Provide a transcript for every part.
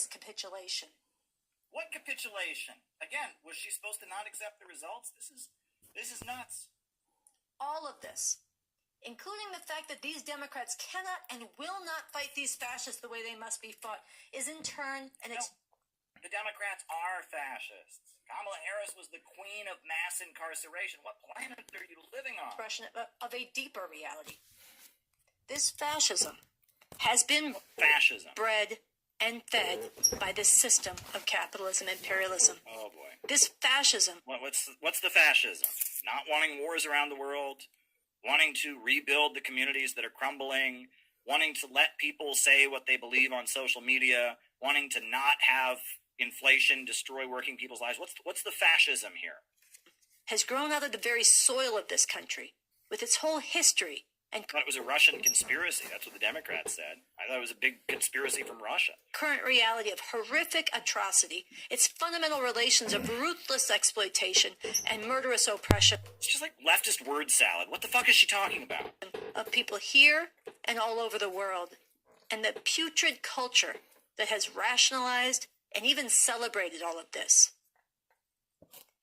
communist capitulation. What capitulation? Again, was she supposed to not accept the results? This is nuts. All of this, including the fact that these Democrats cannot and will not fight these fascists the way they must be fought, is in turn the Democrats are fascists. Kamala Harris was the queen of mass incarceration. What planet are you living on? Expression of a deeper reality. This fascism has been bred and fed by this system of capitalism, imperialism. Oh boy. This fascism. What's the fascism? Not wanting wars around the world, wanting to rebuild the communities that are crumbling, wanting to let people say what they believe on social media, wanting to not have inflation destroy working people's lives. What's the fascism here? Has grown out of the very soil of this country, with its whole history. And I thought it was a Russian conspiracy. That's what the Democrats said. I thought it was a big conspiracy from Russia. Current reality of horrific atrocity, its fundamental relations of ruthless exploitation and murderous oppression. It's just like leftist word salad. What the fuck is she talking about? Of people here and all over the world. And the putrid culture that has rationalized and even celebrated all of this.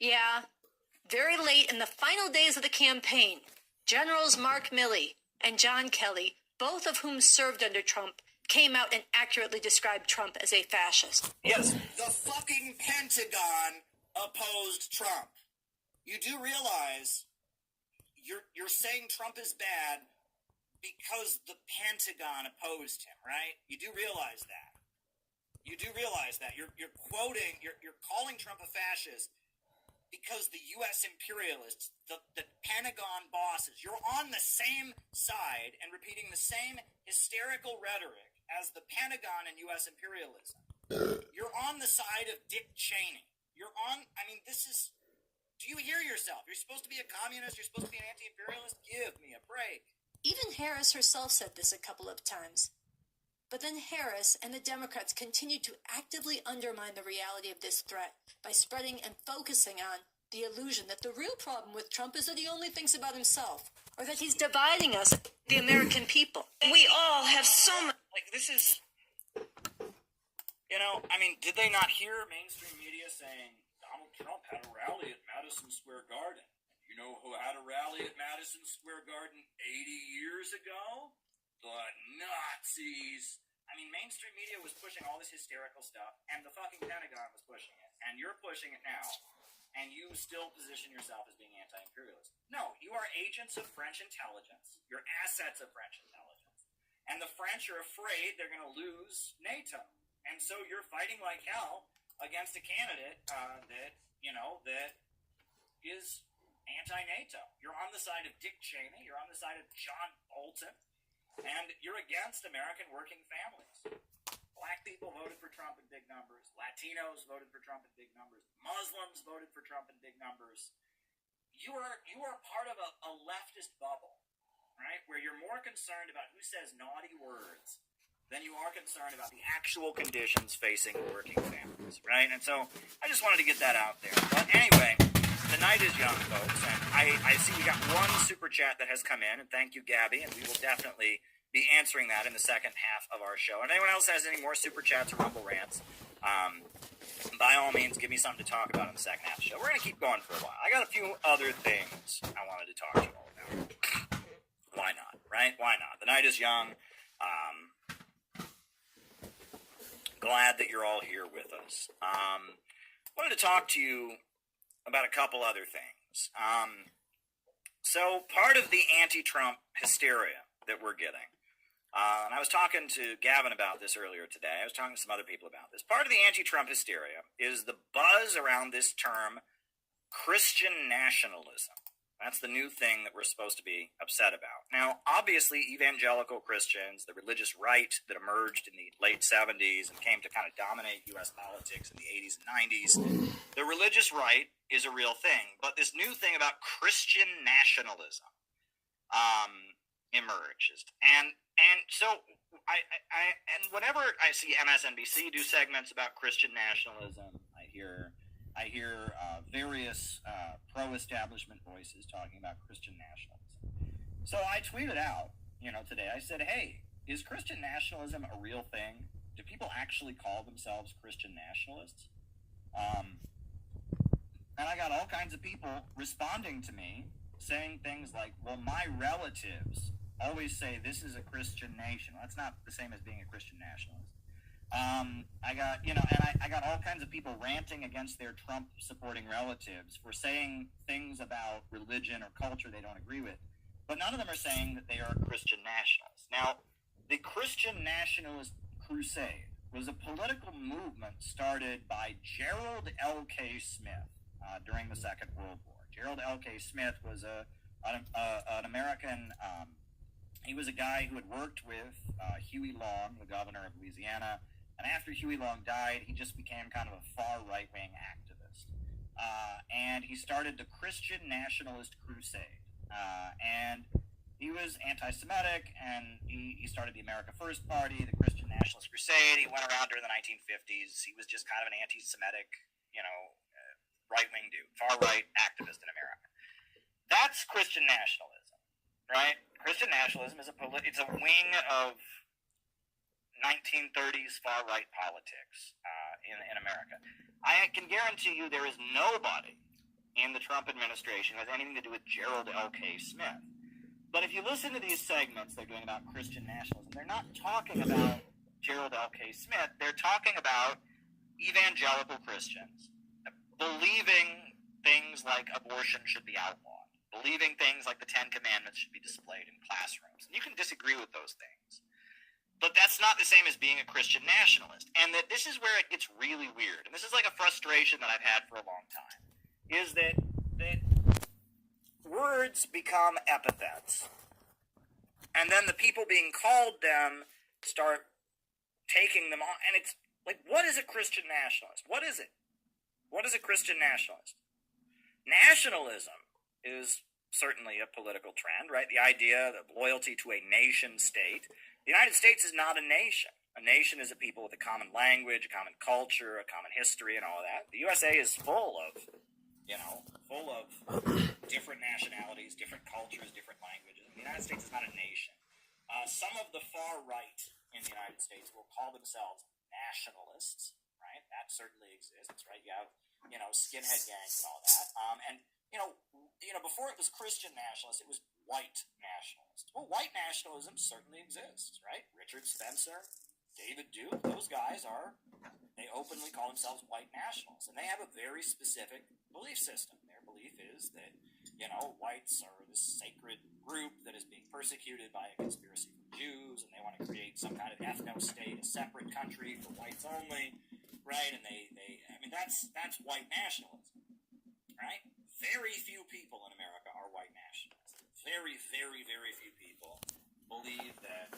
Yeah, very late in the final days of the campaign, Generals Mark Milley and John Kelly, both of whom served under Trump, came out and accurately described Trump as a fascist. Yes, the fucking Pentagon opposed Trump. You do realize you're saying Trump is bad because the Pentagon opposed him, right? You do realize that. You do realize that. You're calling Trump a fascist because the U.S. imperialists, the Pentagon bosses, you're on the same side and repeating the same hysterical rhetoric as the Pentagon and U.S. imperialism. You're on the side of Dick Cheney. Do you hear yourself? You're supposed to be a communist. You're supposed to be an anti-imperialist. Give me a break. Even Harris herself said this a couple of times. But then Harris and the Democrats continued to actively undermine the reality of this threat by spreading and focusing on the illusion that the real problem with Trump is that he only thinks about himself, or that he's dividing us, the American people. We all have so much... Did they not hear mainstream media saying Donald Trump had a rally at Madison Square Garden? You know who had a rally at Madison Square Garden 80 years ago? The Nazis. Mainstream media was pushing all this hysterical stuff, and the fucking Pentagon was pushing it, and you're pushing it now, and you still position yourself as being anti-imperialist. No, you are agents of French intelligence. You're assets of French intelligence. And the French are afraid they're going to lose NATO. And so you're fighting like hell against a candidate that is anti-NATO. You're on the side of Dick Cheney. You're on the side of John Bolton. And you're against American working families. Black people voted for Trump in big numbers. Latinos voted for Trump in big numbers. Muslims voted for Trump in big numbers. You are part of a leftist bubble, right? Where you're more concerned about who says naughty words than you are concerned about the actual conditions facing working families, right? And so I just wanted to get that out there. But anyway, the night is young, folks, and I see we got one super chat that has come in, and thank you, Gabby, and we will definitely be answering that in the second half of our show. And anyone else has any more super chats or rumble rants, by all means, give me something to talk about in the second half of the show. We're going to keep going for a while. I got a few other things I wanted to talk to you all about. Why not, right? Why not? The night is young. Glad that you're all here with us. Wanted to talk to you about a couple other things. So part of the anti-Trump hysteria that we're getting, and I was talking to Gavin about this earlier today. I was talking to some other people about this. Part of the anti-Trump hysteria is the buzz around this term Christian nationalism. That's the new thing that we're supposed to be upset about. Now, obviously, evangelical Christians, the religious right that emerged in the late 70s and came to kind of dominate U.S. politics in the 80s and 90s, the religious right is a real thing. But this new thing about Christian nationalism emerged. And so whenever I see MSNBC do segments about Christian nationalism, I hear various pro-establishment voices talking about Christian nationalism. So I tweeted out, today, I said, hey, is Christian nationalism a real thing? do people actually call themselves Christian nationalists? And I got all kinds of people responding to me saying things like, well, my relatives always say this is a Christian nation. Well, that's not the same as being a Christian nationalist. I got all kinds of people ranting against their Trump-supporting relatives for saying things about religion or culture they don't agree with. But none of them are saying that they are Christian nationalists. Now, the Christian Nationalist Crusade was a political movement started by Gerald L.K. Smith during the Second World War. Gerald L.K. Smith was an American. He was a guy who had worked with Huey Long, the governor of Louisiana, and after Huey Long died, he just became kind of a far right-wing activist. And he started the Christian Nationalist Crusade. And he was anti-Semitic, and he started the America First Party, the Christian Nationalist Crusade. He went around during the 1950s. He was just kind of an anti-Semitic, right-wing dude, far-right activist in America. That's Christian nationalism, right? Christian nationalism is it's a wing of 1930s far-right politics in America. I can guarantee you there is nobody in the Trump administration who has anything to do with Gerald L.K. Smith. But if you listen to these segments they're doing about Christian nationalism, they're not talking about Gerald L.K. Smith. They're talking about evangelical Christians believing things like abortion should be outlawed, believing things like the Ten Commandments should be displayed in classrooms. And you can disagree with those things. But that's not the same as being a Christian nationalist. And that this is where it gets really weird. And this is like a frustration that I've had for a long time, is that words become epithets. And then the people being called them start taking them on. And it's like, what is a Christian nationalist? What is it? What is a Christian nationalist? Nationalism is certainly a political trend, right? The idea of loyalty to a nation state. The United States is not a nation. A nation is a people with a common language, a common culture, a common history, and all of that. The USA is full of different nationalities, different cultures, different languages. The United States is not a nation. Some of the far right in the United States will call themselves nationalists, right? That certainly exists, right? You have, skinhead gangs and all that. Before it was Christian nationalist, it was white nationalist. Well, white nationalism certainly exists, right? Richard Spencer, David Duke, those guys they openly call themselves white nationalists, and they have a very specific belief system. Their belief is that, whites are this sacred group that is being persecuted by a conspiracy from Jews, and they want to create some kind of ethno-state, a separate country for whites only, right? And that's white nationalism, right? Very few people in America are white nationalists. Very, very, very few people believe that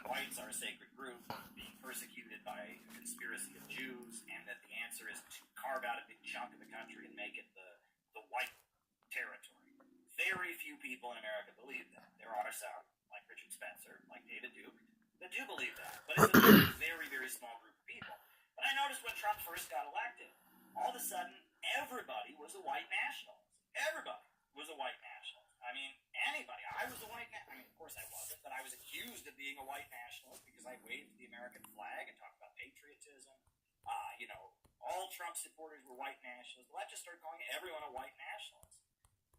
whites are a sacred group being persecuted by a conspiracy of Jews, and that the answer is to carve out a big chunk of the country and make it the white territory. Very few people in America believe that. There are some, like Richard Spencer, like David Duke, that do believe that. But it's a very, very, very small group of people. But I noticed when Trump first got elected, all of a sudden, everybody was a white nationalist. Everybody was a white nationalist. I mean, anybody. I was a white nationalist. I mean, of course I wasn't, but I was accused of being a white nationalist because I waved the American flag and talked about patriotism. All Trump supporters were white nationalists. Well, I just started calling everyone a white nationalist.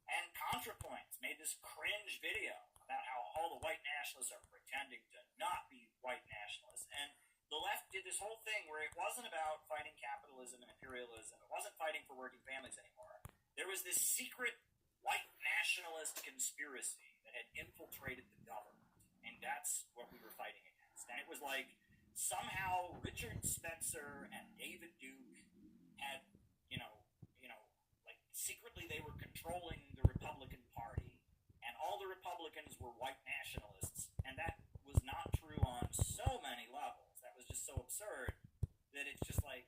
And ContraPoints made this cringe video about how all the white nationalists are pretending to not be white nationalists. And the left did this whole thing where it wasn't about fighting capitalism and imperialism. It wasn't fighting for working families anymore. There was this secret white nationalist conspiracy that had infiltrated the government. And that's what we were fighting against. And it was like somehow Richard Spencer and David Duke had, secretly they were controlling the Republican Party, and all the Republicans were white nationalists, and that was not true on so many levels. That was just so absurd that it's just like,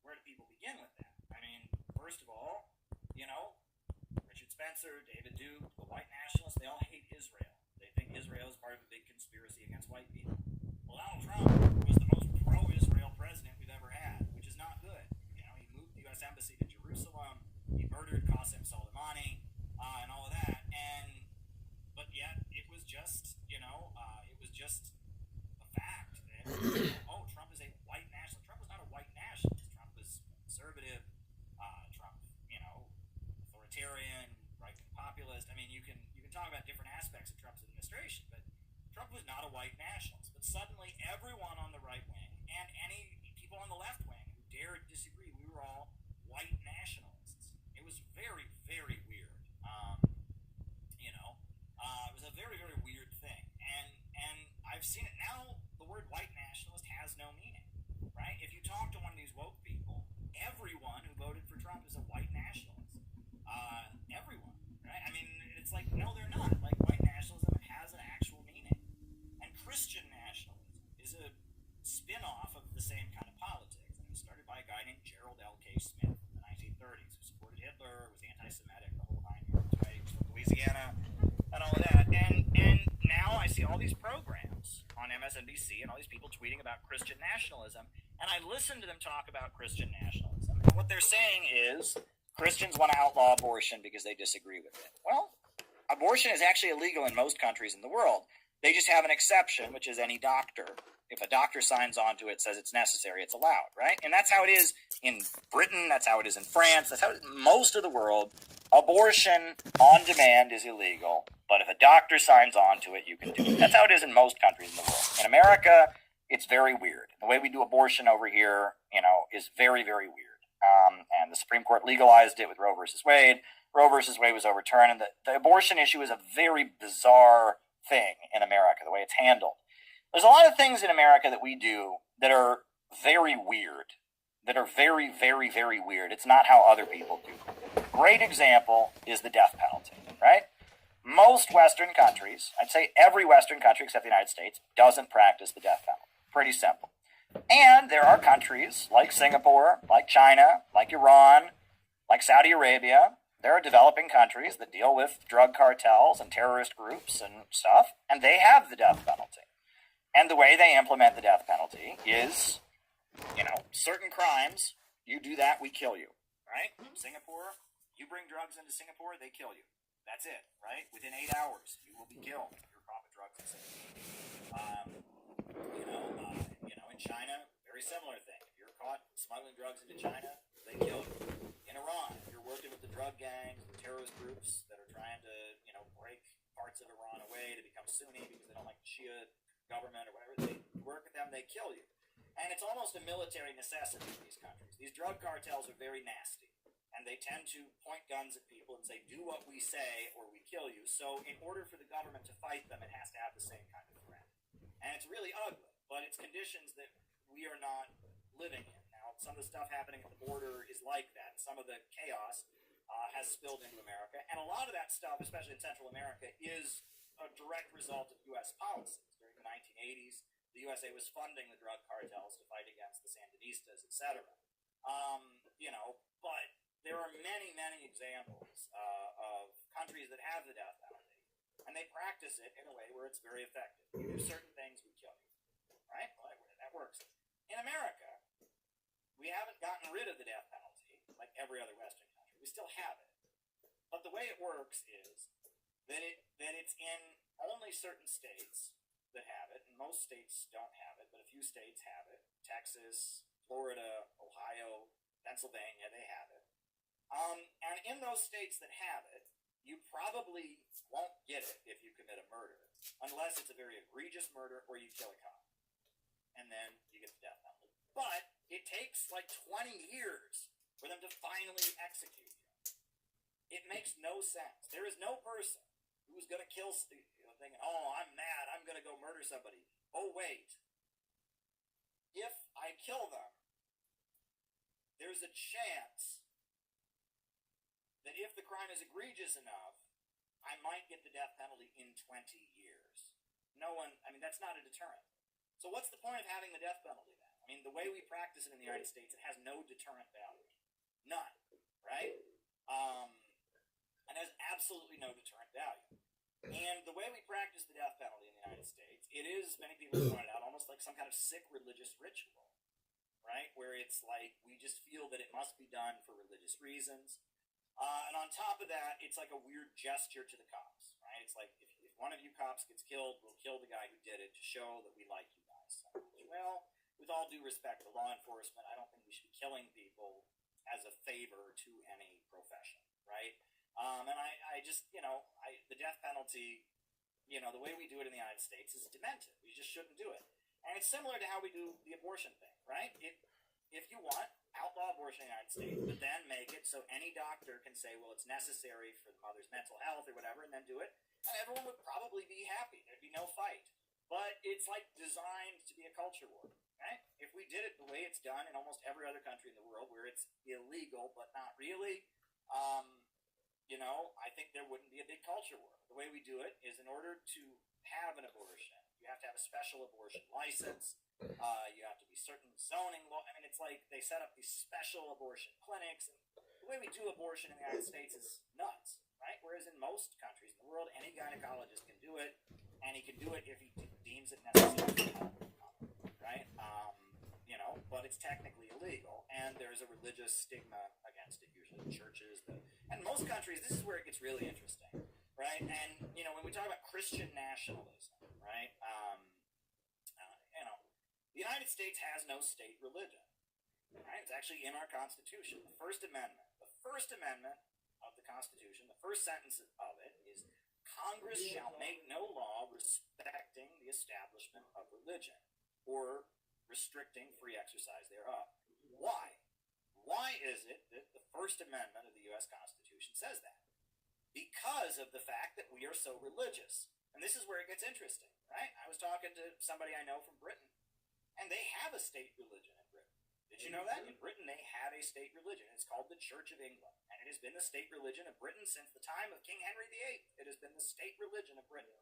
where do people begin with that? I mean, first of all, Richard Spencer, David Duke, the white nationalists, they all hate Israel. They think Israel is part of a big conspiracy against white people. Well, Donald Trump was the most pro-Israel president we've ever had, which is not good. He moved the U.S. Embassy to Jerusalem. He murdered Qasem Soleimani, and all of that. But yet, it was just a fact that, Trump is a white nationalist. But suddenly everyone on the right wing and any people on the left wing who dared disagree, we were all white nationalists. It was very, very weird. It was a very, very weird thing. And I've seen it now. The word white nationalist has no meaning, right? If you talk to one of these woke people, everyone who voted for Trump is a white nationalist. Everyone, right? I mean, it's like, no, they're not. Like, white nationalism has an actual meaning. And Christian nationalism is a spin-off of the same kind of politics. And it was started by a guy named Gerald L.K. Smith in the 1930s, who supported Hitler, was anti-Semitic, the whole nine yards, right? He was from Louisiana, and all of that. And now I see all these programs on MSNBC and all these people tweeting about Christian nationalism, and I listen to them talk about Christian nationalism. And what they're saying is Christians want to outlaw abortion because they disagree with it. Well, abortion is actually illegal in most countries in the world. They just have an exception, which is any doctor. If a doctor signs on to it, says it's necessary, it's allowed, right? And that's how it is in Britain. That's how it is in France. That's how it is in most of the world. Abortion on demand is illegal, but if a doctor signs on to it, you can do it. That's how it is in most countries in the world. In America, it's very weird. The way we do abortion over here, is very, very weird. And the Supreme Court legalized it with Roe versus Wade. Roe versus Wade was overturned, and the abortion issue is a very bizarre thing in America, the way it's handled. There's a lot of things in America that we do that are very weird, that are very, very, very weird. It's not how other people do. Great example is the death penalty, right? Most Western countries, I'd say every Western country except the United States, doesn't practice the death penalty. Pretty simple. And there are countries like Singapore, like China, like Iran, like Saudi Arabia. There are developing countries that deal with drug cartels and terrorist groups and stuff, and they have the death penalty. And the way they implement the death penalty is, certain crimes, you do that, we kill you, right? Singapore, you bring drugs into Singapore, they kill you. That's it, right? Within 8 hours, you will be killed if you're caught with drugs in Singapore. In China, very similar thing. If you're caught smuggling drugs into China, they kill you. In Iran, if you're working with the drug gangs, the terrorist groups that are trying to, break parts of Iran away to become Sunni because they don't like the Shia government or whatever, they work with them, they kill you. And it's almost a military necessity in these countries. These drug cartels are very nasty, and they tend to point guns at people and say, do what we say or we kill you. So in order for the government to fight them, it has to have the same kind of threat. And it's really ugly, but it's conditions that we are not living in. Now, some of the stuff happening at the border is like that. Some of the chaos has spilled into America. And a lot of that stuff, especially in Central America, is a direct result of U.S. policies. During the 1980s, the USA was funding the drug cartels to fight against the Sandinistas, etc. But there are many, many examples of countries that have the death penalty, and they practice it in a way where it's very effective. You do certain things, we kill you, right? Well, that works. In America, we haven't gotten rid of the death penalty like every other Western country. We still have it, but the way it works is that it's in only certain states that have it, and most states don't have it, but a few states have it. Texas, Florida, Ohio, Pennsylvania, they have it. And in those states that have it, you probably won't get it if you commit a murder, unless it's a very egregious murder or you kill a cop. And then you get the death penalty. But it takes like 20 years for them to finally execute you. It makes no sense. There is no person who's going to kill, thinking, oh, I'm mad, I'm going to go murder somebody. Oh, wait. If I kill them, there's a chance that if the crime is egregious enough, I might get the death penalty in 20 years. That's not a deterrent. So what's the point of having the death penalty then? I mean, the way we practice it in the United States, it has no deterrent value. None, right? And has absolutely no deterrent value. And the way we practice the death penalty in the United States, it is, many people have pointed out, almost like some kind of sick religious ritual, right? Where it's like we just feel that it must be done for religious reasons. And on top of that, it's like a weird gesture to the cops, right? It's like if one of you cops gets killed, we'll kill the guy who did it to show that we like you guys so much. Well, with all due respect to law enforcement, I don't think we should be killing people as a favor to any profession, right? And I just, the death penalty, the way we do it in the United States is demented. We just shouldn't do it. And it's similar to how we do the abortion thing, right? If you want, outlaw abortion in the United States, but then make it so any doctor can say, well, it's necessary for the mother's mental health or whatever, and then do it, and everyone would probably be happy. There'd be no fight. But it's like designed to be a culture war, right? If we did it the way it's done in almost every other country in the world, where it's illegal but not really, I think there wouldn't be a big culture war. The way we do it is, in order to have an abortion, you have to have a special abortion license. You have to be certain zoning law. I mean, it's like they set up these special abortion clinics. And the way we do abortion in the United States is nuts, right? Whereas in most countries in the world, any gynecologist can do it, and he can do it if he deems it necessary to help the mother, right? But it's technically illegal, and there's a religious stigma against it, usually in churches. And most countries, this is where it gets really interesting, right? And, when we talk about Christian nationalism, right, the United States has no state religion, right? It's actually in our Constitution, the First Amendment. The First Amendment of the Constitution, the first sentence of it is, Congress shall make no law respecting the establishment of religion or restricting free exercise thereof. Why? Why is it that the First Amendment of the U.S. Constitution says that? Because of the fact that we are so religious. And this is where it gets interesting, right? I was talking to somebody I know from Britain, and they have a state religion in Britain. Did you know that? In Britain, they have a state religion. It's called the Church of England. And it has been the state religion of Britain since the time of King Henry VIII. It has been the state religion of Britain.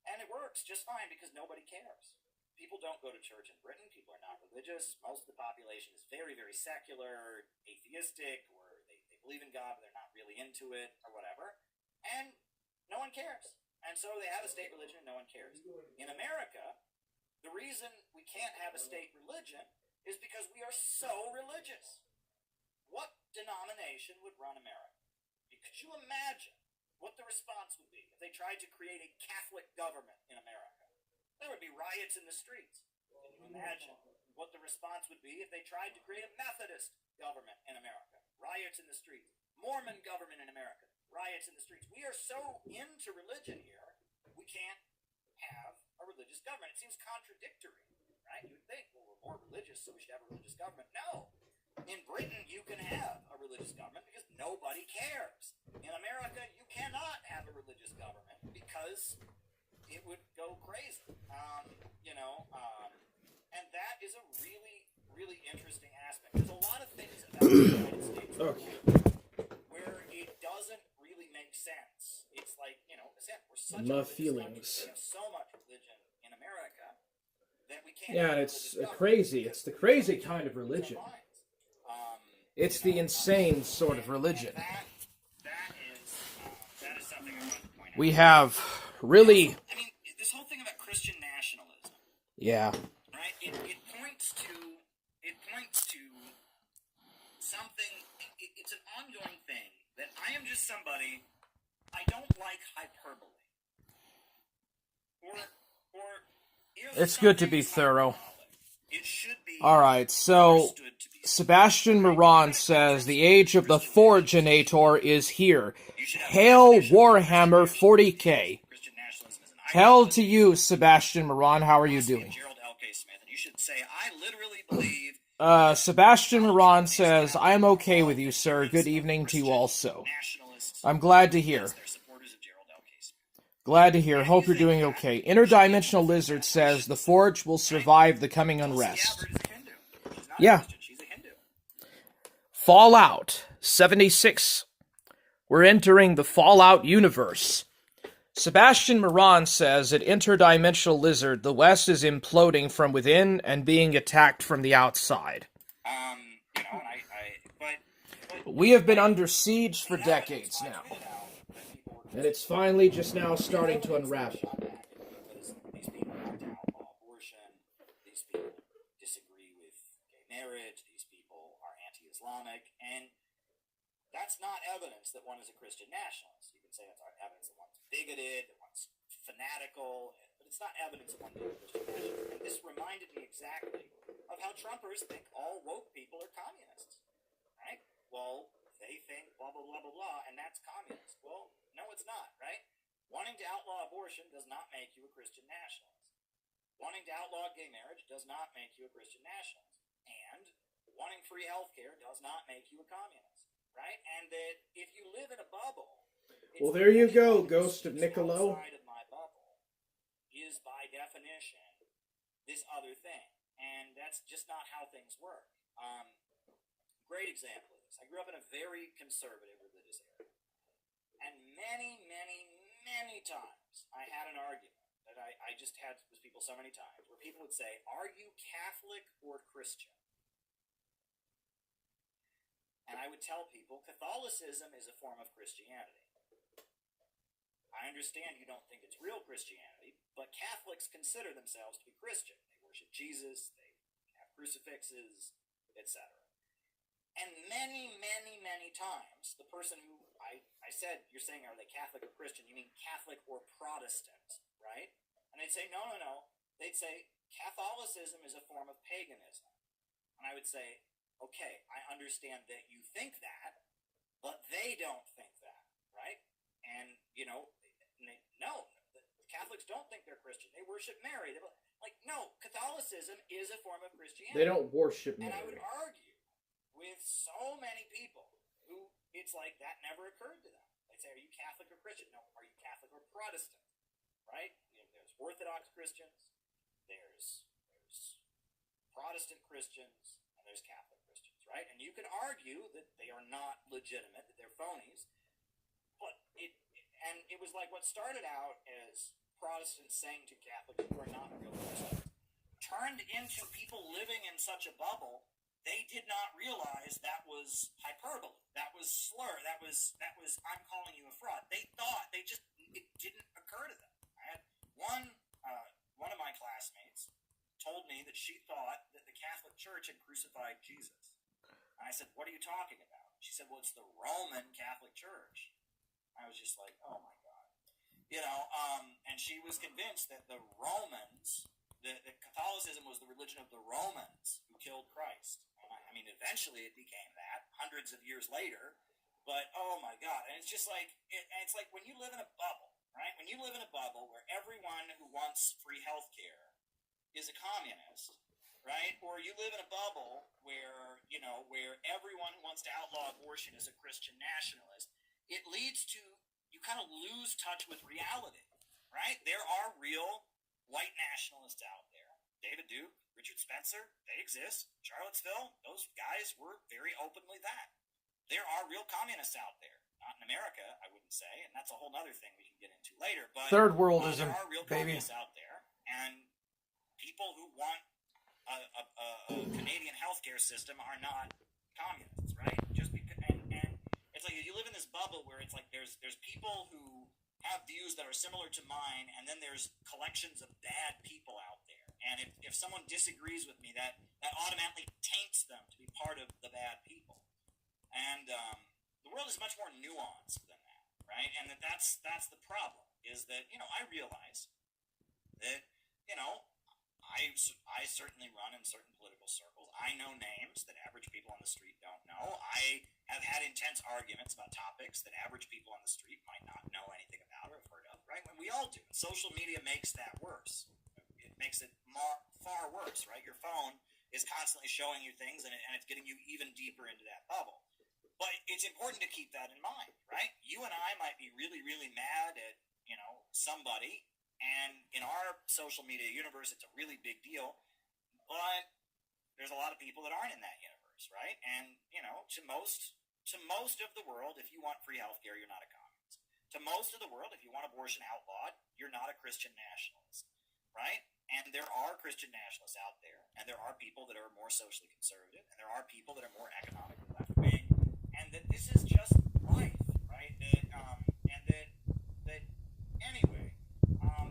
And it works just fine because nobody cares. People don't go to church in Britain. People are not religious. Most of the population is very, very secular, atheistic, or they believe in God, but they're not really into it, or whatever. And no one cares. And so they have a state religion and no one cares. In America, the reason we can't have a state religion is because we are so religious. What denomination would run America? Could you imagine what the response would be if they tried to create a Catholic government in America? There would be riots in the streets. Can you imagine what the response would be if they tried to create a Methodist government in America? Riots in the streets. Mormon government in America. Riots in the streets. We are so into religion here, we can't have a religious government. It seems contradictory, right? You would think, well, we're more religious, so we should have a religious government. No. In Britain, you can have a religious government because nobody cares. In America, you cannot have a religious government because it would go crazy. And that is a really, really interesting aspect. There's a lot of things about the United States where it doesn't really make sense. It's like, we're such a religious country. We have so much religion in America that we can't. Yeah, and it's crazy. It's the crazy kind of religion. It's the insane sort of religion. That is something I want to point out. We have really... I mean, this whole thing about Christian nationalism. Yeah. Right? It points to something. It's an ongoing thing that I am just somebody. I don't like hyperbole. It's good to be thorough. It should be. All right, so Sebastian Moran says the age of the Forginator is here. Hail Warhammer 40K. Hail to you, Sebastian Moran. How are you doing? Sebastian Moran says, I am okay with you, sir. Good evening to you also. I'm glad to hear. Glad to hear. Hope you're doing okay. Interdimensional Lizard says the Forge will survive the coming unrest. Yeah. Fallout 76. We're entering the Fallout universe. Sebastian Moran says at Interdimensional Lizard, the West is imploding from within and being attacked from the outside. We have been under siege for decades now. And it's finally just now starting to unravel. These people want to outlaw abortion. These people disagree with gay marriage. These people are anti-Islamic. And that's not evidence that one is a Christian nationalist. You can say that's evidence that one's bigoted, that one's fanatical, but it's not evidence that one is a Christian nationalist. And this reminded me exactly of how Trumpers think all woke people are communists. Right? Well, they think blah, blah, blah, blah, blah, and that's communist. Well, no, it's not, right? Wanting to outlaw abortion does not make you a Christian nationalist. Wanting to outlaw gay marriage does not make you a Christian nationalist. And wanting free health care does not make you a communist, right? And that if you live in a bubble... Well, there you go, Ghost of Niccolo. Outside of my bubble is, by definition, this other thing. And that's just not how things work. Great example of this. I grew up in a very conservative religious area. And many, many, many times I had an argument that I just had with people so many times where people would say, are you Catholic or Christian? And I would tell people, Catholicism is a form of Christianity. I understand you don't think it's real Christianity, but Catholics consider themselves to be Christian. They worship Jesus, they have crucifixes, etc. And many, many, many times, the person who I said, you're saying, are they Catholic or Christian? You mean Catholic or Protestant, right? And they'd say, no. They'd say, Catholicism is a form of paganism. And I would say, okay, I understand that you think that, but they don't think that, right? And, no, the Catholics don't think they're Christian. They worship Mary. No, Catholicism is a form of Christianity. They don't worship Mary. And I would argue with so many people who it's like that never occurred to them. They'd say, are you Catholic or Christian? No, are you Catholic or Protestant? Right? There's Orthodox Christians, there's Protestant Christians, and there's Catholic Christians, right? And you can argue that they are not legitimate, that they're phonies, but it was like what started out as Protestants saying to Catholics who are not real Christians turned into people living in such a bubble. They did not realize that was hyperbole. That was slur. That was I'm calling you a fraud. They thought it didn't occur to them. I had one of my classmates told me that she thought that the Catholic Church had crucified Jesus. And I said, what are you talking about? She said, well, it's the Roman Catholic Church. I was just like, oh my God. And she was convinced that the Romans, that Catholicism was the religion of the Romans who killed Christ. I mean, eventually it became that, hundreds of years later. But, oh my God. And it's just like, it's like when you live in a bubble, right? When you live in a bubble where everyone who wants free health care is a communist, right? Or you live in a bubble where, where everyone who wants to outlaw abortion is a Christian nationalist, it leads to, you kind of lose touch with reality, right? There are real white nationalists out there. David Duke, Richard Spencer, they exist. Charlottesville, those guys were very openly that. There are real communists out there. Not in America, I wouldn't say, and that's a whole other thing we can get into later. But third worldism, there are real communists out there, and people who want a Canadian healthcare system are not communists, right? Just because, and it's like you live in this bubble where it's like there's people who have views that are similar to mine, and then there's collections of bad people out there. And if someone disagrees with me, that automatically taints them to be part of the bad people. And the world is much more nuanced than that, right? And that's the problem, is that, I realize that, I certainly run in certain political circles. I know names that average people on the street don't know. I have had intense arguments about topics that average people on the street might not know anything about or have heard of, right? When we all do. Social media makes that worse. It makes it far worse, right? Your phone is constantly showing you things, and it's getting you even deeper into that bubble. But it's important to keep that in mind, right? You and I might be really, really mad at, somebody, and in our social media universe, it's a really big deal. But there's a lot of people that aren't in that universe, right? And, to most of the world, if you want free healthcare, you're not a communist. To most of the world, if you want abortion outlawed, you're not a Christian nationalist, right? And there are Christian nationalists out there, and there are people that are more socially conservative, and there are people that are more economically left-wing, and that this is just life, right? Anyway,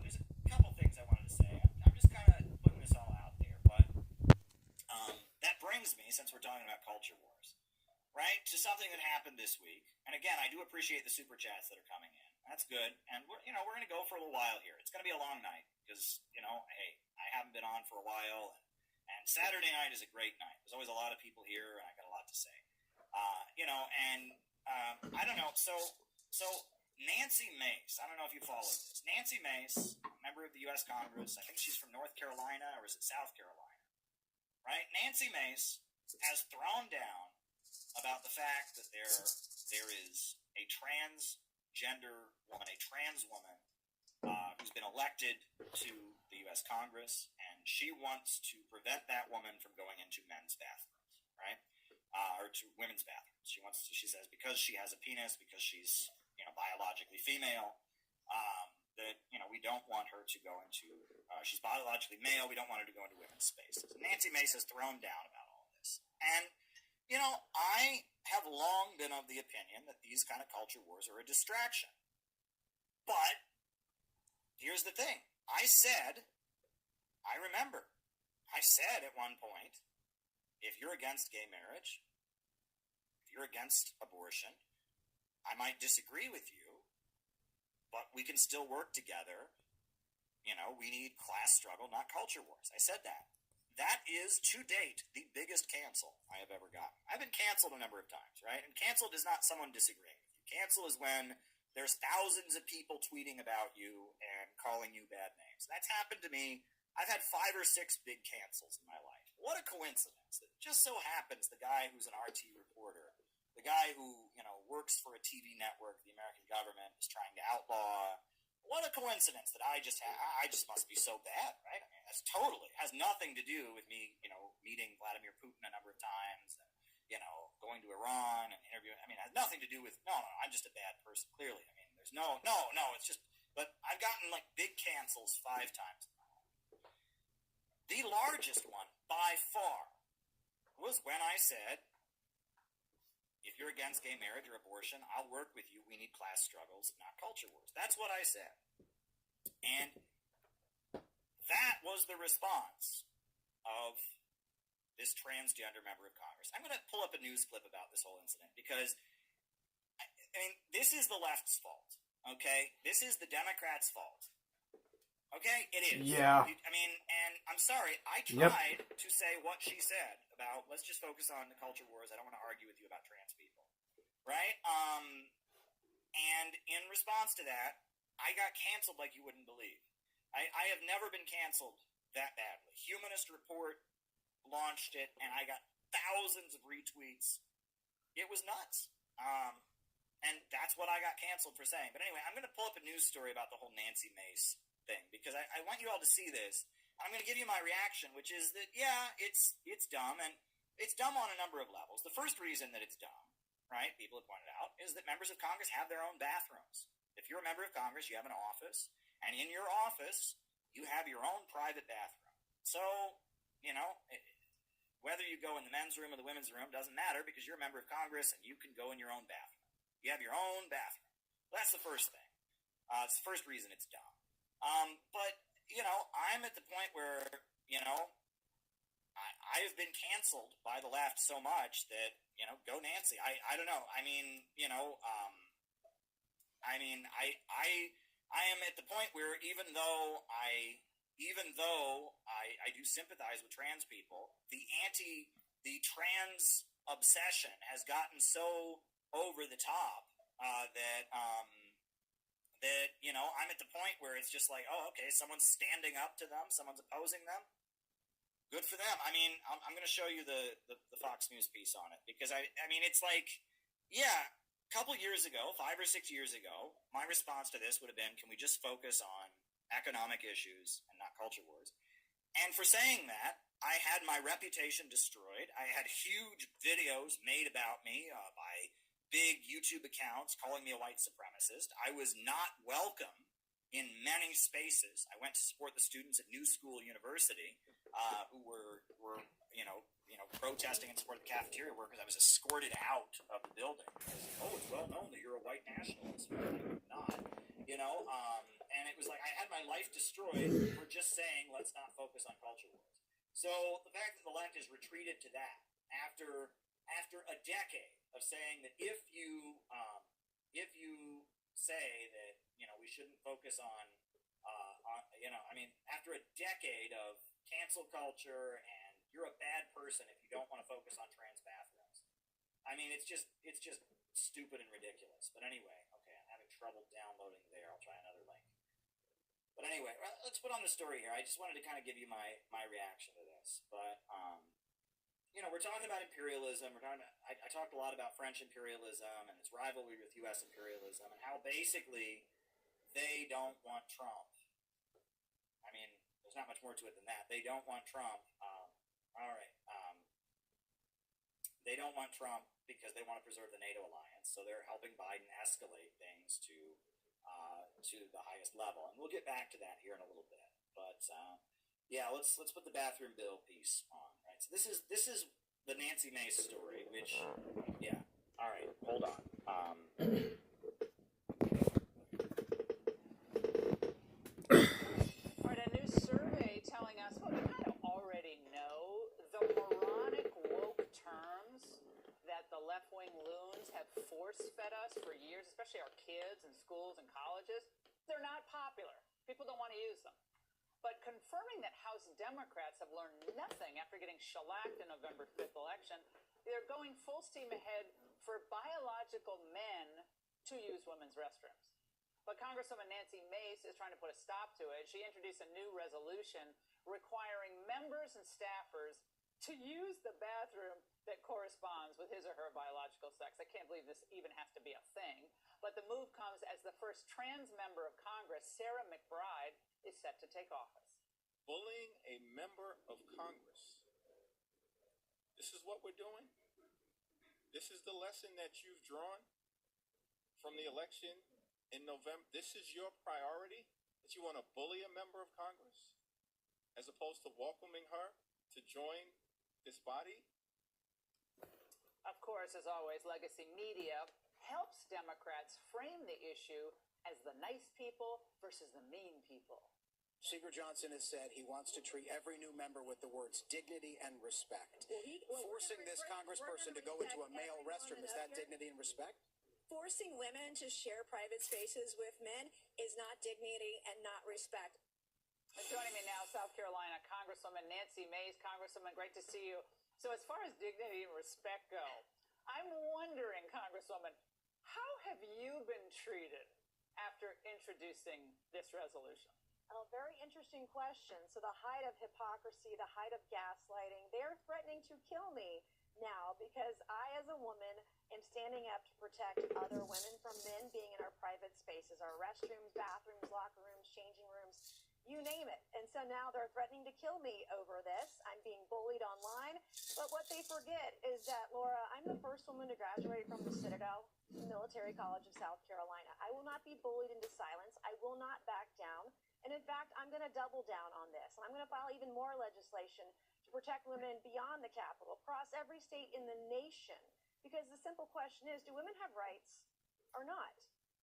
there's a couple things I wanted to say. I'm just kind of putting this all out there, but that brings me, since we're talking about culture wars, right, to something that happened this week. And again, I do appreciate the super chats that are coming in. That's good. And we're going to go for a little while here. It's going to be a long night because, hey, I haven't been on for a while, and Saturday night is a great night. There's always a lot of people here, and I got a lot to say. I don't know. So Nancy Mace, I don't know if you followed this. Nancy Mace, a member of the U.S. Congress, I think she's from North Carolina, or is it South Carolina? Right? Nancy Mace has thrown down about the fact that there is a transgender woman, a trans woman, who's been elected to the U.S. Congress, and she wants to prevent that woman from going into men's bathrooms, right? Or to women's bathrooms. She says because she has a penis, because she's biologically female, that we don't want her to go into. She's biologically male. We don't want her to go into women's spaces. Nancy Mace has thrown down about all this, and I have long been of the opinion that these kind of culture wars are a distraction. But here's the thing: I said at one point, if you're against gay marriage, if you're against abortion, I might disagree with you, but we can still work together. We need class struggle, not culture wars. I said that. That is, to date, the biggest cancel I have ever gotten. I've been canceled a number of times, right? And canceled is not someone disagreeing with you. Cancel is when there's thousands of people tweeting about you and calling you bad names. That's happened to me. I've had 5 or 6 big cancels in my life. What a coincidence. It just so happens the guy who's an RT reporter, the guy who, works for a TV network the American government is trying to outlaw. What a coincidence that I just must be so bad, right? I mean, that's totally has nothing to do with me, meeting Vladimir Putin a number of times, and, going to Iran and interviewing. I mean, it has nothing to do with, no, I'm just a bad person, clearly. I mean, there's no, it's just, but I've gotten, big cancels 5 times in my life. The largest one, by far, was when I said, if you're against gay marriage or abortion, I'll work with you. We need class struggles, not culture wars. That's what I said. And that was the response of this transgender member of Congress. I'm going to pull up a news clip about this whole incident because, this is the left's fault, okay? This is the Democrats' fault. Okay, it is. Yeah. And I'm sorry, I tried to say what she said about, let's just focus on the culture wars. I don't want to argue with you about trans people, right? And in response to that, I got canceled like you wouldn't believe. I have never been canceled that badly. Humanist Report launched it, and I got thousands of retweets. It was nuts. And that's what I got canceled for saying. But anyway, I'm going to pull up a news story about the whole Nancy Mace thing, because I want you all to see this. I'm going to give you my reaction, which is that, yeah, it's dumb, and it's dumb on a number of levels. The first reason that it's dumb, right, people have pointed out, is that members of Congress have their own bathrooms. If you're a member of Congress, you have an office, and in your office, you have your own private bathroom. So, whether you go in the men's room or the women's room doesn't matter, because you're a member of Congress and you can go in your own bathroom. You have your own bathroom. That's the first thing. It's the first reason it's dumb. But, I'm at the point where, I have been canceled by the left so much that, go Nancy. I don't know. I am at the point where even though I do sympathize with trans people, the trans obsession has gotten so over the top that I'm at the point where it's just like, oh, okay, someone's standing up to them, someone's opposing them. Good for them. I'm going to show you the Fox News piece on it, because it's like, yeah, a couple years ago, 5 or 6 years ago, my response to this would have been, can we just focus on economic issues and not culture wars? And for saying that, I had my reputation destroyed. I had huge videos made about me by big YouTube accounts calling me a white supremacist. I was not welcome in many spaces. I went to support the students at New School University who were protesting in support of the cafeteria workers. I was escorted out of the building because, it's well known that you're a white nationalist. I'm not, and it was like I had my life destroyed for just saying let's not focus on culture wars. So the fact that the left has retreated to that after a decade of saying that if you say that we shouldn't focus on after a decade of cancel culture and you're a bad person if you don't want to focus on trans bathrooms. It's just stupid and ridiculous. But anyway, okay, I'm having trouble downloading there. I'll try another link. But anyway, let's put on the story here. I just wanted to kind of give you my reaction to this. But, we're talking about imperialism. I talked a lot about French imperialism and its rivalry with U.S. imperialism and how basically they don't want Trump. I mean, there's not much more to it than that. They don't want Trump. All right. They don't want Trump because they want to preserve the NATO alliance. So they're helping Biden escalate things to the highest level, and we'll get back to that here in a little bit. But let's put the bathroom bill piece on. Right. So this is the Nancy Mace story, which all right, hold on. All right, a new survey telling us what we kind of already know: the moronic woke terms that the left-wing loons have force-fed us for years, especially our kids in schools and colleges, they're not popular. People don't want to use them. But confirming that House Democrats have learned nothing after getting shellacked in November 5th election, they're going full steam ahead for biological men to use women's restrooms. But Congresswoman Nancy Mace is trying to put a stop to it. She introduced a new resolution requiring members and staffers to use the bathroom that corresponds with his or her biological sex. I can't believe this even has to be a thing. But the move comes as the first trans member of Congress, Sarah McBride, is set to take office. Bullying a member of Congress. This is what we're doing? This is the lesson that you've drawn from the election in November? This is your priority? That you want to bully a member of Congress? As opposed to welcoming her to join this body? Of course, as always, legacy media helps Democrats frame the issue as the nice people versus the mean people. Speaker Johnson has said he wants to treat every new member with the words dignity and respect. Forcing this congressperson to go into a male restroom, is that dignity and respect? Forcing women to share private spaces with men is not dignity and not respect. Joining me now, South Carolina Congresswoman Nancy Mace. Congresswoman, great to see you. So as far as dignity and respect go, I'm wondering, Congresswoman, how have you been treated after introducing this resolution? Oh, very interesting question. So the height of hypocrisy, the height of gaslighting, they're threatening to kill me now because I, as a woman, am standing up to protect other women from men being in our private spaces, our restrooms, bathrooms, locker rooms, changing rooms, you name it. And so now they're threatening to kill me over this. I'm being bullied online. But what they forget is that, Laura, I'm the first woman to graduate from the Citadel Military College of South Carolina. I will not be bullied into silence. I will not back down. And in fact, I'm going to double down on this. And I'm going to file even more legislation to protect women beyond the Capitol, across every state in the nation. Because the simple question is, do women have rights or not?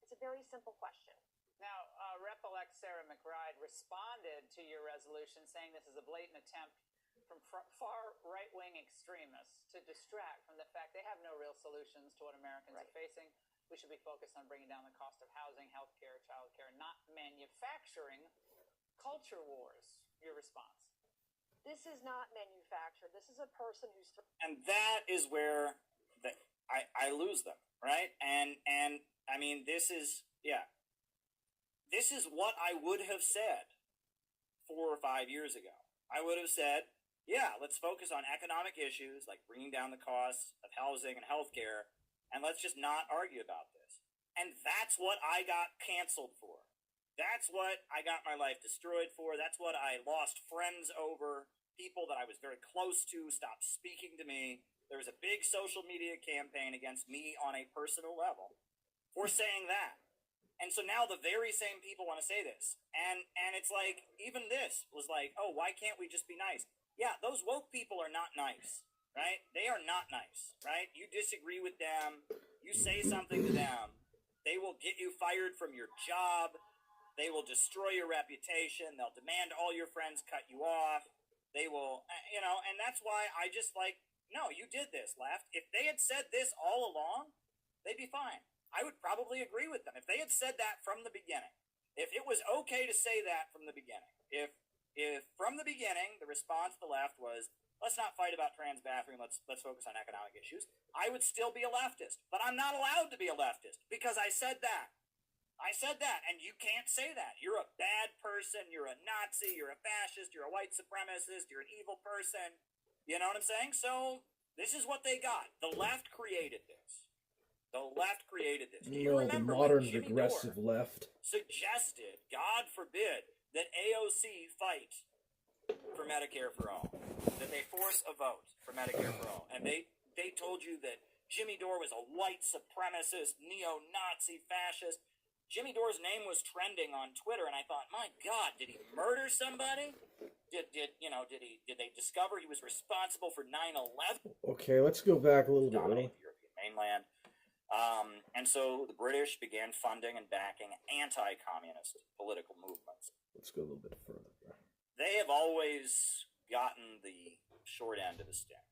It's a very simple question. Now, Rep-elect Sarah McBride responded to your resolution saying this is a blatant attempt from far right-wing extremists to distract from the fact they have no real solutions to what Americans are facing. We should be focused on bringing down the cost of housing, health care, child care, not manufacturing culture wars. Your response? This is not manufactured. This is a person who's... And that is where I lose them, right? And I mean, this is what I would have said 4 or 5 years ago. I would have said, yeah, let's focus on economic issues like bringing down the costs of housing and healthcare, and let's just not argue about this. And that's what I got canceled for. That's what I got my life destroyed for. That's what I lost friends over. People that I was very close to stopped speaking to me. There was a big social media campaign against me on a personal level for saying that. And so now the very same people want to say this. And it's like, even this was like, oh, why can't we just be nice? Yeah, those woke people are not nice, right? They are not nice, right? You disagree with them. You say something to them. They will get you fired from your job. They will destroy your reputation. They'll demand all your friends cut you off. They will, and that's why I just like, no, you did this, left. If they had said this all along, they'd be fine. I would probably agree with them. If they had said that from the beginning, if it was okay to say that from the beginning, if from the beginning the response to the left was, Let's not fight about trans bathroom. Let's focus on economic issues. I would still be a leftist, but I'm not allowed to be a leftist because I said that. I said that, and you can't say that. You're a bad person. You're a Nazi. You're a fascist. You're a white supremacist. You're an evil person. You know what I'm saying? So this is what they got. The left created this. The left created this. Do you No, the remember modern when Jimmy regressive Dore left. suggested, God forbid, that AOC fight for Medicare for all, that they force a vote for Medicare for all, and they told you that Jimmy Dore was a white supremacist, neo-Nazi fascist. Jimmy Dore's name was trending on Twitter, and I thought, my God, did he murder somebody? Did they discover he was responsible for 9/11? Okay, let's go back a little bit. Dominated the European mainland. And so the British began funding and backing anti-communist political movements. Let's go a little bit further. They have always gotten the short end of the stick.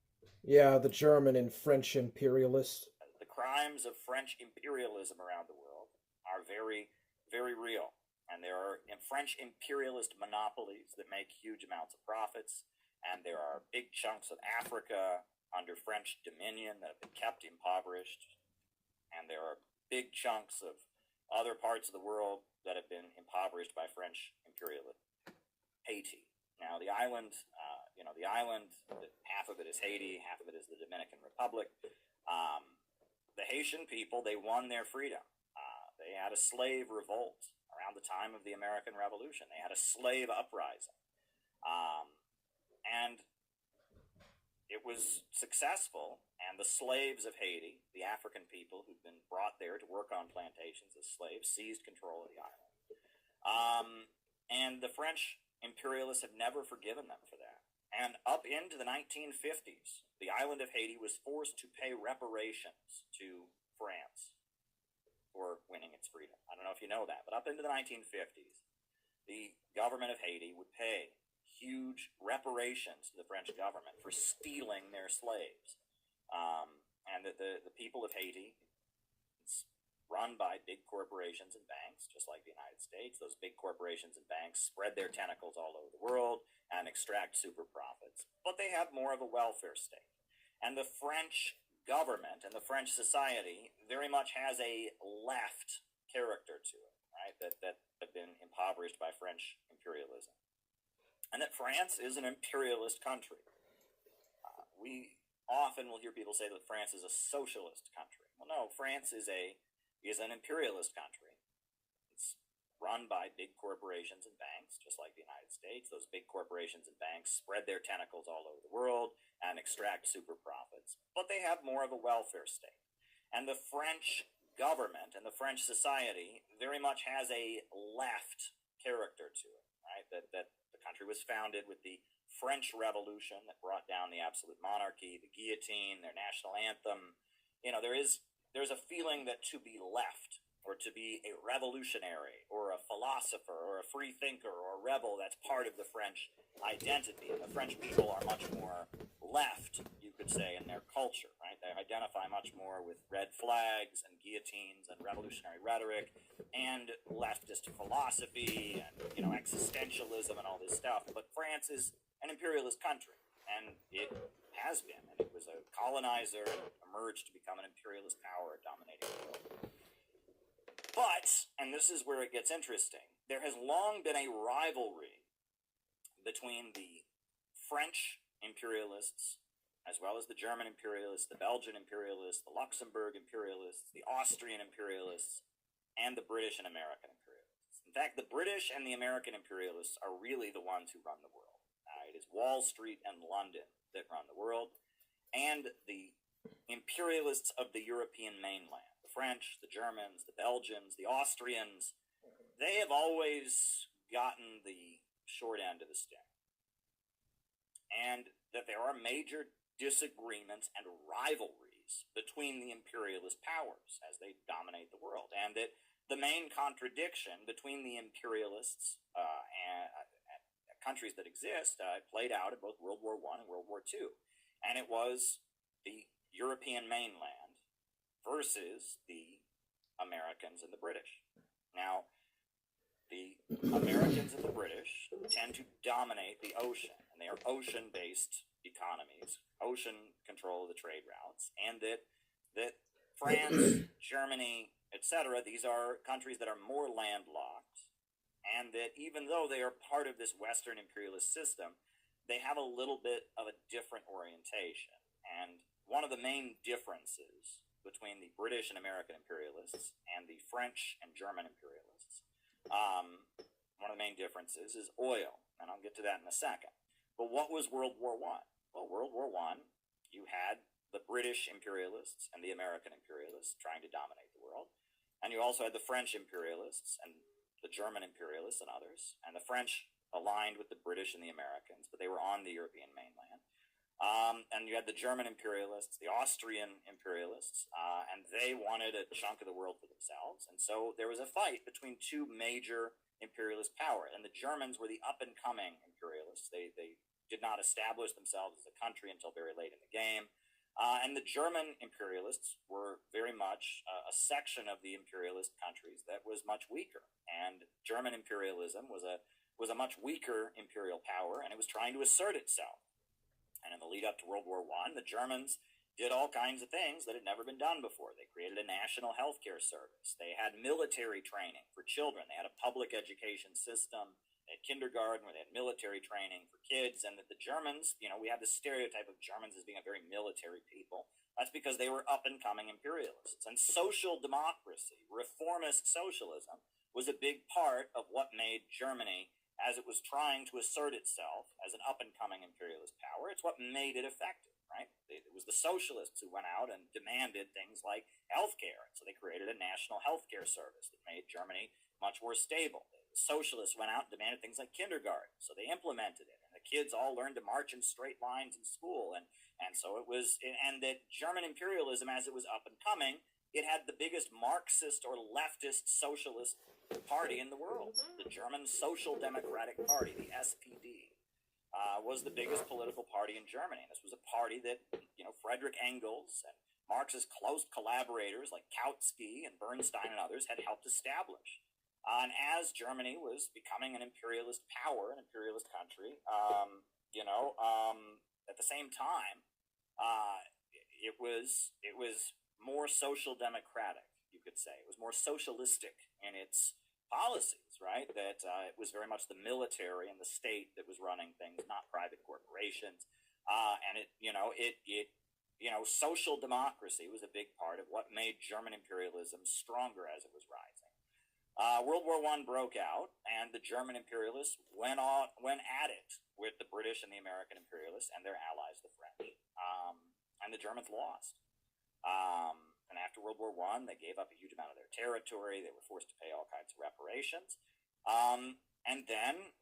Yeah, the German and French imperialists. The crimes of French imperialism around the world are very, very real. And there are French imperialist monopolies that make huge amounts of profits. And there are big chunks of Africa under French dominion that have been kept impoverished. And there are big chunks of other parts of the world that have been impoverished by French imperialism. Haiti. Now, the island, half of it is Haiti, half of it is the Dominican Republic. The Haitian people, they won their freedom. They had a slave revolt around the time of the American Revolution. They had a slave uprising. And it was successful, and the slaves of Haiti, the African people who'd been brought there to work on plantations as slaves, seized control of the island. And the French imperialists have never forgiven them for that. And up into the 1950s, the island of Haiti was forced to pay reparations to France for winning its freedom. I don't know if you know that, but up into the 1950s, the government of Haiti would pay huge reparations to the French government for stealing their slaves. And that the people of Haiti, it's run by big corporations and banks, just like the United States. Those big corporations and banks spread their tentacles all over the world and extract super profits. But they have more of a welfare state. And the French government and the French society very much has a left character to it, right? That have been impoverished by French imperialism. And that France is an imperialist country. We often will hear people say that France is a socialist country. Well, no, France is an imperialist country. It's run by big corporations and banks, just like the United States. Those big corporations and banks spread their tentacles all over the world and extract super profits. But they have more of a welfare state. And the French government and the French society very much has a left character to it, right? That the country was founded with the French Revolution that brought down the absolute monarchy, the guillotine, their national anthem. There's a feeling that to be left, or to be a revolutionary, or a philosopher, or a free thinker, or a rebel, that's part of the French identity. And the French people are much more left, you could say, in their culture, right? They identify much more with red flags and guillotines and revolutionary rhetoric and leftist philosophy and, existentialism and all this stuff. But France is an imperialist country, and it has been, and it was a colonizer and emerged to become an imperialist power dominating the world. But, and this is where it gets interesting, there has long been a rivalry between the French imperialists, as well as the German imperialists, the Belgian imperialists, the Luxembourg imperialists, the Austrian imperialists, and the British and American imperialists. In fact, the British and the American imperialists are really the ones who run the world. It is Wall Street and London that run the world, and the imperialists of the European mainland, the French, the Germans, the Belgians, the Austrians, they have always gotten the short end of the stick. And that there are major disagreements and rivalries between the imperialist powers as they dominate the world, and that the main contradiction between the imperialists and countries that exist played out in both World War I and World War II. And it was the European mainland versus the Americans and the British. Now, the Americans and the British tend to dominate the ocean, and they are ocean-based economies, ocean control of the trade routes, and that France, Germany, etc., these are countries that are more landlocked, and that even though they are part of this Western imperialist system, they have a little bit of a different orientation. And one of the main differences between the British and American imperialists and the French and German imperialists, one of the main differences is oil, and I'll get to that in a second. But what was World War I? Well, World War I, you had the British imperialists and the American imperialists trying to dominate the world, and you also had the French imperialists and the German imperialists and others, and the French aligned with the British and the Americans, but they were on the European mainland. And you had the German imperialists, the Austrian imperialists, and they wanted a chunk of the world for themselves. And so there was a fight between two major imperialist powers. And the Germans were the up-and-coming imperialists. They did not establish themselves as a country until very late in the game. And the German imperialists were very much a section of the imperialist countries that was much weaker. And German imperialism was a much weaker imperial power, and it was trying to assert itself. And in the lead up to World War I, the Germans did all kinds of things that had never been done before. They created a national healthcare service. They had military training for children. They had a public education system. They had kindergarten where they had military training for kids. And that the Germans, we have this stereotype of Germans as being a very military people. That's because they were up-and-coming imperialists. And social democracy, reformist socialism, was a big part of what made Germany, as it was trying to assert itself as an up-and-coming imperialist power, it's what made it effective, right? It was the socialists who went out and demanded things like healthcare. So they created a national healthcare service that made Germany much more stable. The socialists went out and demanded things like kindergarten. So they implemented it. And the kids all learned to march in straight lines in school. And so it was, and that German imperialism, as it was up-and-coming, it had the biggest Marxist or leftist socialist party in the world. The German Social Democratic Party, the SPD, was the biggest political party in Germany. And this was a party that, Friedrich Engels and Marx's close collaborators like Kautsky and Bernstein and others had helped establish. And as Germany was becoming an imperialist power, an imperialist country, at the same time, it was more social democratic, you could say. It was more socialistic in its policies, right? That it was very much the military and the state that was running things, not private corporations. And social democracy was a big part of what made German imperialism stronger as it was rising. World War I broke out, and the German imperialists went at it with the British and the American imperialists and their allies, the French. And the Germans lost. And after World War I, they gave up a huge amount of their territory. They were forced to pay all kinds of reparations. And then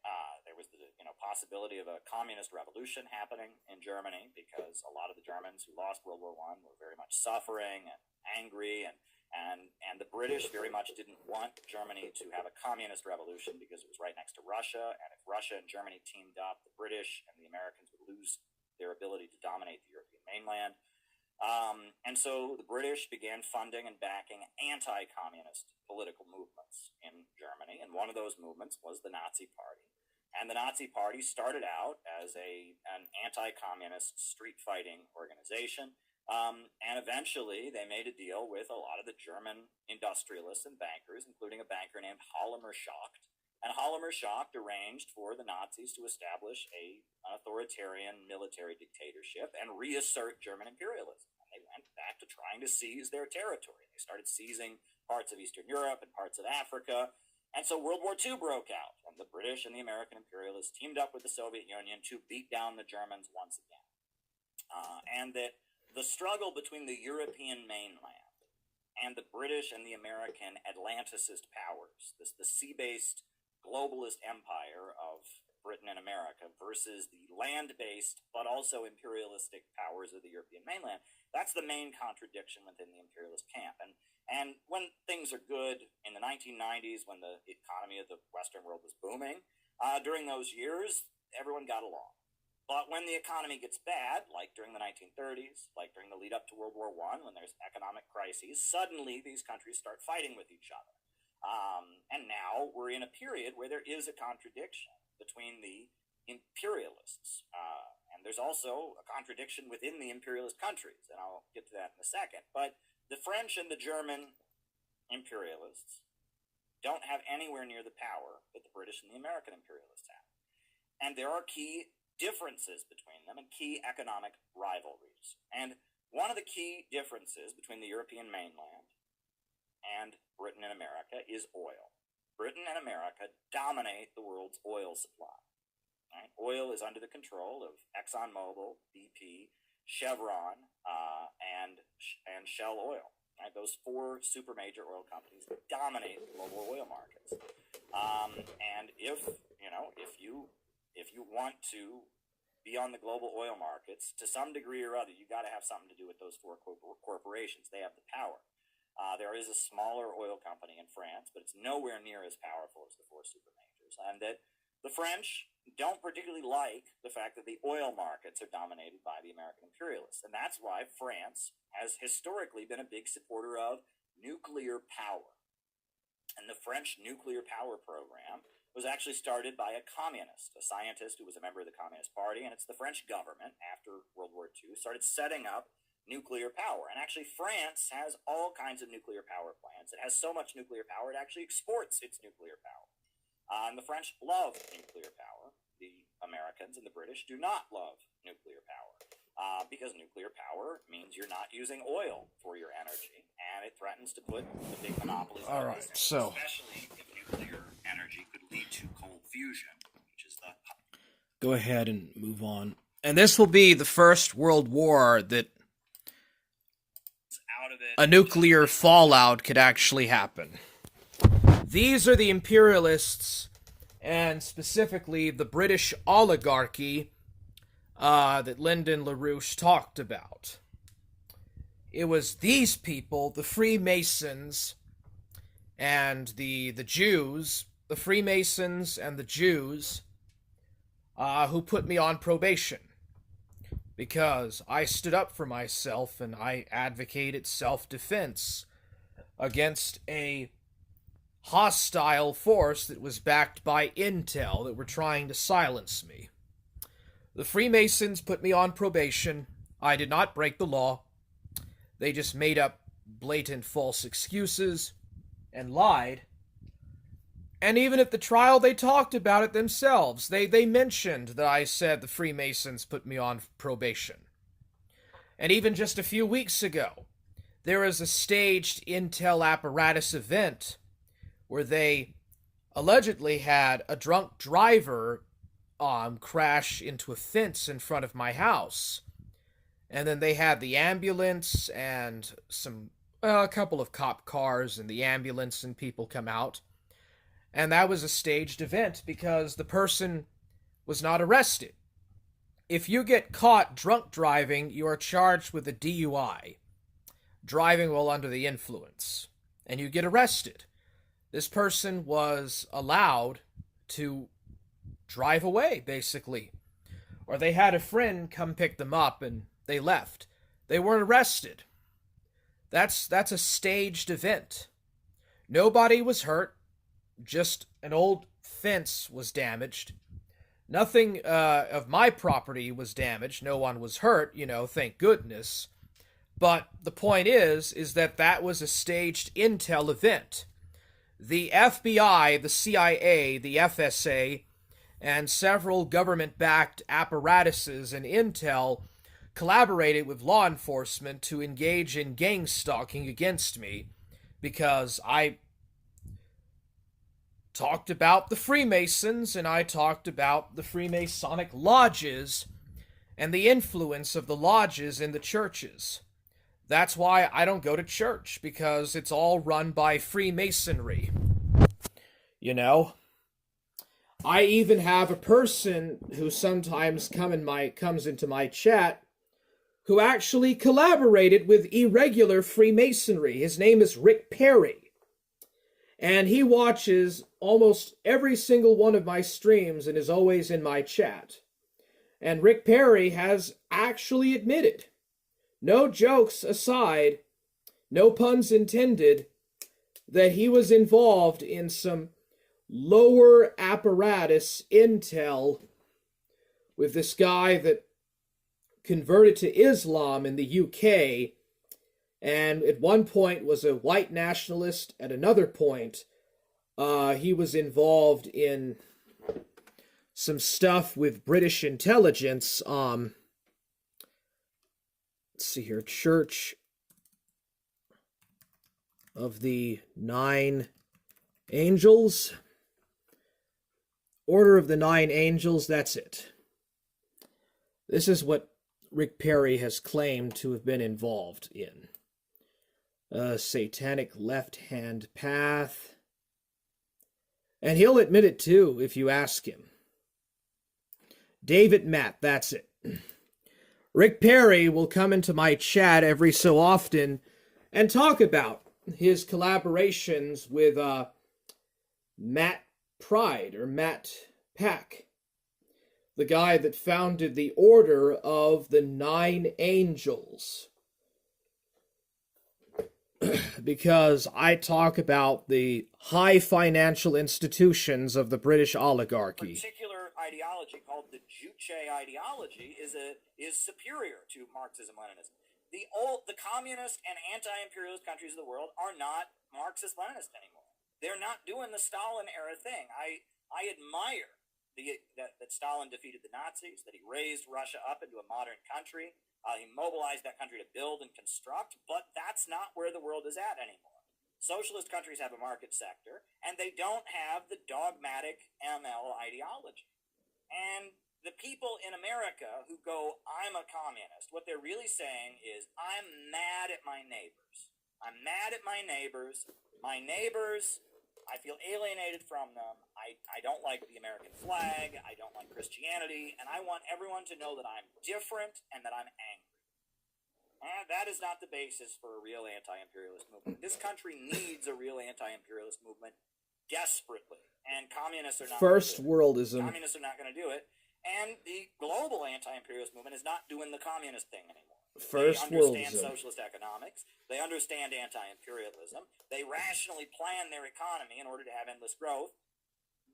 there was the possibility of a communist revolution happening in Germany, because a lot of the Germans who lost World War I were very much suffering and angry, and the British very much didn't want Germany to have a communist revolution because it was right next to Russia, and if Russia and Germany teamed up, the British and the Americans would lose their ability to dominate the European mainland. And so the British began funding and backing anti-communist political movements in Germany, and one of those movements was the Nazi Party. And the Nazi Party started out as an anti-communist street fighting organization, and eventually they made a deal with a lot of the German industrialists and bankers, including a banker named Hallemer Schacht. And Hallemer Schacht arranged for the Nazis to establish an authoritarian military dictatorship and reassert German imperialism. And they went back to trying to seize their territory. They started seizing parts of Eastern Europe and parts of Africa. And so World War II broke out, and the British and the American imperialists teamed up with the Soviet Union to beat down the Germans once again. And that the struggle between the European mainland and the British and the American Atlanticist powers, the sea-based globalist empire of Britain and America versus the land-based but also imperialistic powers of the European mainland, that's the main contradiction within the imperialist camp. And when things are good in the 1990s, when the economy of the Western world was booming, during those years, everyone got along. But when the economy gets bad, like during the 1930s, like during the lead up to World War I, when there's economic crises, suddenly these countries start fighting with each other. And now we're in a period where there is a contradiction between the imperialists and And there's also a contradiction within the imperialist countries, and I'll get to that in a second. But the French and the German imperialists don't have anywhere near the power that the British and the American imperialists have. And there are key differences between them and key economic rivalries. And one of the key differences between the European mainland and Britain and America is oil. Britain and America dominate the world's oil supply. Right? Oil is under the control of ExxonMobil, BP, Chevron, and Shell Oil. Right? Those four super major oil companies dominate global oil markets. And if you want to be on the global oil markets to some degree or other, you got to have something to do with those four corporations. They have the power. There is a smaller oil company in France, but it's nowhere near as powerful as the four super majors. And that the French don't particularly like the fact that the oil markets are dominated by the American imperialists. And that's why France has historically been a big supporter of nuclear power. And the French nuclear power program was actually started by a communist, a scientist who was a member of the Communist Party. And it's the French government, after World War II, started setting up nuclear power. And actually, France has all kinds of nuclear power plants. It has so much nuclear power, it actually exports its nuclear power. And the French love nuclear power. The Americans and the British do not love nuclear power. Because nuclear power means you're not using oil for your energy, and it threatens to put the big monopolies on All right, business, so especially if nuclear energy could lead to cold fusion, which is the... Go ahead and move on. And this will be the first world war that out of it, a nuclear fallout could actually happen. These are the imperialists, and specifically the British oligarchy that Lyndon LaRouche talked about. It was these people, the Freemasons and the Jews, the Freemasons and the Jews, who put me on probation. Because I stood up for myself and I advocated self-defense against a hostile force that was backed by intel that were trying to silence me. The Freemasons put me on probation. I did not break the law. They just made up blatant false excuses and lied. And even at the trial, they talked about it themselves. They mentioned that I said the Freemasons put me on probation. And even just a few weeks ago, there was a staged intel apparatus event where they allegedly had a drunk driver crash into a fence in front of my house. And then they had the ambulance and a couple of cop cars and the ambulance and people come out. And that was a staged event because the person was not arrested. If you get caught drunk driving, you are charged with a DUI, driving while under the influence, and you get arrested. This person was allowed to drive away, basically. Or they had a friend come pick them up and they left. They weren't arrested. That's a staged event. Nobody was hurt. Just an old fence was damaged. Nothing of my property was damaged. No one was hurt, thank goodness. But the point is that was a staged intel event. The FBI, the CIA, the FSA, and several government-backed apparatuses and intel collaborated with law enforcement to engage in gang stalking against me because I talked about the Freemasons and I talked about the Freemasonic lodges and the influence of the lodges in the churches. That's why I don't go to church, because it's all run by Freemasonry. I even have a person who sometimes comes into my chat who actually collaborated with irregular Freemasonry. His name is Rick Perry. And he watches almost every single one of my streams and is always in my chat. And Rick Perry has actually admitted, no jokes aside, no puns intended, that he was involved in some lower apparatus intel with this guy that converted to Islam in the UK, and at one point was a white nationalist. At another point, he was involved in some stuff with British intelligence. Let's see here, Church of the Nine Angels. Order of the Nine Angels, that's it. This is what Rick Perry has claimed to have been involved in. Satanic left-hand path. And he'll admit it too, if you ask him. David Matt, that's it. Rick Perry will come into my chat every so often and talk about his collaborations with Matt Pride, or Matt Pack, the guy that founded the Order of the Nine Angels. Because I talk about the high financial institutions of the British oligarchy. Particular ideology called the Juche ideology is superior to Marxism-Leninism. The communist and anti-imperialist countries of the world are not Marxist-Leninist anymore. They're not doing the Stalin-era thing. I admire that Stalin defeated the Nazis, that he raised Russia up into a modern country. He mobilized that country to build and construct, but that's not where the world is at anymore. Socialist countries have a market sector, and they don't have the dogmatic ML ideology. And the people in America who go, I'm a communist, what they're really saying is, I'm mad at my neighbors. I'm mad at my neighbors. My neighbors, I feel alienated from them. I don't like the American flag. I don't like Christianity. And I want everyone to know that I'm different and that I'm angry. And that is not the basis for a real anti-imperialist movement. This country needs a real anti-imperialist movement desperately. And communists are not First worldism. Communists are not going to do it. And the global anti-imperialist movement is not doing the communist thing anymore. First they understand worldism. Socialist economics. They understand anti-imperialism. They rationally plan their economy in order to have endless growth.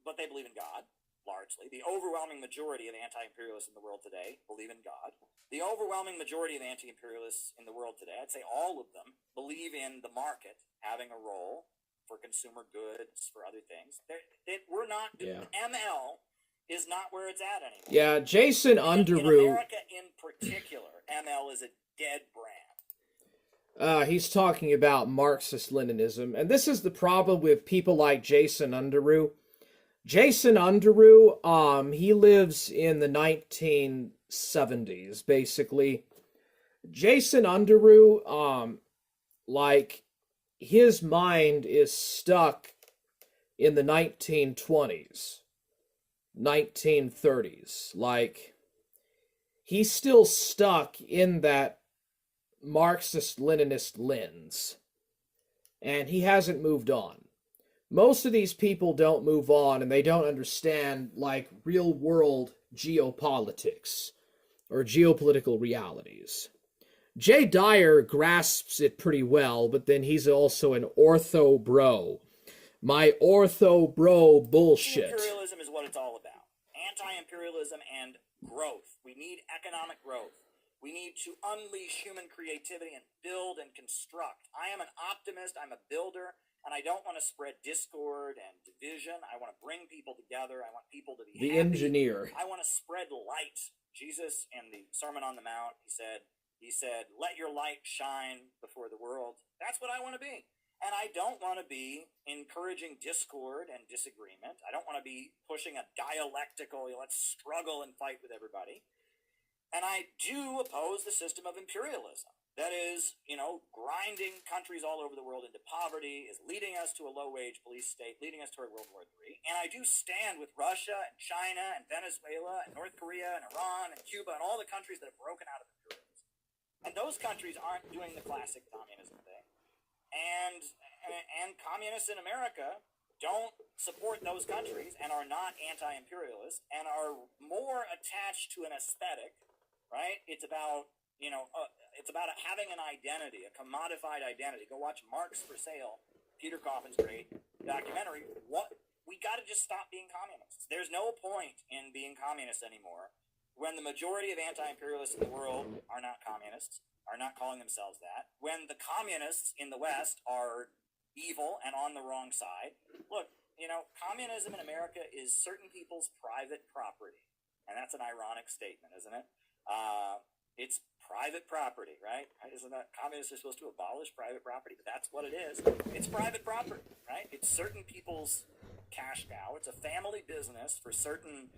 But they believe in God, largely. The overwhelming majority of anti-imperialists in the world today believe in God. The overwhelming majority of anti-imperialists in the world today, I'd say all of them, believe in the market having a role for consumer goods, for other things. We're not doing ML is not where it's at anymore. Yeah, Jason Underoos. In America in particular, ML is a dead brand. He's talking about Marxist-Leninism, and this is the problem with people like Jason Underoos. Jason Underoos, he lives in the 1970s, basically. Jason Underoos, his mind is stuck in the 1920s, 1930s. He's still stuck in that Marxist-Leninist lens, and he hasn't moved on. Most of these people don't move on, and they don't understand, real-world geopolitics or geopolitical realities. Jay Dyer grasps it pretty well, but then he's also an ortho bro. My ortho bro bullshit. Imperialism is what it's all about. Anti-imperialism and growth. We need economic growth. We need to unleash human creativity and build and construct. I am an optimist. I'm a builder. And I don't want to spread discord and division. I want to bring people together. I want people to be happy. The engineer. I want to spread light. Jesus, in the Sermon on the Mount, he said, let your light shine before the world. That's what I want to be. And I don't want to be encouraging discord and disagreement. I don't want to be pushing a dialectical, let's struggle and fight with everybody. And I do oppose the system of imperialism. That is, grinding countries all over the world into poverty, is leading us to a low-wage police state, leading us toward World War III. And I do stand with Russia and China and Venezuela and North Korea and Iran and Cuba and all the countries that have broken out of imperialism. And those countries aren't doing the classic communism thing. And communists in America don't support those countries and are not anti-imperialist and are more attached to an aesthetic, right? It's about having an identity, a commodified identity. Go watch Marx for Sale, Peter Coffin's great documentary. We got to just stop being communists. There's no point in being communists anymore when the majority of anti-imperialists in the world are not communists, are not calling themselves that, when the communists in the West are evil and on the wrong side. Look, communism in America is certain people's private property. And that's an ironic statement, isn't it? It's private property, right? Isn't that communists are supposed to abolish private property? But that's what it is. It's private property, right? It's certain people's cash cow. It's a family business for certain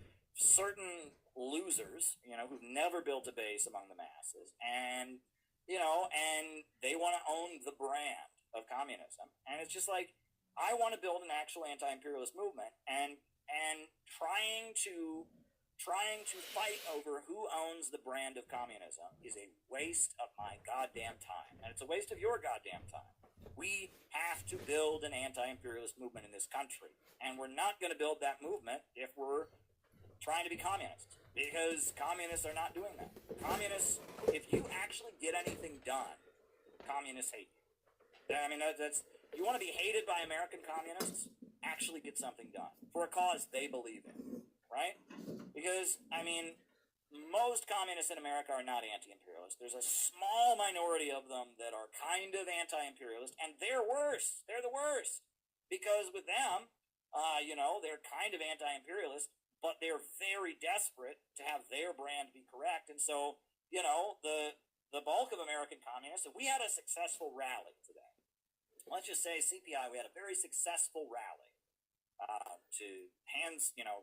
losers, who've never built a base among the masses, and they want to own the brand of communism. And it's just like, I want to build an actual anti-imperialist movement, and trying to fight over who owns the brand of communism is a waste of my goddamn time, and it's a waste of your goddamn time. We have to build an anti-imperialist movement in this country, and we're not going to build that movement if we're trying to be communists, because communists are not doing that. Communists, if you actually get anything done, communists hate you. I mean, that's you want to be hated by American communists? Actually get something done for a cause they believe in, right? Because, I mean, most communists in America are not anti-imperialist. There's a small minority of them that are kind of anti-imperialist, and they're worse. They're the worst. Because with them, they're kind of anti-imperialist, but they're very desperate to have their brand be correct. And so, the bulk of American communists, if we had a successful rally today, let's just say CPI, we had a very successful rally to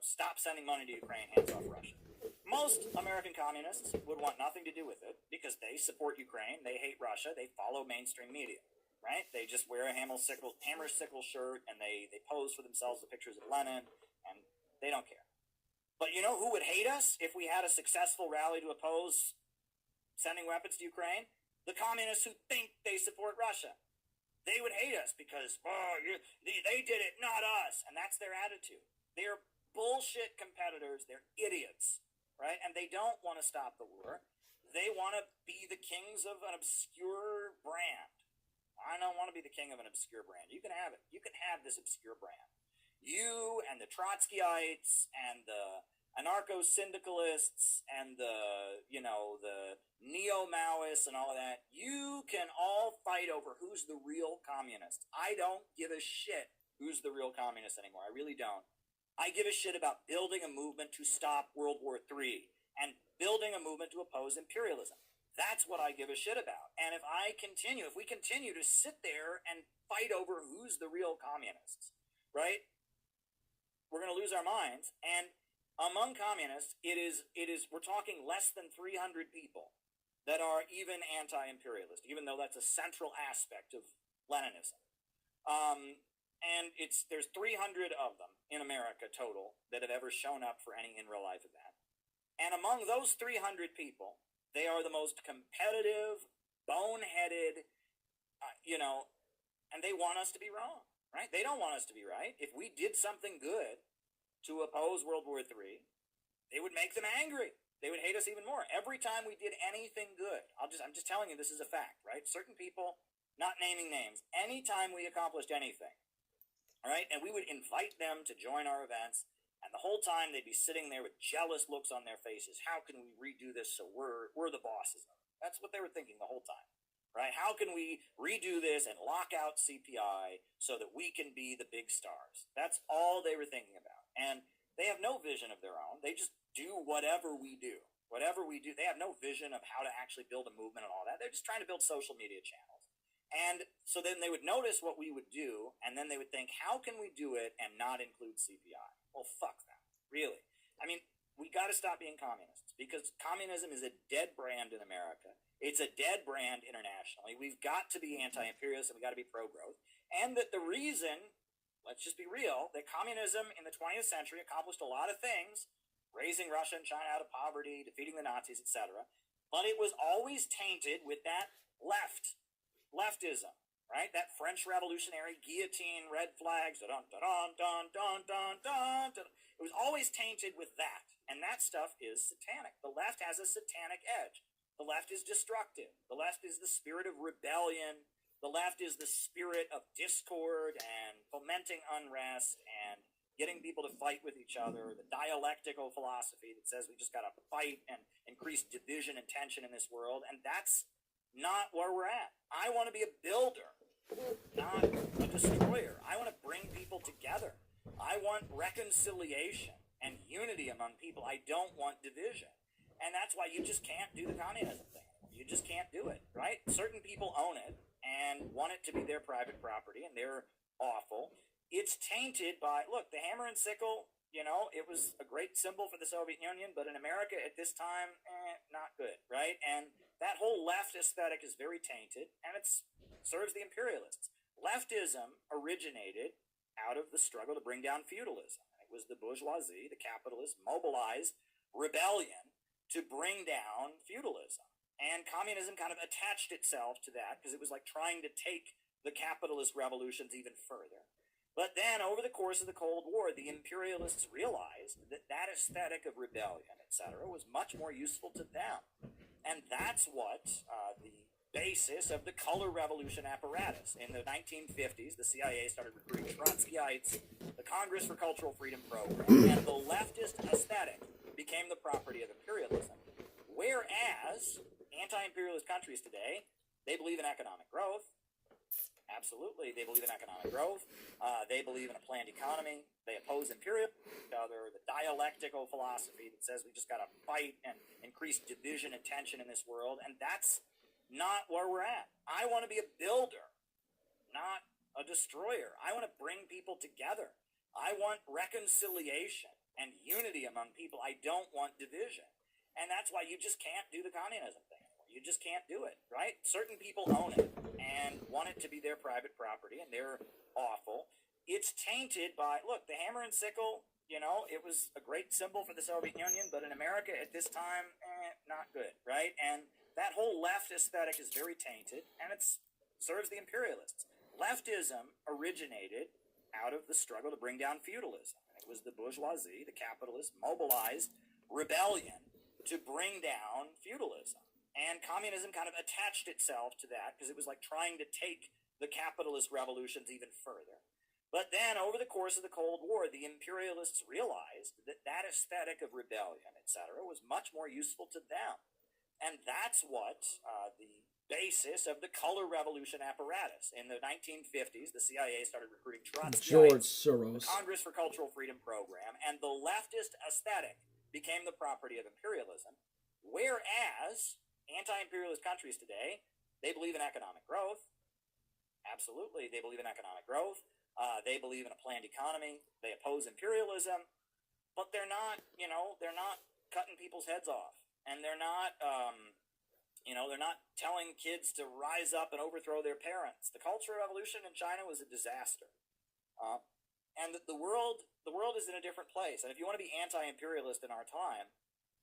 stop sending money to Ukraine, hands off Russia. Most American communists would want nothing to do with it because they support Ukraine, they hate Russia, they follow mainstream media, right? They just wear a hammer sickle shirt, and they pose for themselves with pictures of Lenin, and they don't care. But you know who would hate us if we had a successful rally to oppose sending weapons to Ukraine? The communists who think they support Russia. They would hate us because, they did it, not us. And that's their attitude. They're bullshit competitors. They're idiots, right? And they don't want to stop the war. They want to be the kings of an obscure brand. I don't want to be the king of an obscure brand. You can have it. You can have this obscure brand. You and the Trotskyites and the anarcho-syndicalists and the neo-Maoists and all of that, you can all fight over who's the real communist. I don't give a shit who's the real communist anymore. I really don't. I give a shit about building a movement to stop World War III and building a movement to oppose imperialism. That's what I give a shit about. And if we continue to sit there and fight over who's the real communists, right, we're going to lose our minds. And among communists, we're talking less than 300 people that are even anti-imperialist, even though that's a central aspect of Leninism. And there's 300 of them in America total that have ever shown up for any in real life event. And among those 300 people, they are the most competitive, boneheaded, and they want us to be wrong, right? They don't want us to be right. If we did something good to oppose World War III, they would make them angry. They would hate us even more. Every time we did anything good, I'm just telling you, this is a fact, right? Certain people, not naming names, anytime we accomplished anything, all right, and we would invite them to join our events, and the whole time they'd be sitting there with jealous looks on their faces. How can we redo this so we're the bosses? That's what they were thinking the whole time, right? How can we redo this and lock out CPI so that we can be the big stars? That's all they were thinking about. And they have no vision of their own. They just do whatever we do. Whatever we do, they have no vision of how to actually build a movement and all that. They're just trying to build social media channels. And so then they would notice what we would do, and then they would think, how can we do it and not include CPI? Well, fuck that. Really. I mean, we got to stop being communists, because communism is a dead brand in America. It's a dead brand internationally. We've got to be anti-imperialist, and we've got to be pro-growth. And that the reason, let's just be real, that communism in the 20th century accomplished a lot of things, raising Russia and China out of poverty, defeating the Nazis, etc. But it was always tainted with that leftism, right? That French revolutionary guillotine, red flags, dun dun dun dun dun dun dun. It was always tainted with that, and that stuff is satanic. The left has a satanic edge. The left is destructive. The left is the spirit of rebellion. The left is the spirit of discord and fomenting unrest and getting people to fight with each other, the dialectical philosophy that says we just got to fight and increase division and tension in this world, and that's not where we're at. I want to be a builder, not a destroyer. I want to bring people together. I want reconciliation and unity among people. I don't want division. And that's why you just can't do the communism thing. You just can't do it, right? Certain people own it and want it to be their private property, and they're awful. It's tainted by, look, the hammer and sickle, it was a great symbol for the Soviet Union, but in America at this time, not good, right? And that whole left aesthetic is very tainted, and it serves the imperialists. Leftism originated out of the struggle to bring down feudalism. It was the bourgeoisie, the capitalists, mobilized rebellion to bring down feudalism. And communism kind of attached itself to that because it was like trying to take the capitalist revolutions even further. But then, over the course of the Cold War, the imperialists realized that that aesthetic of rebellion, etc., was much more useful to them. And that's what the basis of the color revolution apparatus. In the 1950s, the CIA started recruiting Trotskyites, the Congress for Cultural Freedom program, and the leftist aesthetic became the property of imperialism. Whereas anti-imperialist countries today, they believe in economic growth. Absolutely, they believe in economic growth. They believe in a planned economy. They oppose imperialism, the dialectical philosophy that says we just got to fight and increase division and tension in this world, and that's not where we're at. I want to be a builder, not a destroyer. I want to bring people together. I want reconciliation and unity among people. I don't want division, and that's why you just can't do the communism thing. You just can't do it, right? Certain people own it and want it to be their private property, and they're awful. It's tainted by, look, the hammer and sickle, it was a great symbol for the Soviet Union, but in America at this time, not good, right? And that whole left aesthetic is very tainted, and it serves the imperialists. Leftism originated out of the struggle to bring down feudalism. It was the bourgeoisie, the capitalists, mobilized rebellion to bring down feudalism. And communism kind of attached itself to that because it was like trying to take the capitalist revolutions even further. But then, over the course of the Cold War, the imperialists realized that that aesthetic of rebellion, etc., was much more useful to them. And that's what the basis of the color revolution apparatus. In the 1950s, the CIA started recruiting George Trotskyites, Soros. the Congress for Cultural Freedom program, and the leftist aesthetic became the property of imperialism. Whereas anti-imperialist countries today, they believe in economic growth. Absolutely, they believe in economic growth. They believe in a planned economy. They oppose imperialism, but they're not cutting people's heads off, and they're not telling kids to rise up and overthrow their parents. The Cultural Revolution in China was a disaster, and the world is in a different place. And if you want to be anti-imperialist in our time,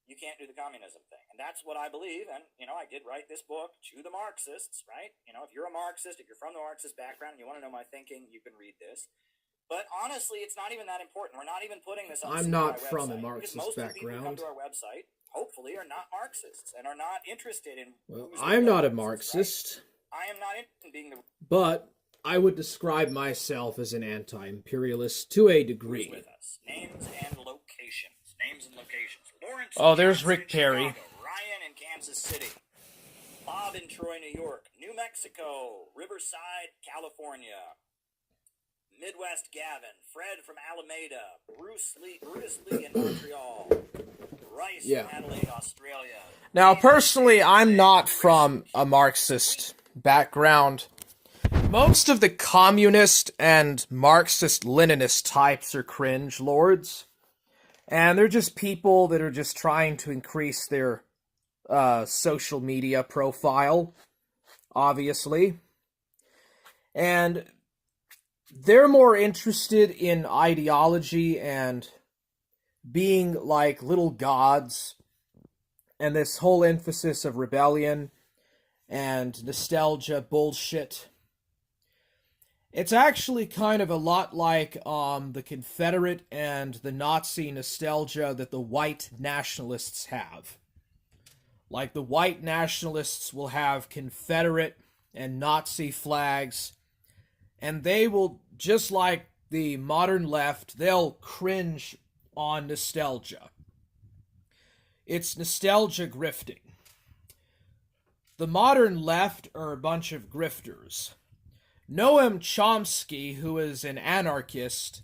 you can't do the communism thing. And that's what I believe. And, I did write this book to the Marxists, right? If you're a Marxist, if you're from the Marxist background and you want to know my thinking, you can read this. But honestly, it's not even that important. We're not even putting this on I'm the not CPI from a website, Marxist because most of the people who come background. to our website, hopefully, are not Marxists and are not interested in... Well, who's I'm the not a Marxist, Marxist, right? I am not interested in being the... but I would describe myself as an anti-imperialist to a Who's degree. with us? Names and locations. Names and locations. Lawrence, Oh, there's Johnson, Rick Perry. Chicago. Ryan in Kansas City. Bob in Troy, New York. New Mexico. Riverside, California. Midwest Gavin. Fred from Alameda. Brutus Lee in Montreal. Rice Yeah. from Adelaide, Australia. Now, personally, I'm not from a Marxist background. Most of the communist and Marxist-Leninist types are cringe lords. And they're just people that are just trying to increase their social media profile, obviously. And they're more interested in ideology and being like little gods, and this whole emphasis of rebellion and nostalgia bullshit. It's actually kind of a lot like the Confederate and the Nazi nostalgia that the white nationalists have. Like, the white nationalists will have Confederate and Nazi flags, and they will, just like the modern left, they'll cringe on nostalgia. It's nostalgia grifting. The modern left are a bunch of grifters. Noam Chomsky, who is an anarchist,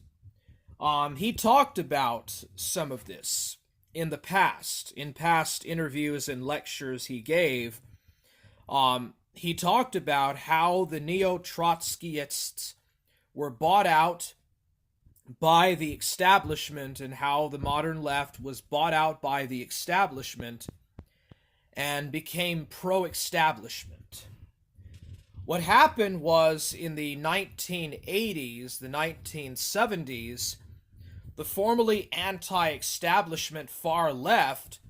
he talked about some of this in past interviews and lectures he gave. He talked about how the neo-Trotskyists were bought out by the establishment and how the modern left was bought out by the establishment and became pro-establishment. What happened was in the 1980s, the 1970s, the formerly anti-establishment far left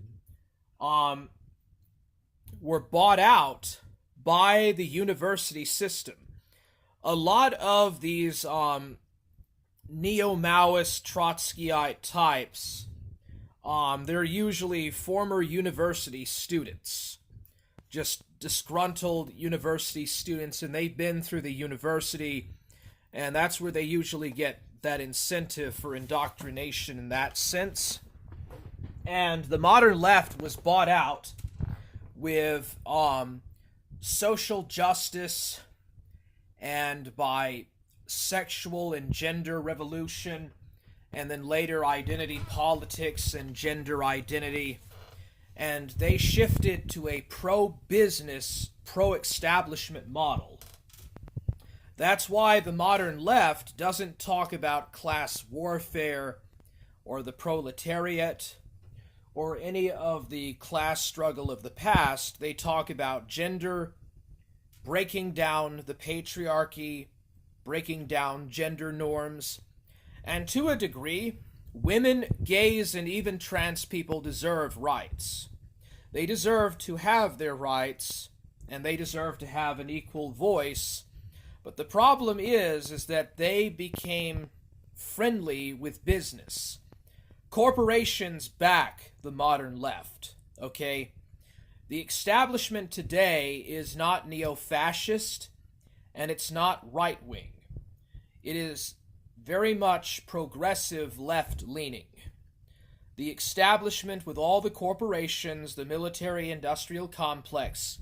were bought out by the university system. A lot of these neo-Maoist Trotskyite types, they're usually former university students, just disgruntled university students, and they've been through the university, and that's where they usually get that incentive for indoctrination in that sense. And the modern left was bought out with social justice and by sexual and gender revolution, and then later identity politics and gender identity. And they shifted to a pro-business, pro-establishment model. That's why the modern left doesn't talk about class warfare or the proletariat or any of the class struggle of the past. They talk about gender, breaking down the patriarchy, breaking down gender norms, and to a degree, women, gays, and even trans people deserve rights. They deserve to have their rights, and they deserve to have an equal voice. But the problem is that they became friendly with business. Corporations back the modern left, okay? The establishment today is not neo-fascist, and it's not right-wing. It is very much progressive left-leaning. The establishment with all the corporations, the military-industrial complex,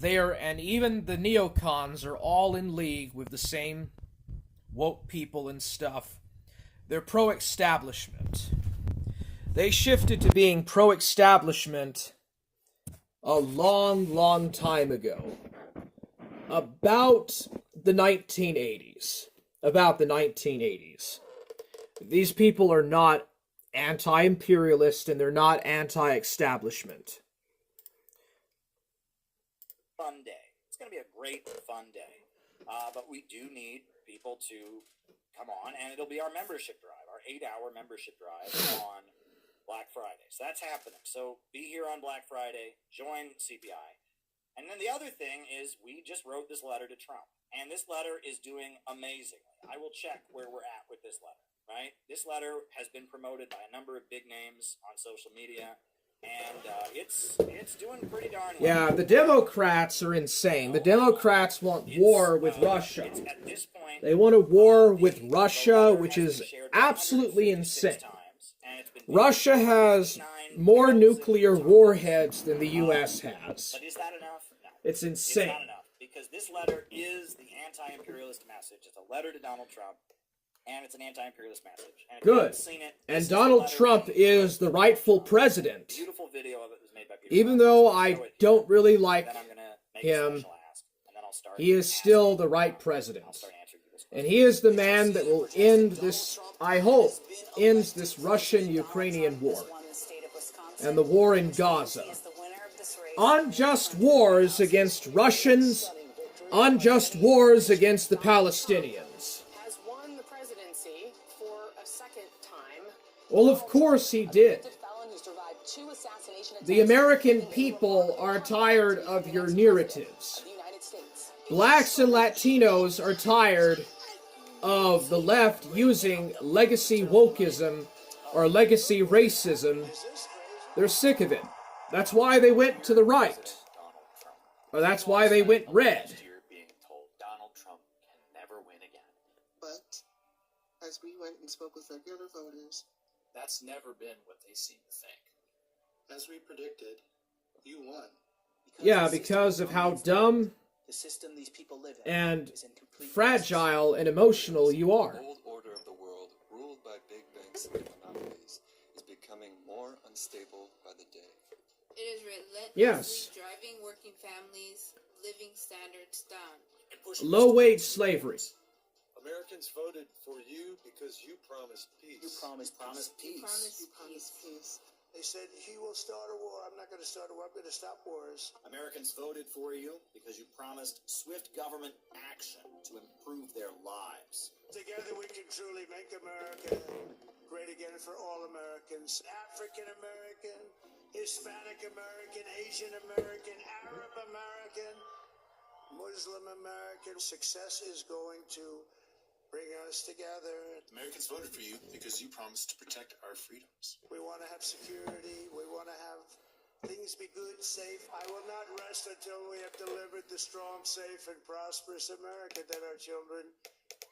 and even the neocons are all in league with the same woke people and stuff. They're pro-establishment. They shifted to being pro-establishment a long, long time ago. About the 1980s. These people are not anti-imperialist and they're not anti-establishment. Fun day. It's going to be a great fun day. But we do need people to come on, and it'll be our membership drive, our 8-hour membership drive on Black Friday. So that's happening. So be here on Black Friday, join CPI. And then the other thing is we just wrote this letter to Trump, and this letter is doing amazingly. I will check where we're at with this letter, right? This letter has been promoted by a number of big names on social media, and it's doing pretty darn well. Yeah, the Democrats are insane. The Democrats want war with Russia. At this point, They want a war with Russia, which is absolutely insane. Russia has more nuclear warheads than the U.S. has. But is that enough? No. It's insane. It's not enough, because this letter is the anti-imperialist message. It's a letter to Donald Trump, and it's an anti-imperialist message. And if you haven't seen it, And Donald Trump is the rightful president. Beautiful video of it was made by people. Even though I don't really like Then I'm gonna make him, a special ask, and then I'll start he is still the right president. I'll start answering people's And he is the man that will end this, I hope, ends this Russian-Ukrainian war. And the war in Gaza. Unjust wars against Russians, unjust wars against the Palestinians. Has won the presidency for a second time. Well, of course he did. The American people are tired of your narratives. Blacks and Latinos are tired of the left using legacy wokeism or legacy racism. They're sick of it. That's why they went to the right. Or that's why they went red. You're being told Donald Trump can never win again. But as we went and spoke with regular voters. That's never been what they seem to think. As we predicted, you won. Yeah, because of how dumb the system these people live in and is in complete fragile and emotional you are. The old order of the world, ruled by big banks and monopolies, is becoming more unstable by the day. It is relentlessly Yes. driving working families' living standards down. Low-wage slavery. Americans voted for you because you promised peace. You promised peace. You promised peace. They said, he will start a war. I'm not going to start a war. I'm going to stop wars. Americans voted for you because you promised swift government action to improve their lives. Together we can truly make America great again for all Americans. African American, Hispanic American, Asian American, Arab American, Muslim American. Success is going to bring us together. Americans voted for you because you promised to protect our freedoms. We want to have security. We want to have things be good, safe. I will not rest until we have delivered the strong, safe, and prosperous America that our children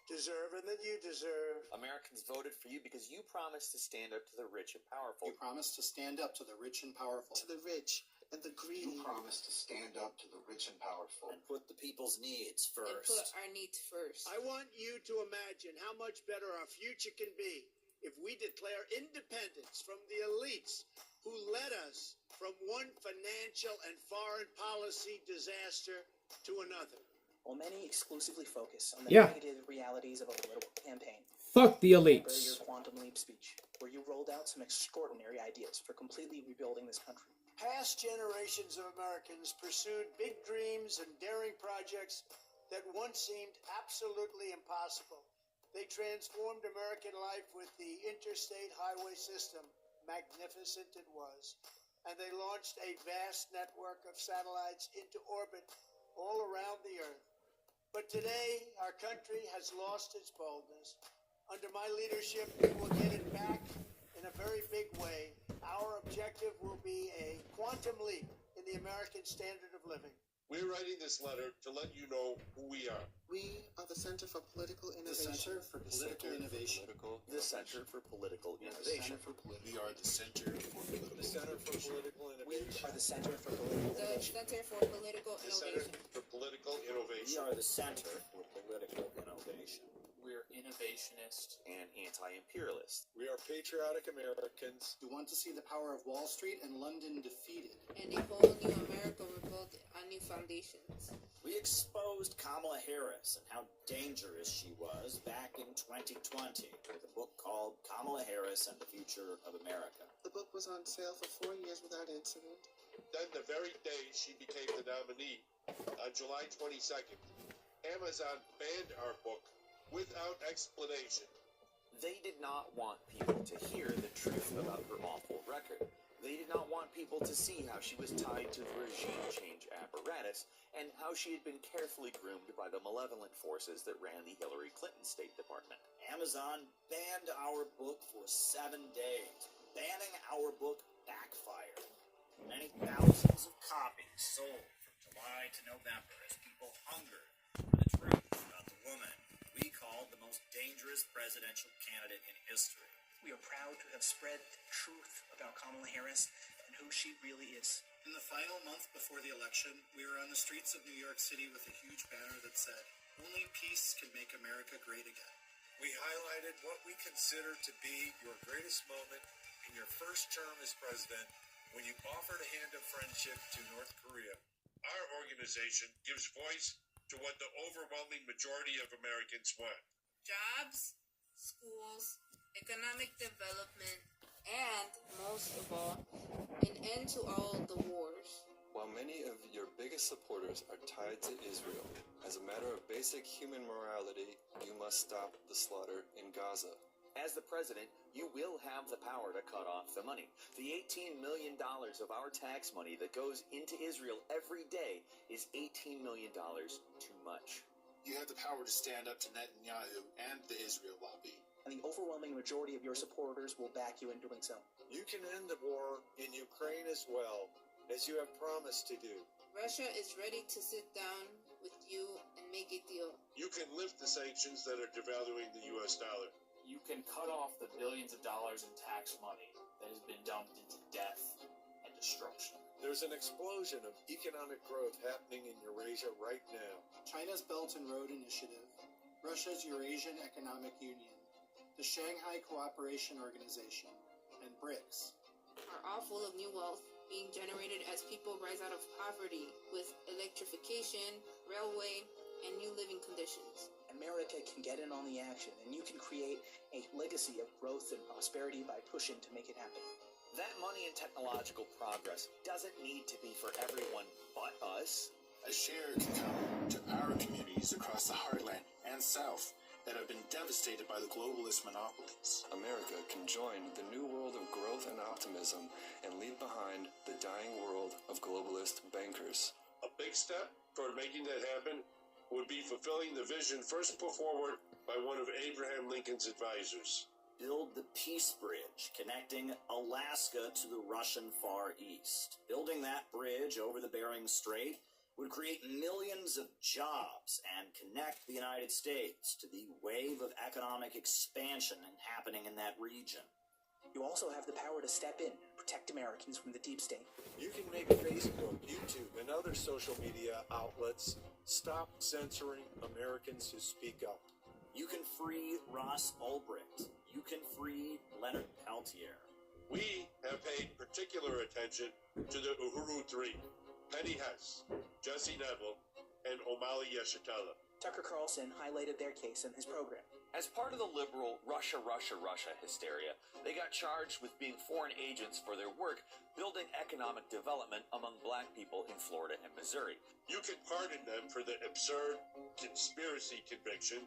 deserve and that you deserve. Americans voted for you because you promised to stand up to the rich and powerful. You promised to stand up to the rich and powerful. To the rich and the greedy. You promised to stand up to the rich and powerful. And put the people's needs And first. put our needs first. I want you to imagine how much better our future can be if we declare independence from the elites who led us from one financial and foreign policy disaster to another. While many exclusively focus on the Yeah. negative realities of a political campaign, Fuck the remember elites. your Quantum Leap speech, where you rolled out some extraordinary ideas for completely rebuilding this country. Past generations of Americans pursued big dreams and daring projects that once seemed absolutely impossible. They transformed American life with the interstate highway system. Magnificent it was. And they launched a vast network of satellites into orbit all around the earth. But today, our country has lost its boldness. Under my leadership, we will get it back in a very big way. Our objective will be a quantum leap in the American standard of living. We're writing this letter to let you know who we are. We are the Center for Political Innovation. The Center for Political Innovation. The Center for Political Innovation. We are the Center for Political Center for Political We Innovation. are the Center for Political The Innovation. Center for Political The Center Innovation. for Political We Innovation. are the center for political innovation. We're innovationist and anti-imperialist. We are patriotic Americans. You want to see the power of Wall Street and London defeated. And a whole new America rebuilt on new foundations. We exposed Kamala Harris and how dangerous she was back in 2020 with a book called Kamala Harris and the Future of America. The book was on sale for 4 years without incident. Then the very day she became the nominee, on July 22nd, Amazon banned our book without explanation. They did not want people to hear the truth about her awful record. They did not want people to see how she was tied to the regime change apparatus and how she had been carefully groomed by the malevolent forces that ran the Hillary Clinton State Department. Amazon banned our book for 7 days. Banning our book backfired. Many thousands of copies sold from July to November as people hungered for the truth about the woman we called the most dangerous presidential candidate in history. We are proud to have spread the truth about Kamala Harris and who she really is. In the final month before the election, we were on the streets of New York City with a huge banner that said, "Only peace can make America great again." We highlighted what we consider to be your greatest moment in your first term as president when you offered a hand of friendship to North Korea. Our organization gives voice to what the overwhelming majority of Americans want. Jobs, schools, economic development, and, most of all, an end to all the wars. While many of your biggest supporters are tied to Israel, as a matter of basic human morality, you must stop the slaughter in Gaza. As the president, you will have the power to cut off the money. The $18 million of our tax money that goes into Israel every day is $18 million too much. You have the power to stand up to Netanyahu and the Israel lobby. And the overwhelming majority of your supporters will back you in doing so. You can end the war in Ukraine as well, as you have promised to do. Russia is ready to sit down with you and make a deal. You can lift the sanctions that are devaluing the U.S. dollar. you can cut off the billions of dollars in tax money that has been dumped into death and destruction. There's an explosion of economic growth happening in Eurasia right now. China's Belt and Road Initiative, Russia's Eurasian Economic Union, the Shanghai Cooperation Organization, and BRICS are all full of new wealth being generated as people rise out of poverty with electrification, railway, and new living conditions. America can get in on the action, and you can create a legacy of growth and prosperity by pushing to make it happen. That money and technological progress doesn't need to be for everyone but us. A share can come to our communities across the heartland and south that have been devastated by the globalist monopolies. America can join the new world of growth and optimism and leave behind the dying world of globalist bankers. A big step toward making that happen would be fulfilling the vision first put forward by one of Abraham Lincoln's advisors. Build the Peace Bridge, connecting Alaska to the Russian Far East. Building that bridge over the Bering Strait would create millions of jobs and connect the United States to the wave of economic expansion happening in that region. You also have the power to step in and protect Americans from the deep state. You can make Facebook, YouTube, and other social media outlets stop censoring Americans who speak up. You can free Ross Ulbricht. You can free Leonard Peltier. We have paid particular attention to the Uhuru Three: Penny Hess, Jesse Neville, and Omali Yeshitela. Tucker Carlson highlighted their case in his program. As part of the liberal Russia hysteria, they got charged with being foreign agents for their work building economic development among black people in Florida and Missouri. You can pardon them for the absurd conspiracy conviction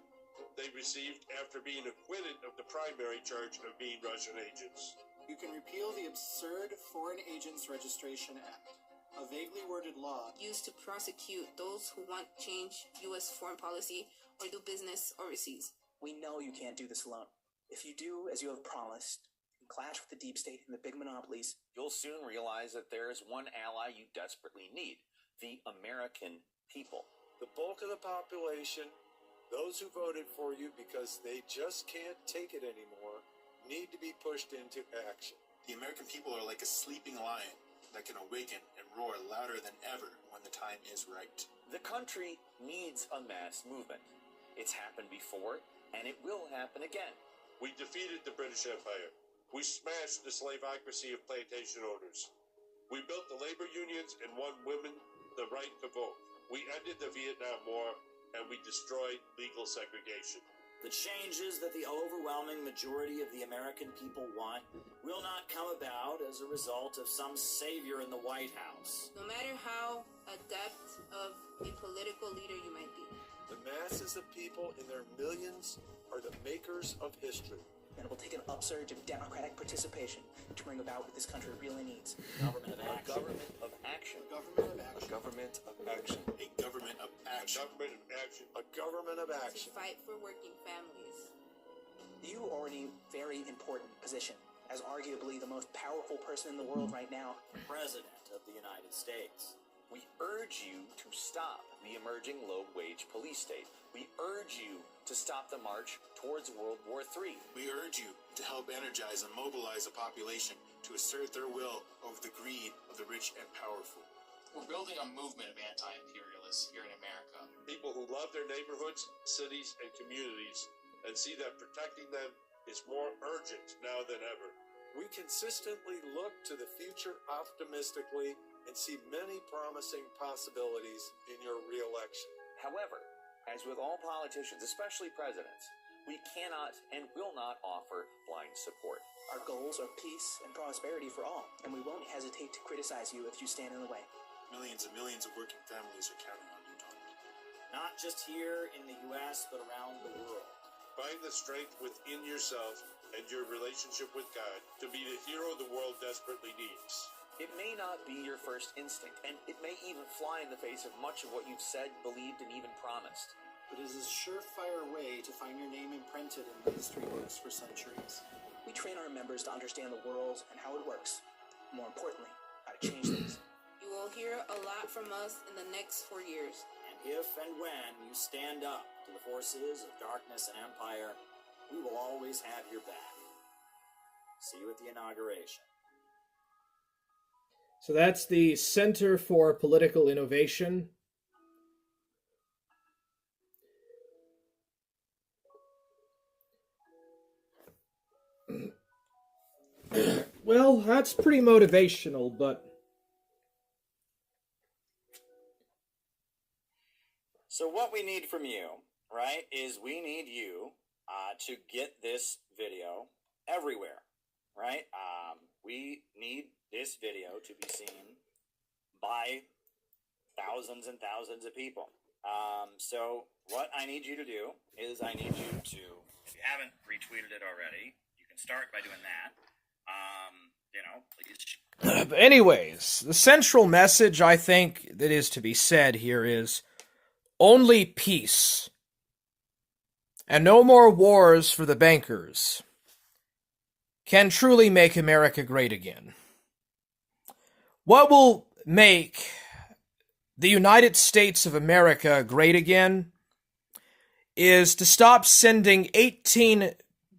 they received after being acquitted of the primary charge of being Russian agents. You can repeal the absurd Foreign Agents Registration Act, a vaguely worded law used to prosecute those who want to change U.S. foreign policy or do business overseas. We know you can't do this alone. If you do as you have promised, and clash with the deep state and the big monopolies, you'll soon realize that there is one ally you desperately need: the American people. The bulk of the population, those who voted for you because they just can't take it anymore, need to be pushed into action. The American people are like a sleeping lion that can awaken and roar louder than ever when the time is right. The country needs a mass movement. It's happened before, and it will happen again. We defeated the British Empire. We smashed the slaveocracy of plantation owners. We built the labor unions and won women the right to vote. We ended the Vietnam War, and we destroyed legal segregation. The changes that the overwhelming majority of the American people want will not come about as a result of some savior in the White House. No matter how adept of a political leader you might be. The masses of people in their millions are the makers of history. And it will take an upsurge of democratic participation to bring about what this country really needs. Government of action. A government of action. A government of action. A government of action. A government of action. A government of action. To fight for working families. You are in a very important position as arguably the most powerful person in the world right now. President of the United States. We urge you to stop the emerging low-wage police state. We urge you to stop the march towards World War III. We urge you to help energize and mobilize a population to assert their will over the greed of the rich and powerful. We're building a movement of anti-imperialists here in America. People who love their neighborhoods, cities, and communities and see that protecting them is more urgent now than ever. We consistently look to the future optimistically and see many promising possibilities in your re-election. However, as with all politicians, especially presidents, we cannot and will not offer blind support. Our goals are peace and prosperity for all, and we won't hesitate to criticize you if you stand in the way. Millions and millions of working families are counting on you, Donald. Not just here in the U.S., but around the world. Find the strength within yourself and your relationship with God to be the hero the world desperately needs. It may not be your first instinct, and it may even fly in the face of much of what you've said, believed, and even promised. But it is a surefire way to find your name imprinted in the history books for centuries. We train our members to understand the world and how it works. More importantly, how to change things. You will hear a lot from us in the next 4 years. And if and when you stand up to the forces of darkness and empire, We will always have your back. See you at the inauguration. So that's the Center for Political Innovation. Well, that's pretty motivational, but... So what we need from you, right, is we need you to get this video everywhere, right? We need this video to be seen by thousands and thousands of people. So what I need you to do is I need you to, if you haven't retweeted it already, you can start by doing that. Please. But anyways, the central message I think that is to be said here is only peace and no more wars for the bankers can truly make America great again. What will make the United States of America great again is to stop sending $18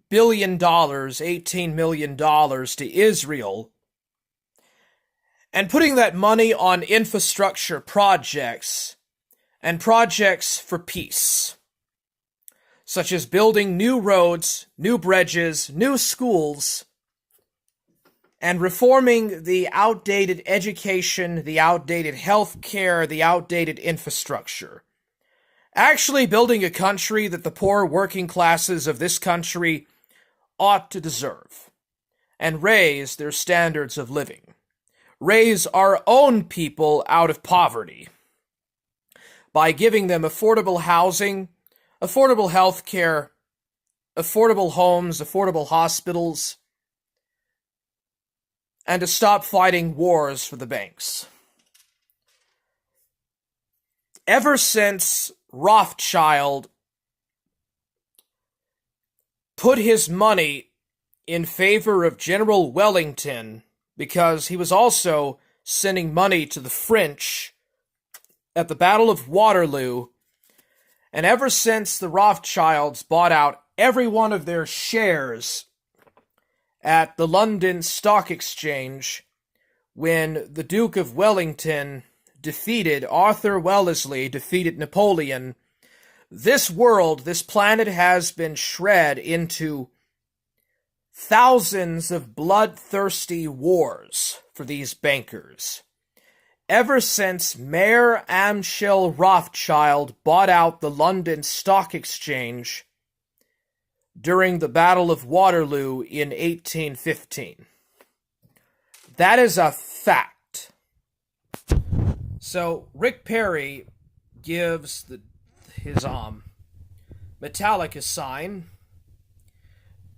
billion, $18 million to Israel and putting that money on infrastructure projects and projects for peace, such as building new roads, new bridges, new schools, and reforming the outdated education, the outdated health care, the outdated infrastructure. Actually building a country that the poor working classes of this country ought to deserve, and raise their standards of living. Raise our own people out of poverty by giving them affordable housing, affordable health care, affordable homes, affordable hospitals, and to stop fighting wars for the banks. Ever since Rothschild put his money in favor of General Wellington, because he was also sending money to the French at the Battle of Waterloo, and ever since the Rothschilds bought out every one of their shares at the London Stock Exchange when the Duke of Wellington defeated Arthur Wellesley, defeated Napoleon, this world, this planet has been shred into thousands of bloodthirsty wars for these bankers. Ever since Mayor Amschel Rothschild bought out the London Stock Exchange during the Battle of Waterloo in 1815. That is a fact. So Rick Perry gives his Metallica sign.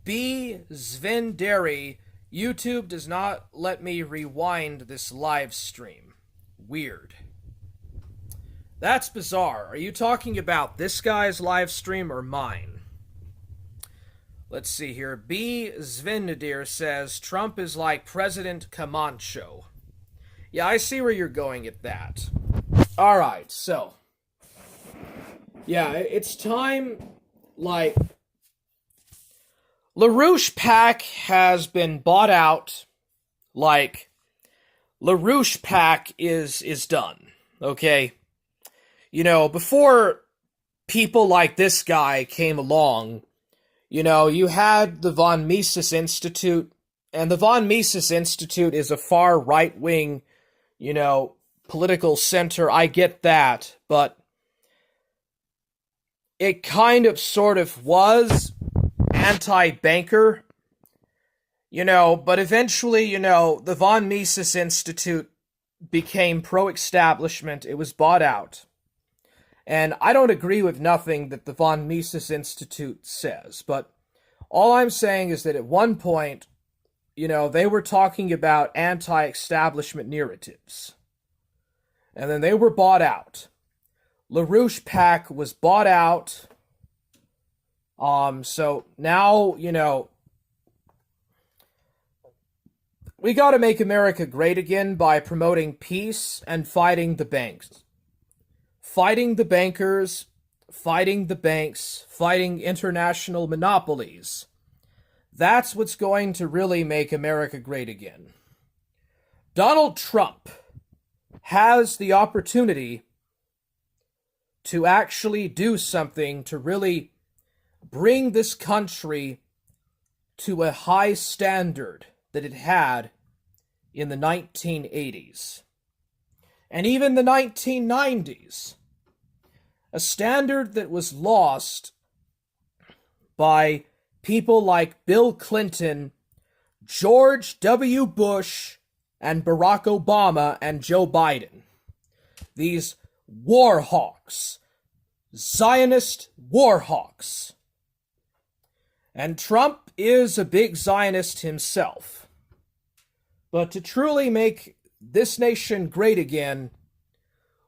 B. Svenderi, YouTube does not let me rewind this live stream. Weird. That's bizarre. Are you talking about this guy's live stream or mine? Let's see here. B. Svendir says, Trump is like President Camacho. Yeah, I see where you're going at that. Alright, so. Yeah, it's time, like... LaRouche PAC has been bought out. Like, LaRouche PAC is done. Okay? You know, before people like this guy came along, you know, you had the von Mises Institute, and the von Mises Institute is a far right-wing, you know, political center. I get that, but it kind of sort of was anti-banker, you know, but eventually, you know, the von Mises Institute became pro-establishment. It was bought out. And I don't agree with nothing that the von Mises Institute says, but all I'm saying is that at one point, you know, they were talking about anti-establishment narratives. And then they were bought out. LaRouche PAC was bought out. So now, you know, we gotta make America great again by promoting peace and fighting the banks. Fighting the bankers, fighting the banks, fighting international monopolies. That's what's going to really make America great again. Donald Trump has the opportunity to actually do something to really bring this country to a high standard that it had in the 1980s and even the 1990s. A standard that was lost by people like Bill Clinton, George W. Bush, and Barack Obama and Joe Biden. These war hawks, Zionist war hawks. And Trump is a big Zionist himself. But to truly make this nation great again,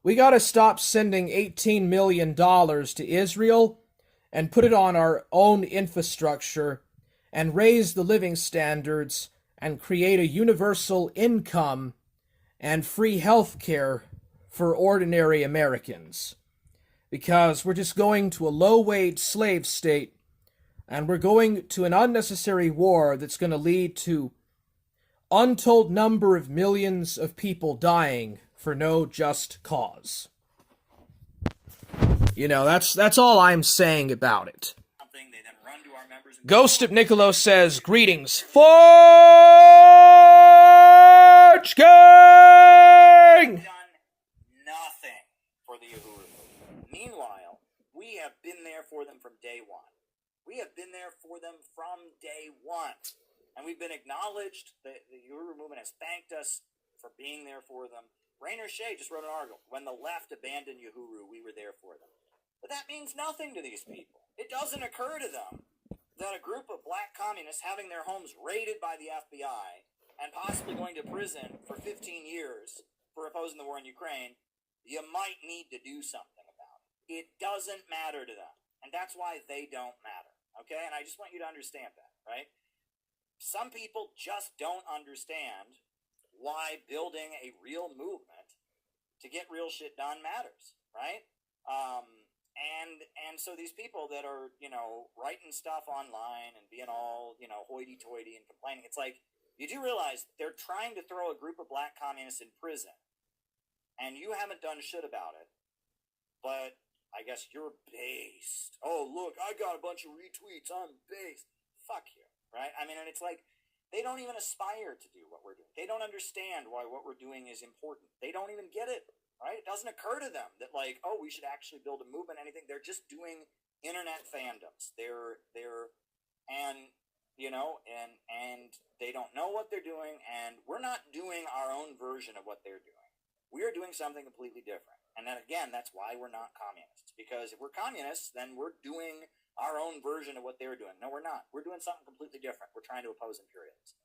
we got to stop sending $18 million to Israel and put it on our own infrastructure and raise the living standards and create a universal income and free health care for ordinary Americans. Because we're just going to a low-wage slave state, and we're going to an unnecessary war that's going to lead to untold number of millions of people dying for no just cause. You know, that's all I'm saying about it. Ghost of Niccolo says, greetings, Forge Gang! Nothing for the Uhuru. Meanwhile, we have been there for them from day one. We have been there for them from day one. And we've been acknowledged. The Uhuru movement has thanked us for being there for them. Rainer Shea just wrote an article. When the left abandoned Uhuru, we were there for them. But that means nothing to these people. It doesn't occur to them that a group of black communists having their homes raided by the FBI and possibly going to prison for 15 years for opposing the war in Ukraine, you might need to do something about it. It doesn't matter to them. And that's why they don't matter. Okay? And I just want you to understand that, right? Some people just don't understand why building a real movement to get real shit done matters, right? And so these people that are, you know, writing stuff online and being all, you know, hoity-toity and complaining, it's like, you do realize they're trying to throw a group of black communists in prison, and you haven't done shit about it, but I guess you're based. Oh, look, I got a bunch of retweets, I'm based. Fuck you, right? I mean, and it's like, they don't even aspire to do what we're doing. They don't understand why what we're doing is important. They don't even get it, right? It doesn't occur to them that, like, oh, we should actually build a movement, anything. They're just doing internet fandoms. And they don't know what they're doing, and we're not doing our own version of what they're doing. We are doing something completely different. And then again, that's why we're not communists. Because if we're communists, then we're doing our own version of what they're doing. No, we're not. We're doing something completely different. We're trying to oppose imperialism.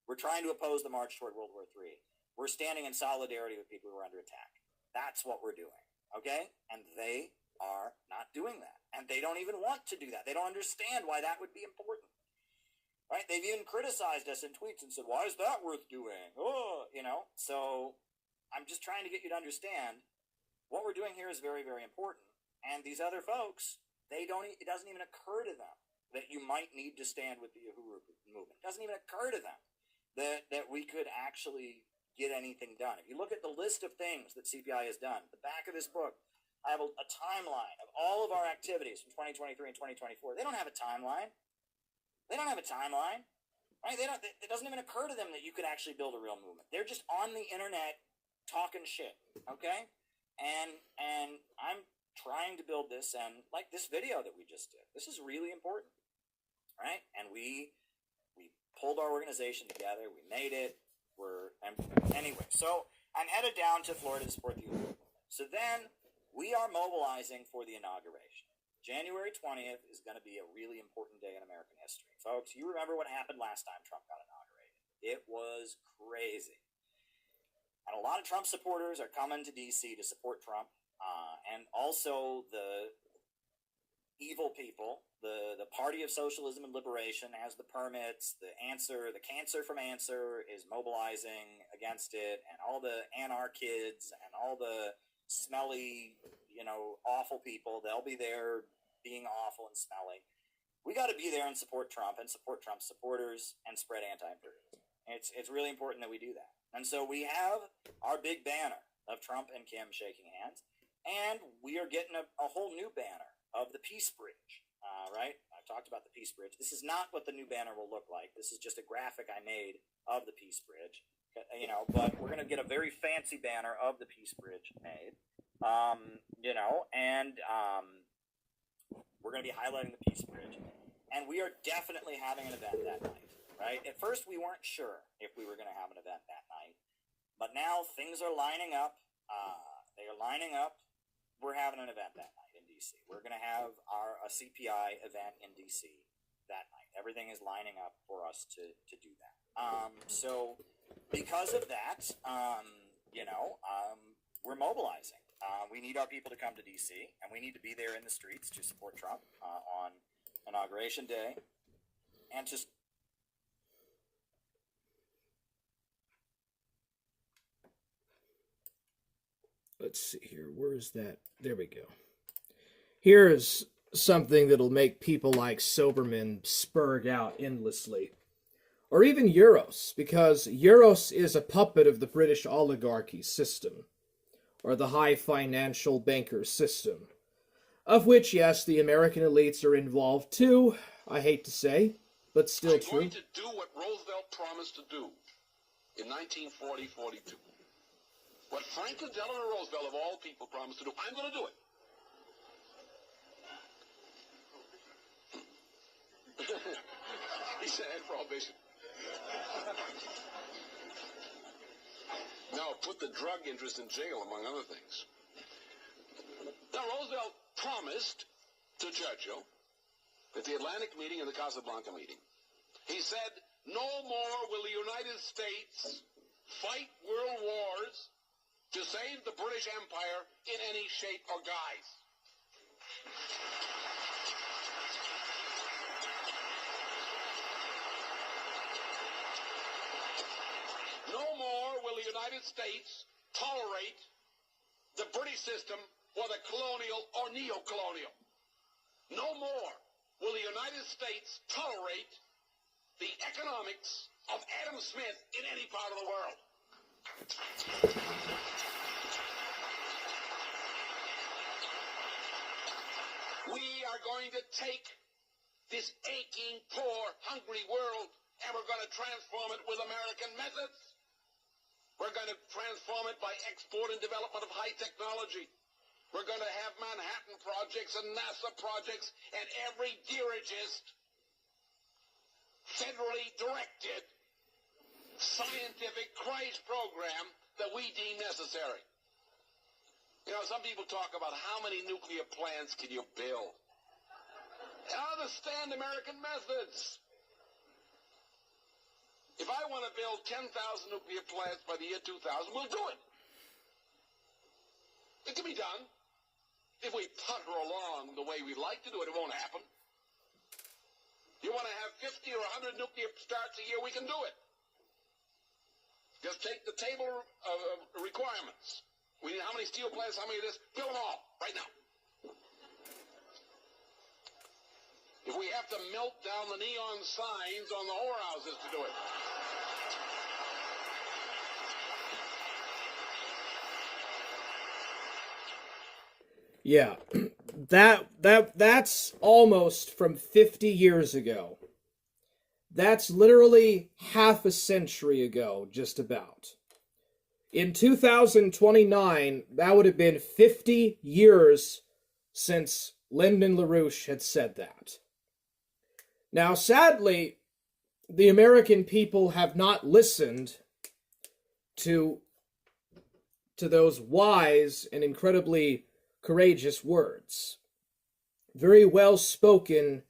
We're trying to oppose the march toward World War III. We're standing in solidarity with people who are under attack. That's what we're doing, okay? And they are not doing that. And they don't even want to do that. They don't understand why that would be important, right? They've even criticized us in tweets and said, why is that worth doing? Oh, you know? So I'm just trying to get you to understand what we're doing here is very, very important. And these other folks, it doesn't even occur to them that you might need to stand with the Uhuru movement. It doesn't even occur to them that we could actually get anything done. If you look at the list of things that CPI has done, the back of this book, I have a timeline of all of our activities from 2023 and 2024. They don't have a timeline. They don't have a timeline, right? It doesn't even occur to them that you could actually build a real movement. They're just on the internet talking shit, okay? And I'm trying to build this, and like this video that we just did, this is really important, right? And we pulled our organization together, we made it, anyway, so I'm headed down to Florida to support the youth movement. So then we are mobilizing for the inauguration. January 20th is going to be a really important day in American history. Folks, you remember what happened last time Trump got inaugurated. It was crazy. And a lot of Trump supporters are coming to D.C. to support Trump. And also the evil people, the Party of Socialism and Liberation has the permits, the Cancer from Answer is mobilizing against it, and all the anarchids and all the smelly, awful people. They'll be there being awful and smelly. We got to be there and support Trump and support Trump's supporters and spread anti-imperialism. It's really important that we do that. And so we have our big banner of Trump and Kim shaking hands, and we are getting a whole new banner of the Peace Bridge, right? I've talked about the Peace Bridge. This is not what the new banner will look like. This is just a graphic I made of the Peace Bridge, but we're going to get a very fancy banner of the Peace Bridge made, we're going to be highlighting the Peace Bridge, and we are definitely having an event that night. Right? At first, we weren't sure if we were going to have an event that night, but now things are lining up. They are lining up. We're having an event that night in D.C. We're going to have a CPI event in D.C. that night. Everything is lining up for us to do that. So because of that, we're mobilizing. We need our people to come to D.C., and we need to be there in the streets to support Trump on Inauguration Day, and just let's see here. Where is that? There we go. Here's something that'll make people like Soberman spurg out endlessly. Or even Euros, because Euros is a puppet of the British oligarchy system, or the high financial banker system, of which, yes, the American elites are involved too, I hate to say, but still true. I'm going to do what Roosevelt promised to do in 1940-42. What Franklin Delano Roosevelt, of all people, promised to do, I'm going to do it. He said, prohibition. Now, put the drug interest in jail, among other things. Now, Roosevelt promised to Churchill at the Atlantic meeting and the Casablanca meeting. He said, no more will the United States fight world wars to save the British Empire in any shape or guise. No more will the United States tolerate the British system, whether colonial or neo-colonial. No more will the United States tolerate the economics of Adam Smith in any part of the world. We are going to take this aching, poor, hungry world, and we're going to transform it with American methods. We're going to transform it by export and development of high technology. We're going to have Manhattan projects and NASA projects and every dirigist federally directed scientific Christ program that we deem necessary. You know, some people talk about how many nuclear plants can you build. I understand American methods. If I want to build 10,000 nuclear plants by the year 2000, we'll do it. It can be done. If we putter along the way we'd like to do it, it won't happen. You want to have 50 or 100 nuclear starts a year, we can do it. Just take the table of requirements. We need how many steel plants, how many of this? Build them all, right now. If we have to melt down the neon signs on the whorehouses to do it. Yeah, that's almost from 50 years ago. That's literally half a century ago, just about. In 2029, that would have been 50 years since Lyndon LaRouche had said that. Now, sadly, the American people have not listened to those wise and incredibly courageous words. Very well spoken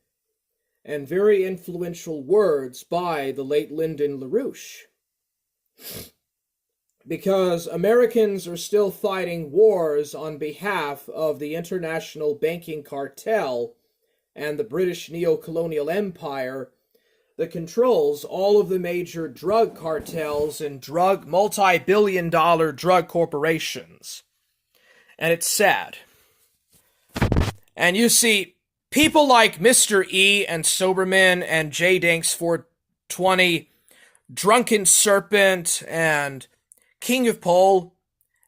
and very influential words by the late Lyndon LaRouche. Because Americans are still fighting wars on behalf of the international banking cartel and the British neo-colonial empire that controls all of the major drug cartels and multi-billion-dollar drug corporations. And it's sad. And you see people like Mr. E and Soberman and J Dinks 420, Drunken Serpent and King of Pole,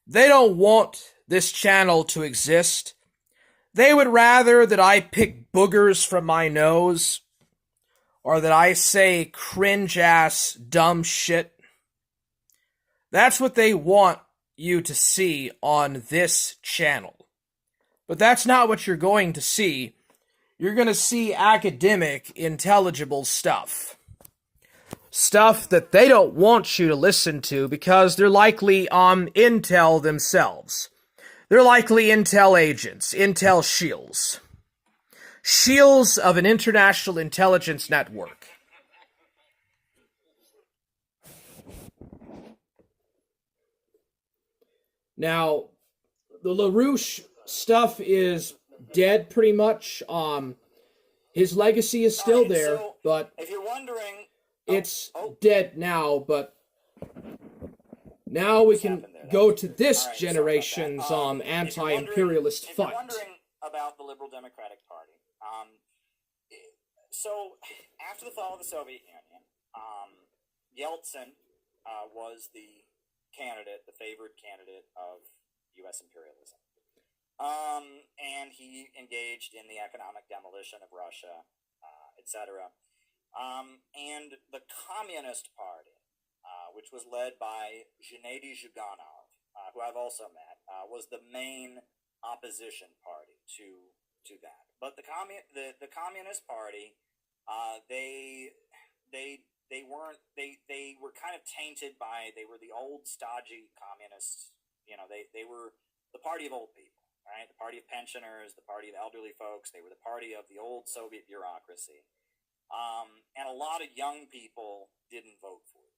they don't want this channel to exist. They would rather that I pick boogers from my nose, or that I say cringe-ass dumb shit. That's what they want you to see on this channel. But that's not what you're going to see. You're going to see academic, intelligible stuff. Stuff that they don't want you to listen to because they're likely on Intel themselves. They're likely Intel agents, Intel shields. Shields of an international intelligence network. Now, the LaRouche stuff is dead pretty much. His legacy is still there, so but if you're wondering, it's dead now, but now we can go to this generation's anti-imperialist if fight. you're wondering about the Liberal Democratic Party, so after the fall of the Soviet Union, Yeltsin was the candidate, the favored candidate of U.S. imperialism. And he engaged in the economic demolition of Russia, etc. And the Communist Party, which was led by Gennady Zyuganov, who I've also met, was the main opposition party to that. But the Communist Party, they were kind of tainted by, they were the old stodgy communists. You know, they were the party of old people. Right? The party of pensioners, the party of elderly folks. They were the party of the old Soviet bureaucracy. And a lot of young people didn't vote for them,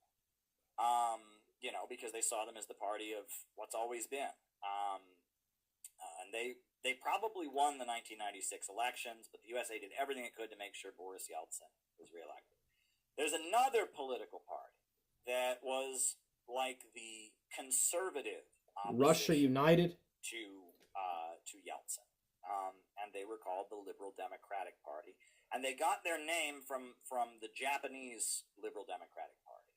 because they saw them as the party of what's always been. And they probably won the 1996 elections, but the USA did everything it could to make sure Boris Yeltsin was reelected. There's another political party that was like the conservative Russia United to Yeltsin, and they were called the Liberal Democratic Party, and they got their name from the Japanese Liberal Democratic Party.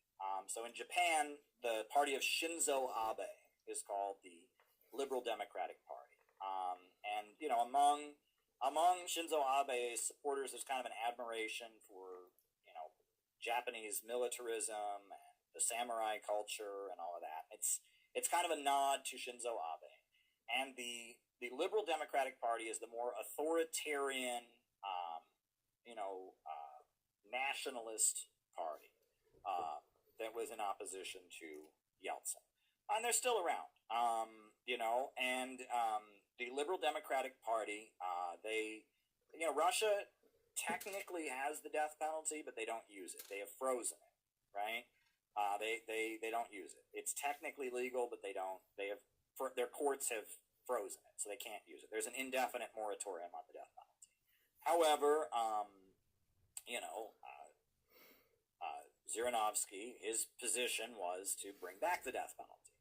So in Japan, the party of Shinzo Abe is called the Liberal Democratic Party, and among Shinzo Abe's supporters, there's kind of an admiration for Japanese militarism and the samurai culture and all of that. It's kind of a nod to Shinzo Abe. And the Liberal Democratic Party is the more authoritarian, nationalist party that was in opposition to Yeltsin. And they're still around, and the Liberal Democratic Party, Russia technically has the death penalty, but they don't use it. They have frozen it, right? They don't use it. It's technically legal, but they don't. Their courts have frozen it, so they can't use it. There's an indefinite moratorium on the death penalty. However, Zhirinovsky, his position was to bring back the death penalty.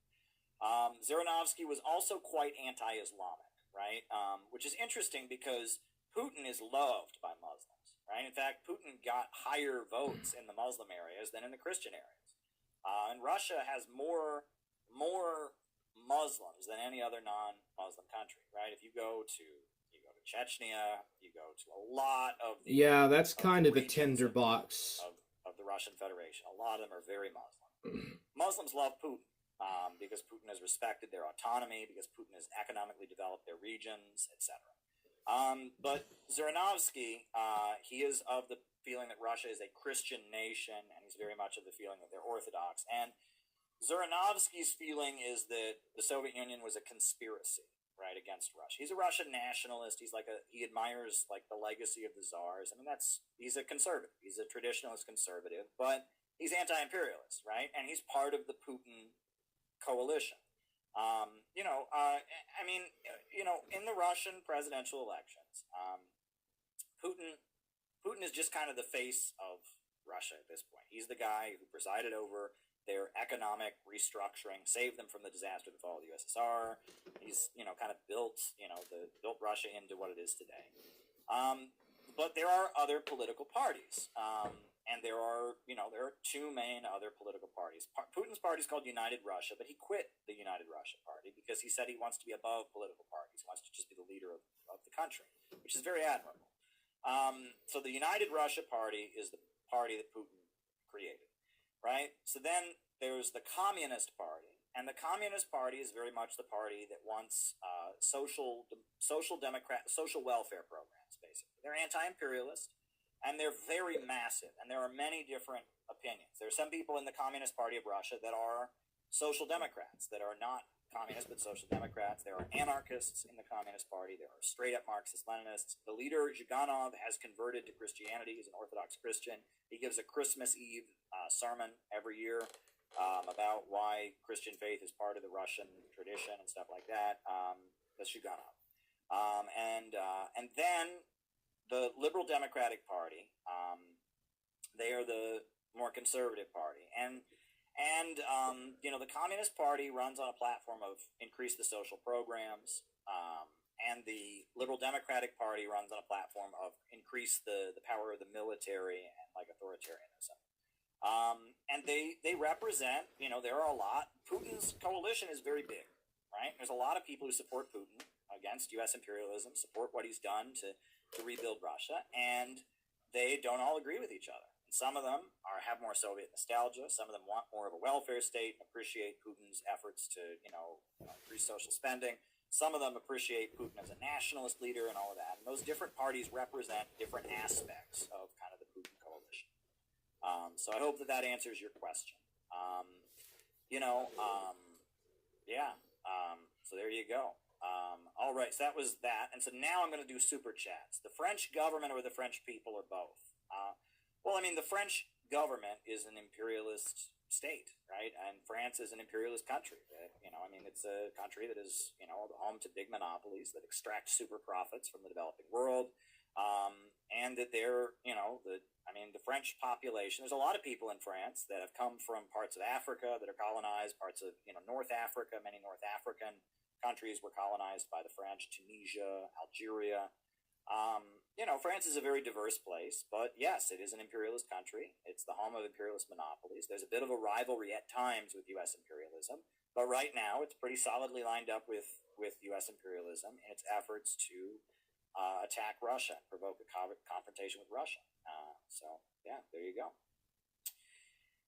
Zhirinovsky was also quite anti-Islamic, right? Which is interesting because Putin is loved by Muslims, right? In fact, Putin got higher votes in the Muslim areas than in the Christian areas. And Russia has more Muslims than any other non-Muslim country, right? If you go to Chechnya, you go to a lot of that's kind of a tinderbox of the Russian Federation. A lot of them are very Muslim. Muslims love Putin because Putin has respected their autonomy, because Putin has economically developed their regions, etc. But Zhirinovsky, he is of the feeling that Russia is a Christian nation, and he's very much of the feeling that they're Orthodox. And Zhirinovsky's feeling is that the Soviet Union was a conspiracy, right, against Russia. He's a Russian nationalist. He admires like the legacy of the czars. I mean, he's a conservative. He's a traditionalist conservative, but he's anti-imperialist, right? And he's part of the Putin coalition. In the Russian presidential elections, Putin is just kind of the face of Russia at this point. He's the guy who presided over their economic restructuring, saved them from the disaster that followed the USSR. He's, kind of built Russia into what it is today. But there are other political parties. And there are two main other political parties. Putin's party is called United Russia, but he quit the United Russia party because he said he wants to be above political parties. He wants to just be the leader of the country, which is very admirable. So the United Russia party is the party that Putin created, right? So then there's the Communist Party, and the Communist Party is very much the party that wants social welfare programs, basically. They're anti-imperialist. And they're very massive, and there are many different opinions. There are some people in the Communist Party of Russia that are social democrats, that are not communists but social democrats. There are anarchists in the Communist Party. There are straight-up Marxist-Leninists. The leader, Zhuganov, has converted to Christianity. He's an Orthodox Christian. He gives a Christmas Eve sermon every year about why Christian faith is part of the Russian tradition and stuff like that. That's Zhuganov. And then the Liberal Democratic Party, they are the more conservative party. And the Communist Party runs on a platform of increase the social programs, and the Liberal Democratic Party runs on a platform of increase the power of the military and like authoritarianism. And they represent, there are a lot. Putin's coalition is very big, right? There's a lot of people who support Putin against U.S. imperialism, support what he's done to rebuild Russia, and they don't all agree with each other. And some of them have more Soviet nostalgia. Some of them want more of a welfare state and appreciate Putin's efforts to, increase social spending. Some of them appreciate Putin as a nationalist leader and all of that. And those different parties represent different aspects of kind of the Putin coalition. So I hope that answers your question. So there you go. All right, so that was that. And so now I'm going to do super chats. The French government or the French people or both? The French government is an imperialist state, right? And France is an imperialist country. It's a country that is, home to big monopolies that extract super profits from the developing world. And that they're, the French population, there's a lot of people in France that have come from parts of Africa that are colonized, parts of, North Africa, many North African countries were colonized by the French, Tunisia, Algeria. France is a very diverse place, but yes, it is an imperialist country. It's the home of imperialist monopolies. There's a bit of a rivalry at times with U.S. imperialism, but right now it's pretty solidly lined up with U.S. imperialism in its efforts to attack Russia, provoke a confrontation with Russia. There you go.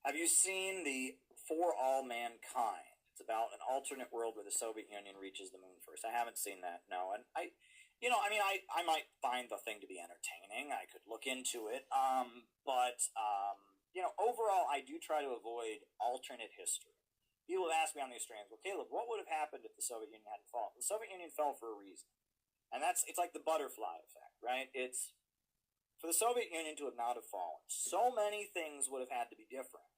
Have you seen the For All Mankind? It's about an alternate world where the Soviet Union reaches the moon first. I haven't seen that, no. And I might find the thing to be entertaining. I could look into it. Overall, I do try to avoid alternate history. People have asked me on these streams, well, Caleb, what would have happened if the Soviet Union hadn't fallen? The Soviet Union fell for a reason. And it's like the butterfly effect, right? It's for the Soviet Union to have not have fallen. So many things would have had to be different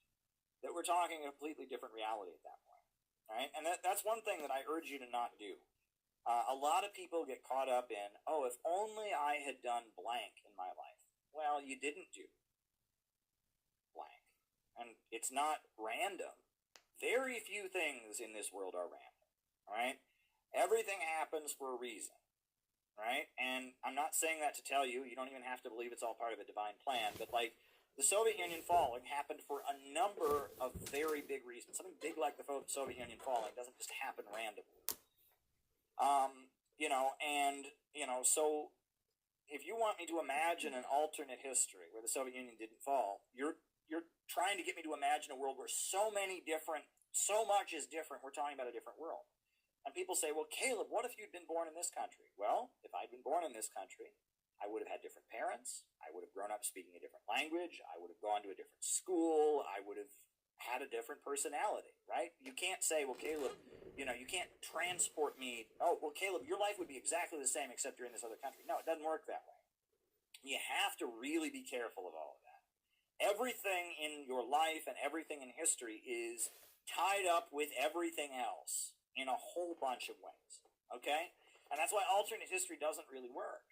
that we're talking a completely different reality at that point. Right? And that's one thing that I urge you to not do. A lot of people get caught up in, if only I had done blank in my life. Well, you didn't do blank. And it's not random. Very few things in this world are random. All right? Everything happens for a reason. Right? And I'm not saying that to tell you don't even have to believe it's all part of a divine plan, but the Soviet Union falling happened for a number of very big reasons. Something big like the Soviet Union falling doesn't just happen randomly. So if you want me to imagine an alternate history where the Soviet Union didn't fall, you're trying to get me to imagine a world where so much is different, we're talking about a different world. And people say, well, Caleb, what if you'd been born in this country? Well, if I'd been born in this country, I would have had different parents. I would have grown up speaking a different language. I would have gone to a different school. I would have had a different personality, right? You can't say, well, Caleb, you can't transport me. Oh, well, Caleb, your life would be exactly the same except you're in this other country. No, it doesn't work that way. You have to really be careful of all of that. Everything in your life and everything in history is tied up with everything else in a whole bunch of ways, okay? And that's why alternate history doesn't really work.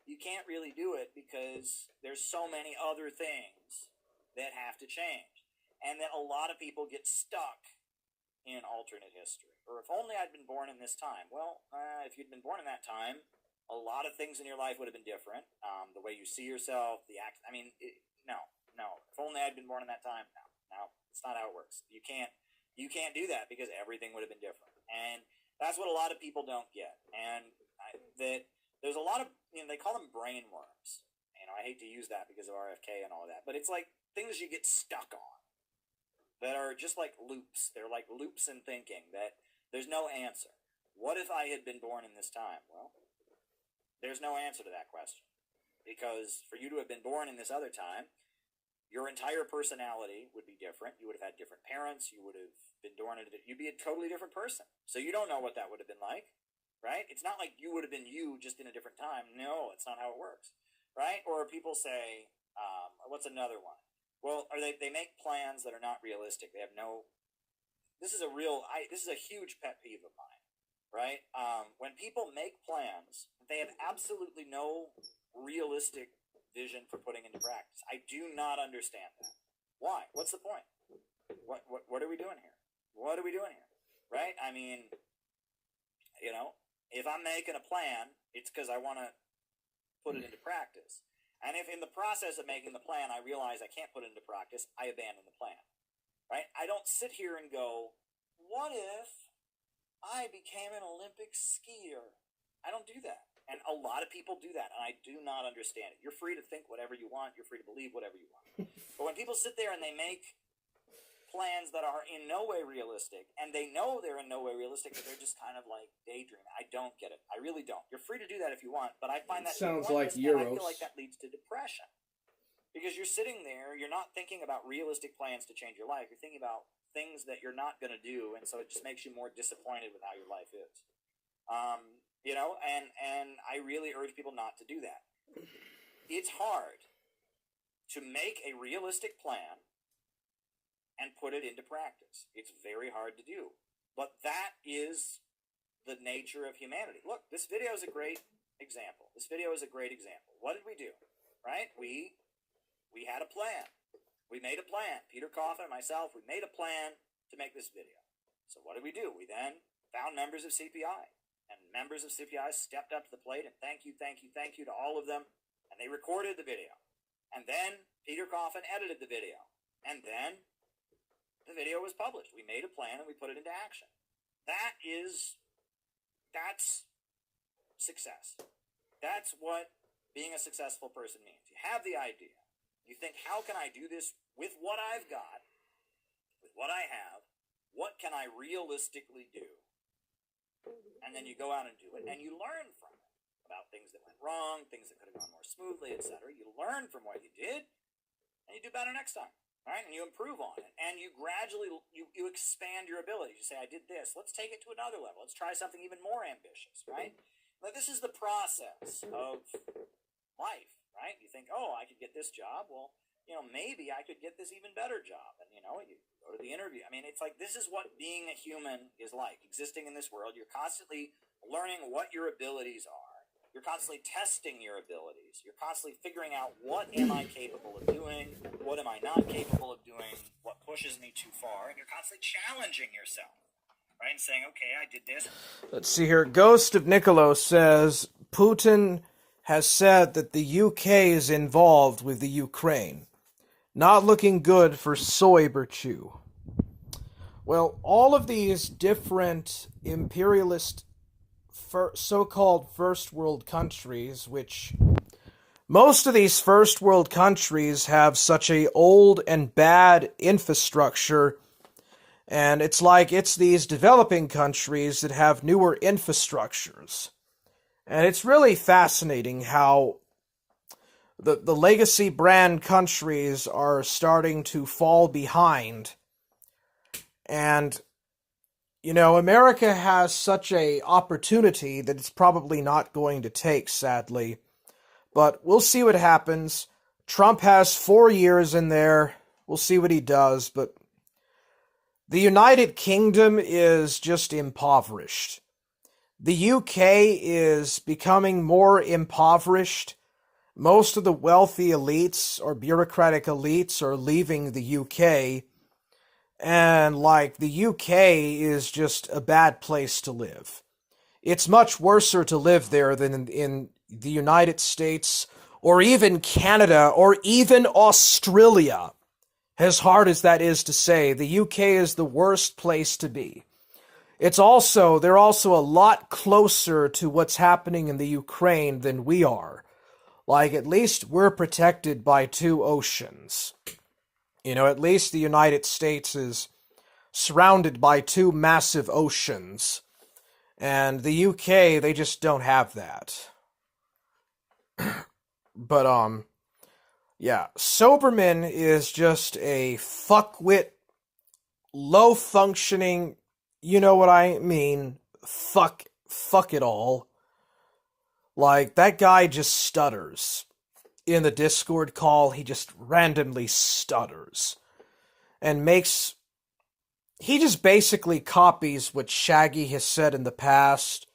You can't really do it because there's so many other things that have to change. and that a lot of people get stuck in alternate history. Or if only I'd been born in this time. Well, if you'd been born in that time, a lot of things in your life would have been different. The way you see yourself, no. If only I'd been born in that time. No, it's not how it works. You can't do that because everything would have been different. And that's what a lot of people don't get. And that there's a lot of, they call them brain worms. I hate to use that because of RFK and all of that, but it's like things you get stuck on that are just like loops. They're like loops in thinking that there's no answer. What if I had been born in this time? Well, there's no answer to that question, because for you to have been born in this other time, your entire personality would be different. You would have had different parents. You would have been born you'd be a totally different person. So you don't know what that would have been like, right? It's not like you would have been you just in a different time. No, it's not how it works, right? Or people say, what's another one? Well, they make plans that are not realistic. They have no. This is a huge pet peeve of mine, right? When people make plans, they have absolutely no realistic vision for putting into practice. I do not understand that. Why? What's the point? What are we doing here? What are we doing here? Right? I mean, if I'm making a plan, it's because I want to put it into practice. And if in the process of making the plan, I realize I can't put it into practice, I abandon the plan, right? I don't sit here and go, what if I became an Olympic skier? I don't do that. And a lot of people do that, and I do not understand it. You're free to think whatever you want. You're free to believe whatever you want. But when people sit there and they make plans that are in no way realistic, and they know they're in no way realistic, but they're just kind of like daydreaming. I don't get it. I really don't. You're free to do that if you want, but I find that sounds like and Euros. I feel like that leads to depression. Because you're sitting there, you're not thinking about realistic plans to change your life. You're thinking about things that you're not going to do, and so it just makes you more disappointed with how your life is. And I really urge people not to do that. It's hard to make a realistic plan and put it into practice. It's very hard to do. But that is the nature of humanity. Look, this video is a great example. What did we do? Right? We had a plan. We made a plan. Peter Coffin and myself, we made a plan to make this video. So what did we do? We then found members of CPI. And members of CPI stepped up to the plate and thank you to all of them. And they recorded the video. And then Peter Coffin edited the video. And then the video was published. We made a plan and we put it into action. That's success. That's what being a successful person means. You have the idea. You think, how can I do this with what I've got, with what I have? What can I realistically do? And then you go out and do it, and you learn from it about things that went wrong, things that could have gone more smoothly, etc. You learn from what you did, and you do better next time. Right? And you improve on it, and you gradually you expand your abilities. You say, I did this. Let's take it to another level. Let's try something even more ambitious, right? But this is the process of life, right? You think, oh, I could get this job. Well, maybe I could get this even better job. And, you go to the interview. I mean, it's like this is what being a human is like, existing in this world. You're constantly learning what your abilities are. You're constantly testing your abilities. You're constantly figuring out, what am I capable of doing? What am I not capable of doing? What pushes me too far? And you're constantly challenging yourself, right? And saying, okay, I did this. Let's see here. Ghost of Niccolo says, Putin has said that the UK is involved with the Ukraine. Not looking good for soy Birchu. Well, all of these different imperialist so-called first world countries, which most of these first world countries have such a old and bad infrastructure, and it's like it's these developing countries that have newer infrastructures. And it's really fascinating how the legacy brand countries are starting to fall behind. And America has such a opportunity that it's probably not going to take, sadly. But we'll see what happens. Trump has 4 years in there. We'll see what he does. But the United Kingdom is just impoverished. The UK is becoming more impoverished. Most of the wealthy elites or bureaucratic elites are leaving the UK. And, like, the UK is just a bad place to live. It's much worser to live there than in the United States, or even Canada, or even Australia. As hard as that is to say, the UK is the worst place to be. They're also a lot closer to what's happening in the Ukraine than we are. Like, at least we're protected by two oceans. At least the United States is surrounded by two massive oceans. And the UK, they just don't have that. But, yeah, Soberman is just a fuckwit, low-functioning, you know what I mean, fuck it all. Like, that guy just stutters. In the Discord call, he just randomly stutters. And he just basically copies what Shaggy has said in the past,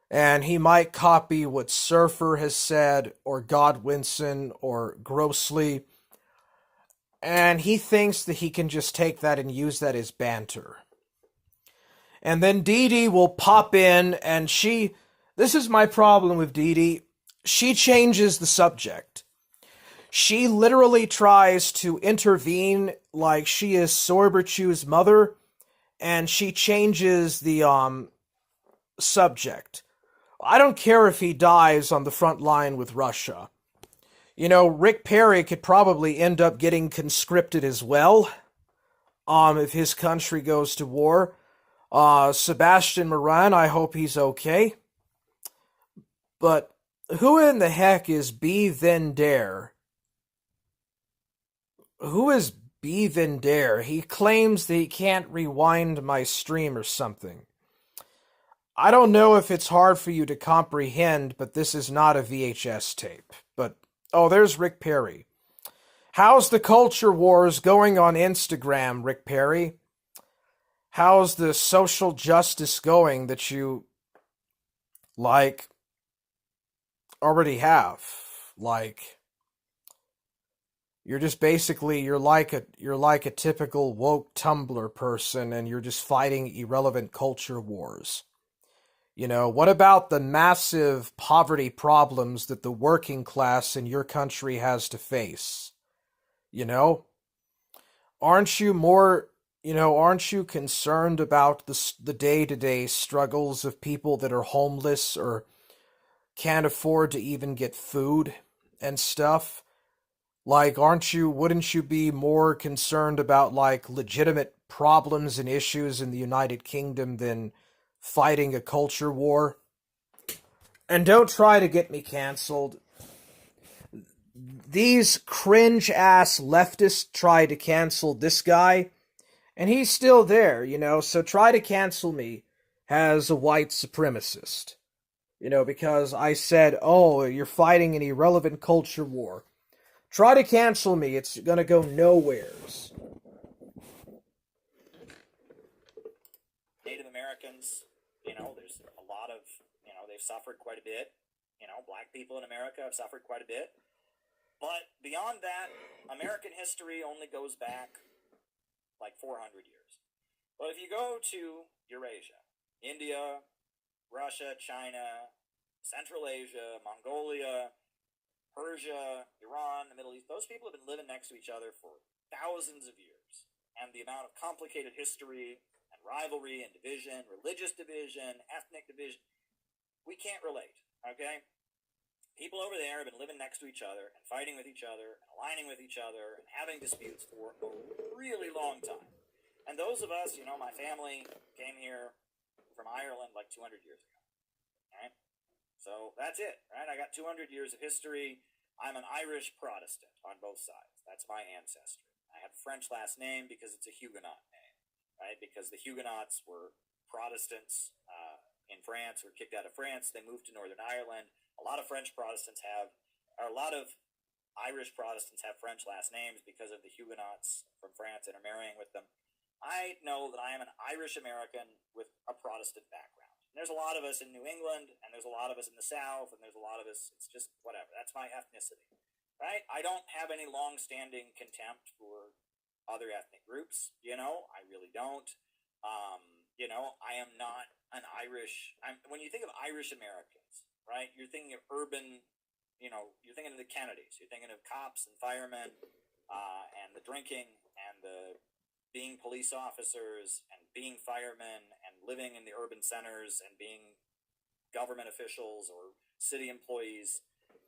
and he might copy what Surfer has said, or Godwinson, or Grossly, and he thinks that he can just take that and use that as banter. And then Dee Dee will pop in, and this is my problem with Dee Dee, she changes the subject. She literally tries to intervene like she is Sorberchu's mother, and she changes the subject. I don't care if he dies on the front line with Russia. Rick Perry could probably end up getting conscripted as well, if his country goes to war. Sebastian Moran, I hope he's okay. But who in the heck is B. Vendare? Who is B. Vendare? He claims that he can't rewind my stream or something. I don't know if it's hard for you to comprehend, but this is not a VHS tape. There's Rick Perry. How's the culture wars going on Instagram, Rick Perry? How's the social justice going that you, already have? You're just basically, you're like a typical woke Tumblr person, and you're just fighting irrelevant culture wars. What about the massive poverty problems that the working class in your country has to face? Aren't you concerned about the day-to-day struggles of people that are homeless or can't afford to even get food and stuff? Wouldn't you be more concerned about, legitimate problems and issues in the United Kingdom than fighting a culture war? And don't try to get me canceled. These cringe-ass leftists tried to cancel this guy, and he's still there, so try to cancel me as a white supremacist. Because I said, you're fighting an irrelevant culture war. Try to cancel me, it's gonna go nowheres. Native Americans, there's a lot of, they've suffered quite a bit. Black people in America have suffered quite a bit. But beyond that, American history only goes back 400 years. But if you go to Eurasia, India, Russia, China, Central Asia, Mongolia, Persia, Iran, the Middle East, those people have been living next to each other for thousands of years. And the amount of complicated history and rivalry and division, religious division, ethnic division, we can't relate, okay? People over there have been living next to each other and fighting with each other and aligning with each other and having disputes for a really long time. And those of us, my family came here from Ireland 200 years ago, right? So that's it, right? I got 200 years of history. I'm an Irish Protestant on both sides. That's my ancestry. I have a French last name because it's a Huguenot name, right? Because the Huguenots were Protestants in France, were kicked out of France. They moved to Northern Ireland. A lot of Irish Protestants have French last names because of the Huguenots from France intermarrying with them. I know that I am an Irish American with a Protestant background. And there's a lot of us in New England, and there's a lot of us in the South, and there's a lot of us, it's just whatever. That's my ethnicity, right? I don't have any long-standing contempt for other ethnic groups. I really don't. I am not an Irish. When you think of Irish Americans, right, you're thinking of urban, you're thinking of the Kennedys. You're thinking of cops and firemen, and the drinking and the being police officers and being firemen and living in the urban centers and being government officials or city employees.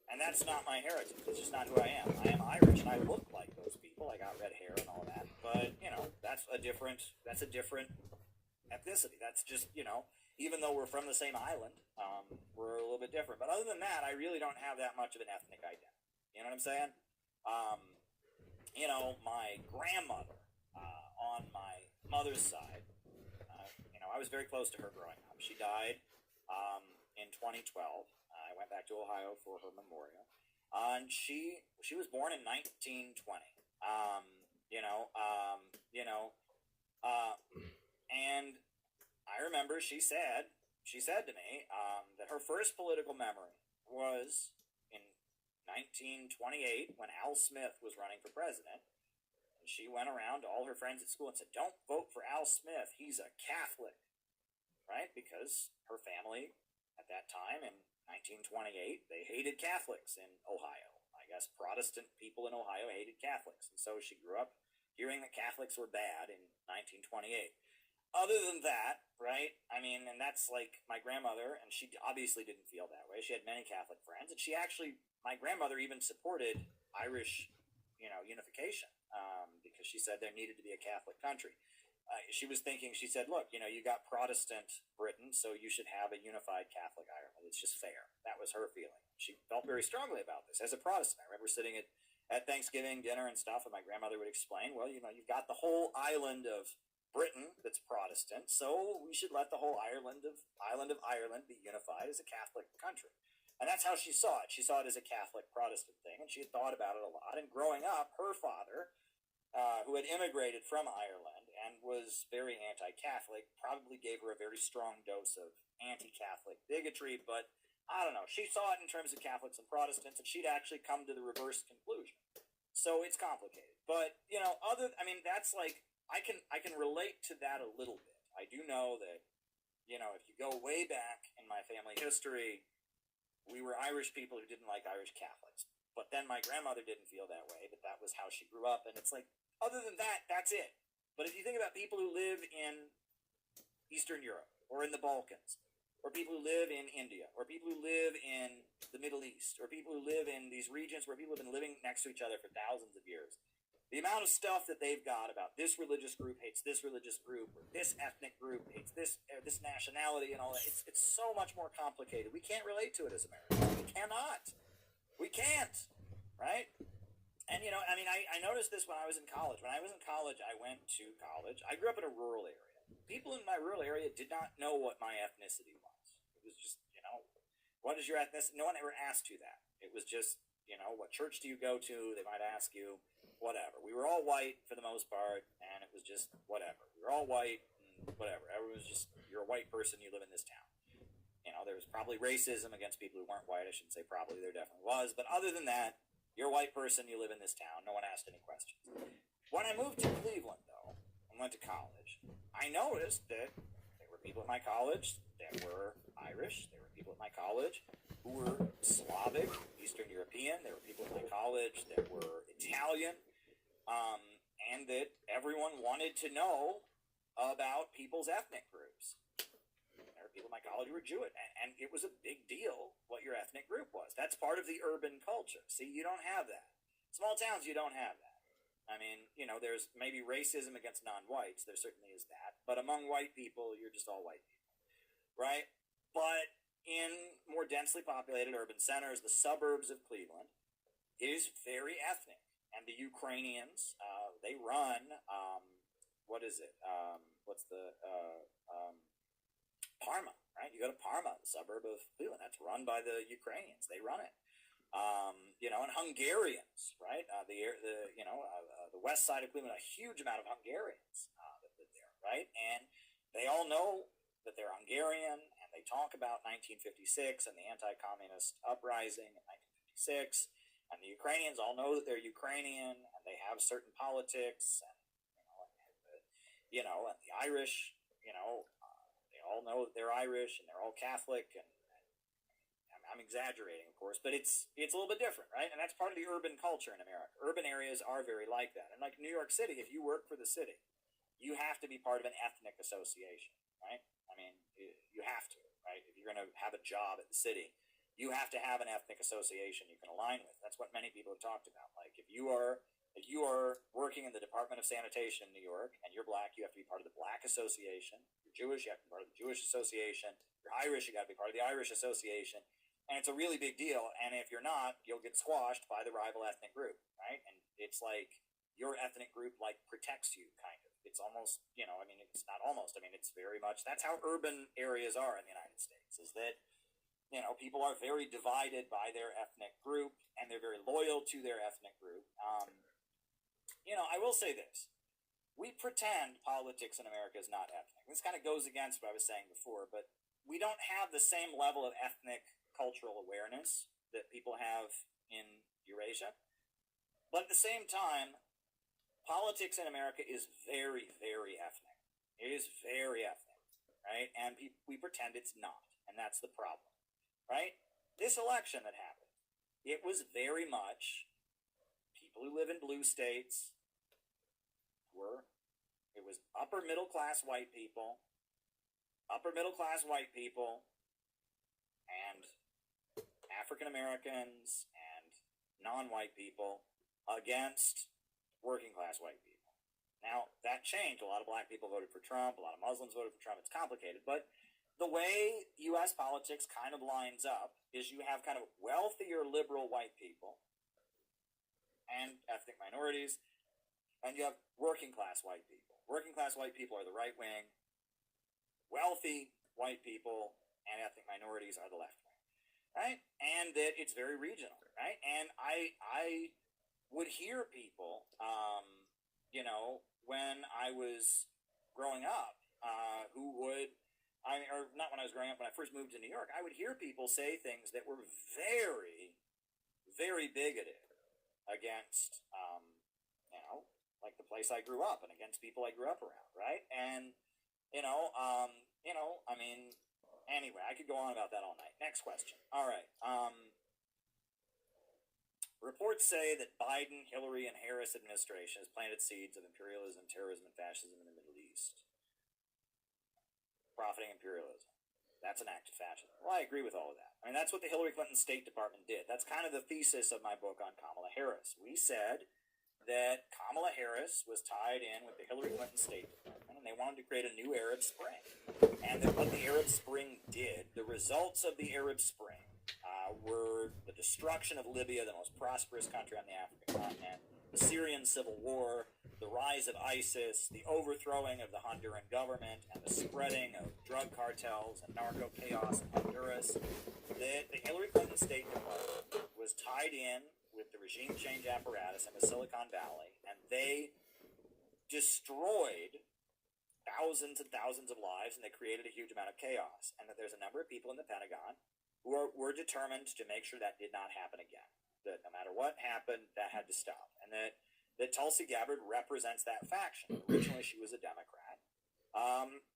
And that's not my heritage. It's just not who I am. I am Irish, and I look like those people. I got red hair and all that. But that's a different ethnicity. That's just even though we're from the same island, we're a little bit different. But other than that, I really don't have that much of an ethnic identity. You know what I'm saying? My grandmother on my mother's side, I was very close to her growing up. She died in 2012. I went back to Ohio for her memorial. And she was born in 1920. And I remember she said to me that her first political memory was in 1928 when Al Smith was running for president. And she went around to all her friends at school and said, "Don't vote for Al Smith. He's a Catholic." Right? Because her family at that time in 1928, they hated Catholics in Ohio. I guess Protestant people in Ohio hated Catholics. And so she grew up hearing that Catholics were bad in 1928. Other than that, right, and that's like my grandmother, and she obviously didn't feel that way. She had many Catholic friends, and my grandmother even supported Irish, unification, because she said there needed to be a Catholic country. She said, look, you got Protestant Britain, so you should have a unified Catholic Ireland. It's just fair. That was her feeling. She felt very strongly about this as a Protestant. I remember sitting at Thanksgiving dinner and stuff, and my grandmother would explain, well, you've got the whole island of Britain that's Protestant, so we should let the whole island of Ireland be unified as a Catholic country. And that's how she saw it. She saw it as a Catholic Protestant thing, and she had thought about it a lot. And growing up, her father, who had immigrated from Ireland and was very anti-Catholic, probably gave her a very strong dose of anti-Catholic bigotry, but I don't know. She saw it in terms of Catholics and Protestants, and she'd actually come to the reverse conclusion. So it's complicated. But, that's like, I can relate to that a little bit. I do know that, if you go way back in my family history, we were Irish people who didn't like Irish Catholics. But then my grandmother didn't feel that way, but that was how she grew up. And it's like, other than that, that's it. But if you think about people who live in Eastern Europe or in the Balkans, or people who live in India, or people who live in the Middle East, or people who live in these regions where people have been living next to each other for thousands of years, the amount of stuff that they've got about this religious group hates this religious group, or this ethnic group hates this nationality and all that, it's so much more complicated. We can't relate to it as Americans. We cannot. We can't, right? And, I noticed this when I was in college. When I was in college, I went to college. I grew up in a rural area. People in my rural area did not know what my ethnicity was. It was just, what is your ethnicity? No one ever asked you that. It was just, what church do you go to? They might ask you, whatever. We were all white for the most part, and it was just whatever. We were all white, and whatever. Everyone was just, you're a white person, you live in this town. There was probably racism against people who weren't white. I shouldn't say probably, there definitely was. But other than that, you're a white person, you live in this town. No one asked any questions. When I moved to Cleveland, though, and went to college, I noticed that there were people at my college that were Irish. There were people at my college who were Slavic, Eastern European. There were people at my college that were Italian. And that everyone wanted to know about people's ethnic groups. There were people at my college who were Jewish, and it was a big deal what your ethnic group was. That's part of the urban culture. See, you don't have that. Small towns, you don't have that. There's maybe racism against non-whites. There certainly is that. But among white people, you're just all white people, right? But in more densely populated urban centers, the suburbs of Cleveland, it is very ethnic. And the Ukrainians, they run, Parma, right? You go to Parma, the suburb of Cleveland, that's run by the Ukrainians. They run it. And Hungarians, right? The west side of Cleveland, a huge amount of Hungarians that live there, right? And they all know that they're Hungarian, and they talk about 1956 and the anti-communist uprising in 1956. And the Ukrainians all know that they're Ukrainian, and they have certain politics, and you know, and the Irish, you know, they all know that they're Irish and they're all Catholic, and I'm exaggerating, of course, but it's a little bit different, right? And that's part of the urban culture in America. Urban areas are very like that. And like New York City, if you work for the city, you have to be part of an ethnic association, right? I mean, you have to, right? If you're going to have a job at the city, you have to have an ethnic association you can align with. That's what many people have talked about. Like if you are working in the Department of Sanitation in New York and you're black, you have to be part of the Black Association. If you're Jewish, you have to be part of the Jewish Association. If you're Irish, you got to be part of the Irish Association. And it's a really big deal. And if you're not, you'll get squashed by the rival ethnic group, right? And it's like your ethnic group like protects you, kind of. It's almost, you know, I mean, it's not almost. I mean, it's very much. That's how urban areas are in the United States. Is that, you know, people are very divided by their ethnic group, and they're very loyal to their ethnic group. You know, I will say this. We pretend politics in America is not ethnic. This kind of goes against what I was saying before, but we don't have the same level of ethnic cultural awareness that people have in Eurasia. But at the same time, politics in America is very, very ethnic. It is very ethnic, right? And we pretend it's not, and that's the problem, right? This election that happened, it was very much people who live in blue states it was upper middle class white people, and African Americans and non-white people against working class white people. Now, that changed. A lot of black people voted for Trump. A lot of Muslims voted for Trump. It's complicated. But the way U.S. politics kind of lines up is you have kind of wealthier liberal white people and ethnic minorities, and you have working class white people. Working class white people are the right wing. Wealthy white people and ethnic minorities are the left wing, right? And that it's very regional, right? And I would hear people, you know, when I was growing up, who would, or not when I was growing up, when I first moved to New York, I would hear people say things that were very, very bigoted against, you know, like the place I grew up and against people I grew up around, right? And, you know, I mean, anyway, I could go on about that all night. Next question. All right. Reports say that Biden, Hillary, and Harris administration has planted seeds of imperialism, terrorism, and fascism in the Middle East. Profiting imperialism. That's an act of fascism. Well, I agree with all of that. I mean, that's what the Hillary Clinton State Department did. That's kind of the thesis of my book on Kamala Harris. We said that Kamala Harris was tied in with the Hillary Clinton State Department, and they wanted to create a new Arab Spring. And that what the Arab Spring did, the results of the Arab Spring, were the destruction of Libya, the most prosperous country on the African continent, the Syrian civil war, the rise of ISIS, the overthrowing of the Honduran government, and the spreading of drug cartels and narco chaos in Honduras. The Hillary Clinton State Department was tied in with the regime change apparatus in the Silicon Valley, and they destroyed thousands and thousands of lives, and they created a huge amount of chaos. And that there's a number of people in the Pentagon who were determined to make sure that did not happen again. That no matter what happened, that had to stop. And that Tulsi Gabbard represents that faction. Originally, she was a Democrat,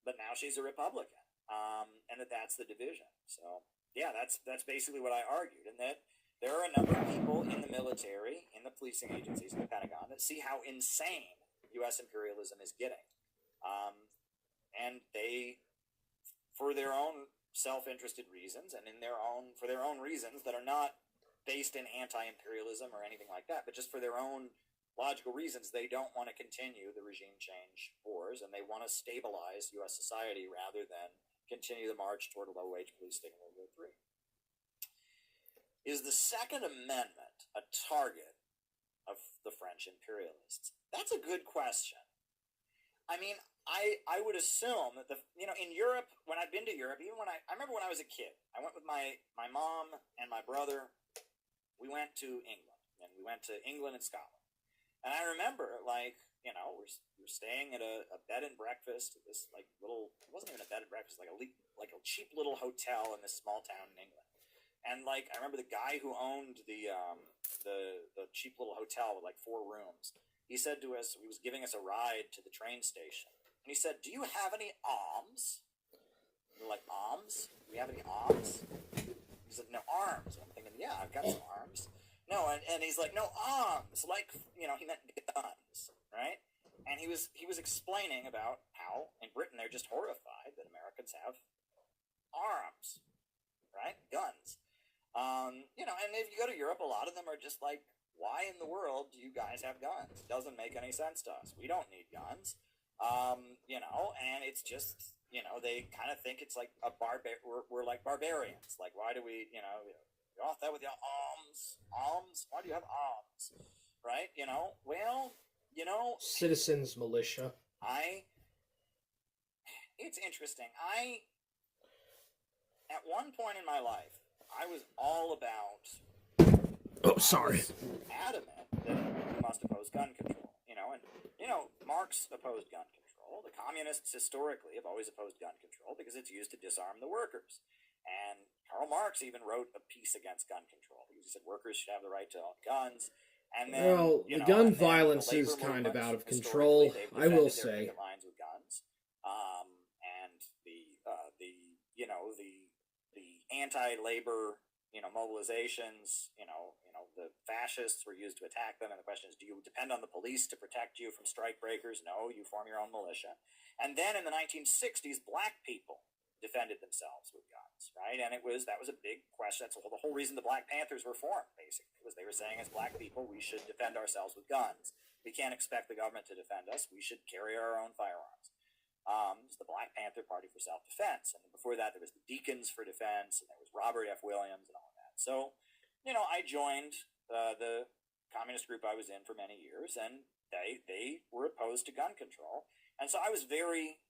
but now she's a Republican, and that's the division. So, yeah, that's basically what I argued, and that there are a number of people in the military, in the policing agencies, in the Pentagon, that see how insane U.S. imperialism is getting. And they, for their own self-interested reasons, and for their own reasons that are not based in anti-imperialism or anything like that, but just for their own logical reasons, they don't want to continue the regime change wars, and they want to stabilize U.S. society rather than continue the march toward a low-wage police state in World War III. Is the Second Amendment a target of the French imperialists? That's a good question. I mean, I would assume that in Europe, when I've been to Europe, even when I remember when I was a kid, I went with my mom and my brother. We went to England, and we went to England and Scotland. And I remember, we're staying at a bed and breakfast at this little, it wasn't even a bed and breakfast, like a cheap little hotel in this small town in England. And I remember the guy who owned the cheap little hotel with 4 rooms. He said to us, he was giving us a ride to the train station. And he said, "Do you have any arms?" They're like, "Arms? Do we have any arms?" He said, "No, arms." I'm thinking, yeah, I've got some arms. No, and he's like, "No, arms." Like, he meant guns, right? And he was explaining about how in Britain they're just horrified that Americans have arms, right? Guns. And if you go to Europe, a lot of them are just like, why in the world do you guys have guns? It doesn't make any sense to us. We don't need guns. And it's just, they kind of think it's like we're like barbarians. Like, why do we, you're off that with your arms. Arms? Why do you have arms? Right? Citizens militia. It's interesting. At one point in my life, I was all about... Oh, sorry. I was adamant that we must oppose gun control, Marx opposed gun control. The communists historically have always opposed gun control because it's used to disarm the workers. And Karl Marx even wrote a piece against gun control because he said workers should have the right to own guns. And then, the gun violence is kind of out of control, I will say. Lines with guns. And the anti-labor, mobilizations, the fascists were used to attack them, and the question is, do you depend on the police to protect you from strike breakers? No, you form your own militia. And then in the 1960s, black people defended themselves with guns, right? And that was a big question. That's the whole reason the Black Panthers were formed, basically, was they were saying, as black people, we should defend ourselves with guns. We can't expect the government to defend us. We should carry our own firearms. It was the Black Panther Party for Self-Defense. And before that, there was the Deacons for Defense, and there was Robert F. Williams and all of that. So, I joined the communist group I was in for many years, and they were opposed to gun control. And so I was very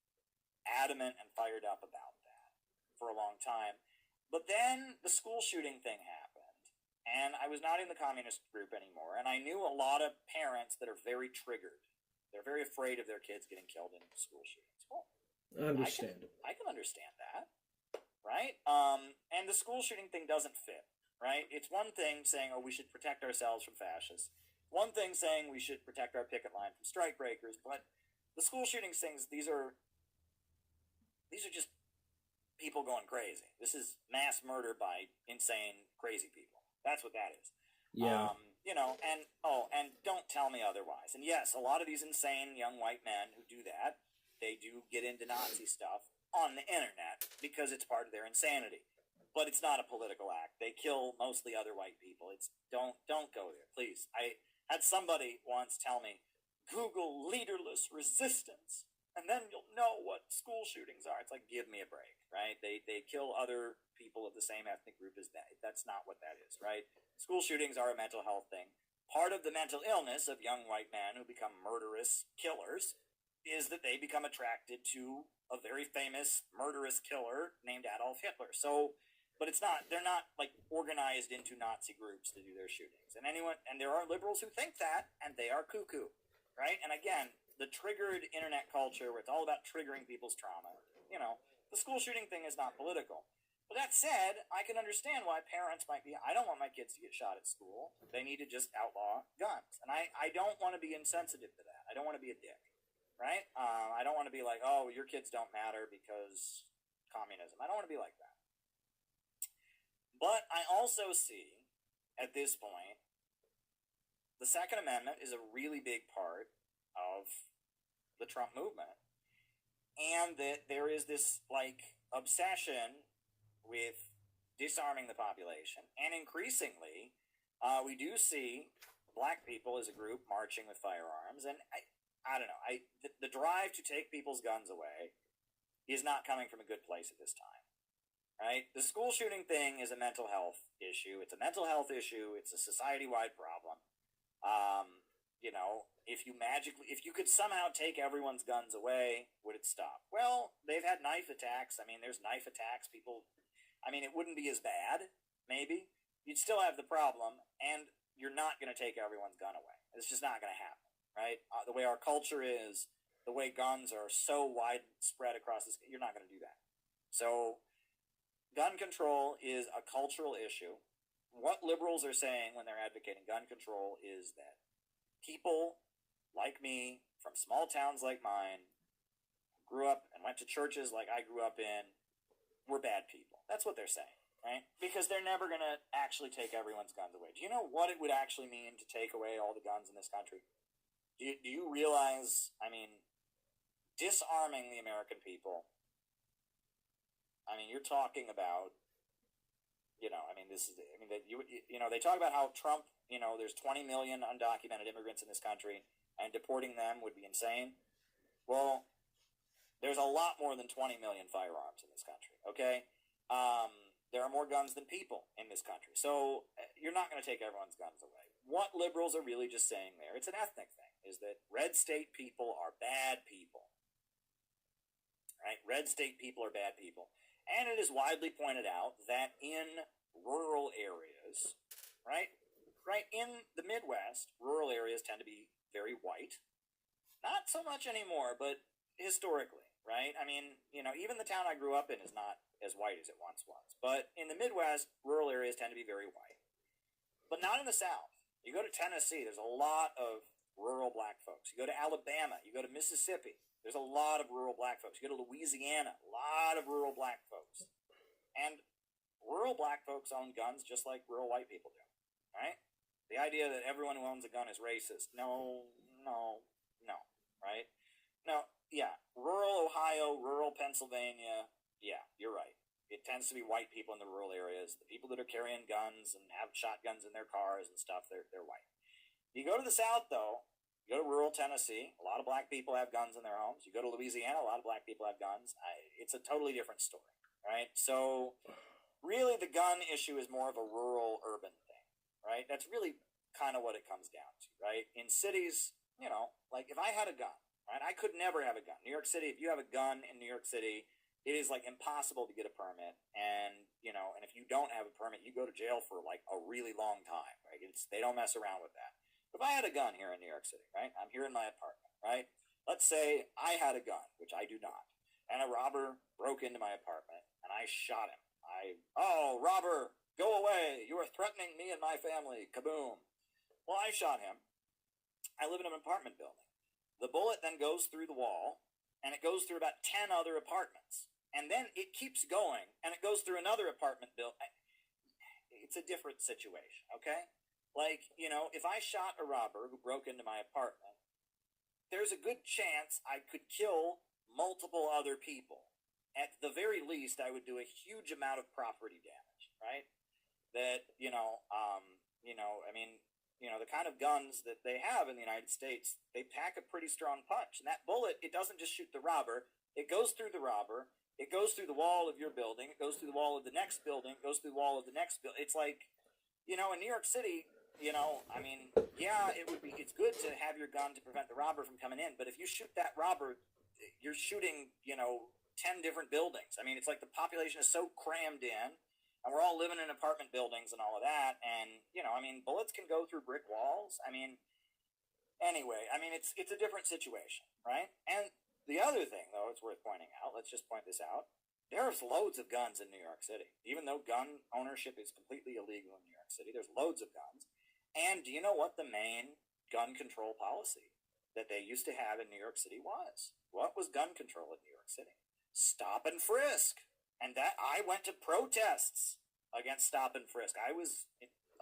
adamant and fired up about that for a long time. But then the school shooting thing happened, and I was not in the communist group anymore, and I knew a lot of parents that are very triggered. They're very afraid of their kids getting killed in school shootings. Well, Understandable. I can understand that, right? And the school shooting thing doesn't fit, right? It's one thing saying, oh, we should protect ourselves from fascists. One thing saying we should protect our picket line from strike breakers, but the school shooting things, these are just people going crazy. This is mass murder by insane, crazy people. That's what that is. Yeah. And don't tell me otherwise. And yes, a lot of these insane young white men who do that, they do get into Nazi stuff on the internet because it's part of their insanity. But it's not a political act. They kill mostly other white people. Don't go there, please. I had somebody once tell me, Google leaderless resistance, and then you'll know what school shootings are. It's like, give me a break, right? They kill other people of the same ethnic group as they. That's not what that is, right? School shootings are a mental health thing. Part of the mental illness of young white men who become murderous killers is that they become attracted to a very famous murderous killer named Adolf Hitler. So, but they're not like organized into Nazi groups to do their shootings. And there are liberals who think that, and they are cuckoo, right? And again, the triggered internet culture where it's all about triggering people's trauma, the school shooting thing is not political. But that said, I can understand why parents might be, I don't want my kids to get shot at school. They need to just outlaw guns. And I don't want to be insensitive to that. I don't want to be a dick, right? I don't want to be like, oh, your kids don't matter because communism. I don't want to be like that. But I also see, at this point, the Second Amendment is a really big part of the Trump movement. And that there is this, obsession with disarming the population. And increasingly, we do see black people as a group marching with firearms. And I don't know, the drive to take people's guns away is not coming from a good place at this time, right? The school shooting thing is a mental health issue. It's a mental health issue. It's a society-wide problem. If you could somehow take everyone's guns away, would it stop? Well, they've had knife attacks. There's knife attacks. It wouldn't be as bad, maybe. You'd still have the problem, and you're not going to take everyone's gun away. It's just not going to happen, right? The way our culture is, the way guns are so widespread across this, you're not going to do that. So, gun control is a cultural issue. What liberals are saying when they're advocating gun control is that people like me, from small towns like mine, grew up and went to churches like I grew up in were bad people. That's what they're saying, right? Because they're never going to actually take everyone's guns away. Do you know what it would actually mean to take away all the guns in this country? Do you realize, I mean, disarming the American people, I mean, you're talking about, you know, I mean, this is, I mean, you know, they talk about how Trump, you know, there's 20 million undocumented immigrants in this country, and deporting them would be insane. Well, there's a lot more than 20 million firearms in this country, okay? There are more guns than people in this country. So you're not going to take everyone's guns away. What liberals are really just saying there, it's an ethnic thing, is that red state people are bad people. Right? Red state people are bad people. And it is widely pointed out that in rural areas, right, in the Midwest, rural areas tend to be very white. Not so much anymore, but historically, right? I mean, you know, even the town I grew up in is not as white as it once was. But in the Midwest, rural areas tend to be very white. But not in the South. You go to Tennessee, there's a lot of rural black folks. You go to Alabama, you go to Mississippi, there's a lot of rural black folks. You go to Louisiana, a lot of rural black folks. And rural black folks own guns just like rural white people do, right? The idea that everyone who owns a gun is racist, no, right? No, yeah, rural Ohio, rural Pennsylvania, yeah, you're right. It tends to be white people in the rural areas. The people that are carrying guns and have shotguns in their cars and stuff, they're white. You go to the South, though, you go to rural Tennessee, a lot of black people have guns in their homes. You go to Louisiana, a lot of black people have guns. It's a totally different story, right? So really the gun issue is more of a rural-urban thing, right? That's really kind of what it comes down to, right? In cities, you know, like if I had a gun, right, I could never have a gun. New York City, if you have a gun in New York City, it is like impossible to get a permit. And, you know, and if you don't have a permit, you go to jail for like a really long time, right? They don't mess around with that. If I had a gun here in New York City, right? I'm here in my apartment, right? Let's say I had a gun, which I do not, and a robber broke into my apartment and I shot him. Oh, robber, go away. You are threatening me and my family. Kaboom. Well, I shot him. I live in an apartment building. The bullet then goes through the wall and it goes through about 10 other apartments. And then it keeps going and it goes through another apartment building. It's a different situation, okay? Like, you know, if I shot a robber who broke into my apartment, there's a good chance I could kill multiple other people. At the very least, I would do a huge amount of property damage, right? That, I mean, you know, the kind of guns that they have in the United States, they pack a pretty strong punch. And that bullet, it doesn't just shoot the robber. It goes through the robber. It goes through the wall of your building. It goes through the wall of the next building. It goes through the wall of the next building. It's like, you know, in New York City, you know, I mean, yeah, it's good to have your gun to prevent the robber from coming in, but if you shoot that robber, you're shooting, you know, 10 different buildings. I mean, it's like the population is so crammed in, and we're all living in apartment buildings and all of that, and, you know, I mean, bullets can go through brick walls. I mean, anyway, I mean, it's a different situation, right? And the other thing, though, it's worth pointing out, let's just point this out, there's loads of guns in New York City. Even though gun ownership is completely illegal in New York City, there's loads of guns. And do you know what the main gun control policy that they used to have in New York City was? What was gun control in New York City? Stop and frisk. And that I went to protests against stop and frisk. I was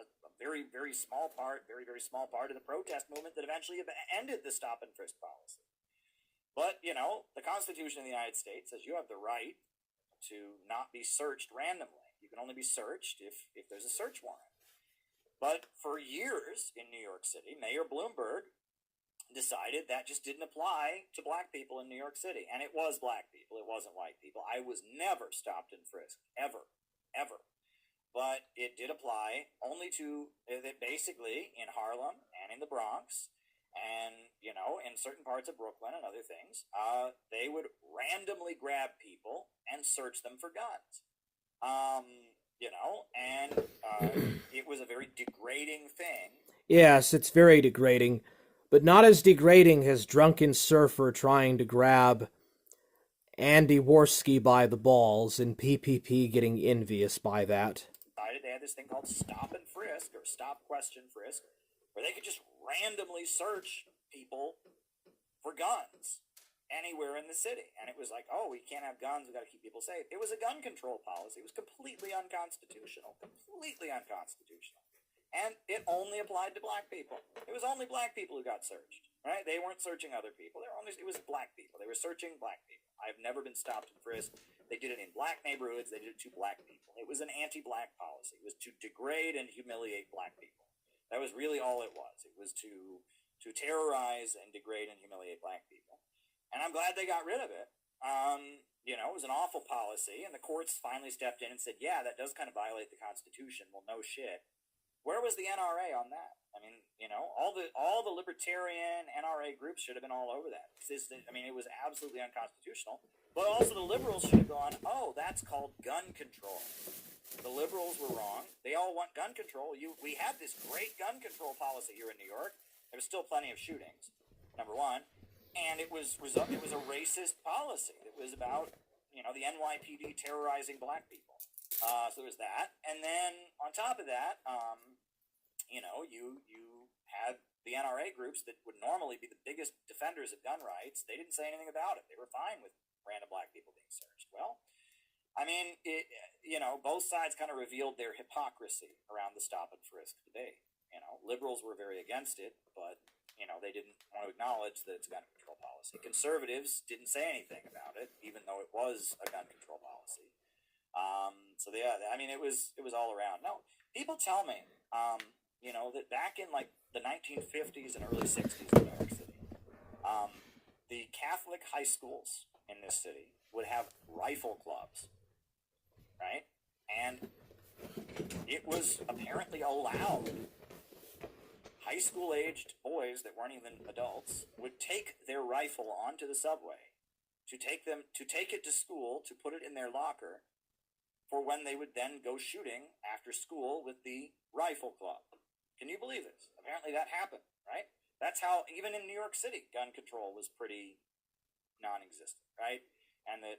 a very, very small part, very, very small part of the protest movement that eventually ended the stop and frisk policy. But, you know, the Constitution of the United States says you have the right to not be searched randomly. You can only be searched if there's a search warrant. But for years in New York City, Mayor Bloomberg decided that just didn't apply to black people in New York City. And it was black people. It wasn't white people. I was never stopped and frisked. Ever. But it did apply only to, basically, in Harlem and in the Bronx and, you know, in certain parts of Brooklyn and other things, they would randomly grab people and search them for guns. You know, and it was a very degrading thing. Yes, it's very degrading, but not as degrading as drunken surfer trying to grab Andy Worski by the balls and PPP getting envious by that. They had this thing called stop and frisk, or stop question frisk, where they could just randomly search people for guns. anywhere in the city. And it was like, oh, we can't have guns, we got to keep people safe. It was a gun control policy. It was completely unconstitutional. Completely unconstitutional. And it only applied to black people. It was only black people who got searched, right? They weren't searching other people. It was black people. They were searching black people. I've never been stopped and frisked. They did it in black neighborhoods. They did it to black people. It was an anti-black policy. It was to degrade and humiliate black people. That was really all it was. It was to terrorize and degrade and humiliate black people. And I'm glad they got rid of it. It was an awful policy, and the courts finally stepped in and said, yeah, that does kind of violate the Constitution. Well, no shit. Where was the NRA on that? I mean, all the libertarian NRA groups should have been all over that. It was absolutely unconstitutional. But also the liberals should have gone, oh, that's called gun control. The liberals were wrong. They all want gun control. We had this great gun control policy here in New York. There was still plenty of shootings, number one. And it was a racist policy. It was about, the NYPD terrorizing black people. So there was that. And then on top of that, you had the NRA groups that would normally be the biggest defenders of gun rights. They didn't say anything about it. They were fine with random black people being searched. Well, both sides kind of revealed their hypocrisy around the stop and frisk debate. Liberals were very against it, but, they didn't want to acknowledge that it's a gun control policy. Conservatives didn't say anything about it, even though it was a gun control policy. It was all around. No, people tell me, that back in like the 1950s and early 60s in New York City, the Catholic high schools in this city would have rifle clubs, right? And it was apparently allowed. High school aged boys that weren't even adults would take their rifle onto the subway to take it to school, to put it in their locker for when they would then go shooting after school with the rifle club. Can you believe this? Apparently that happened, right? That's how, even in New York City, gun control was pretty non-existent, right? And you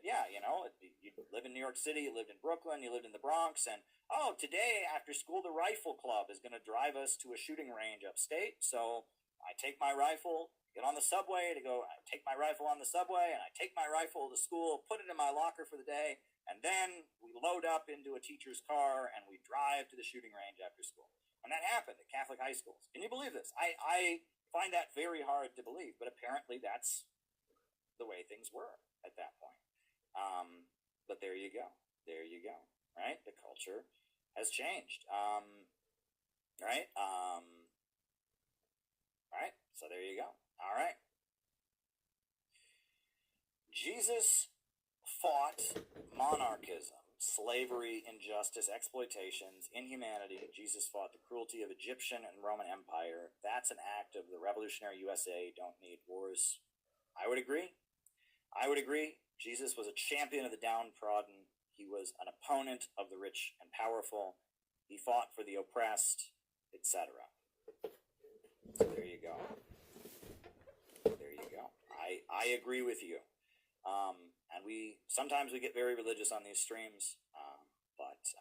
live in New York City, you lived in Brooklyn, you lived in the Bronx, and, today after school, the rifle club is going to drive us to a shooting range upstate, so I take my rifle, get on the subway I take my rifle on the subway, and I take my rifle to school, put it in my locker for the day, and then we load up into a teacher's car and we drive to the shooting range after school. And that happened at Catholic high schools. Can you believe this? I find that very hard to believe, but apparently that's the way things were at that point. But there you go. There you go. Right? The culture has changed. Right? Right? So there you go. All right. Jesus fought monarchism, slavery, injustice, exploitations, inhumanity. Jesus fought the cruelty of Egyptian and Roman Empire. That's an act of the revolutionary USA. Don't need wars. I would agree. Jesus was a champion of the downtrodden. He was an opponent of the rich and powerful. He fought for the oppressed, etc. So there you go. There you go. I agree with you. And sometimes we get very religious on these streams, but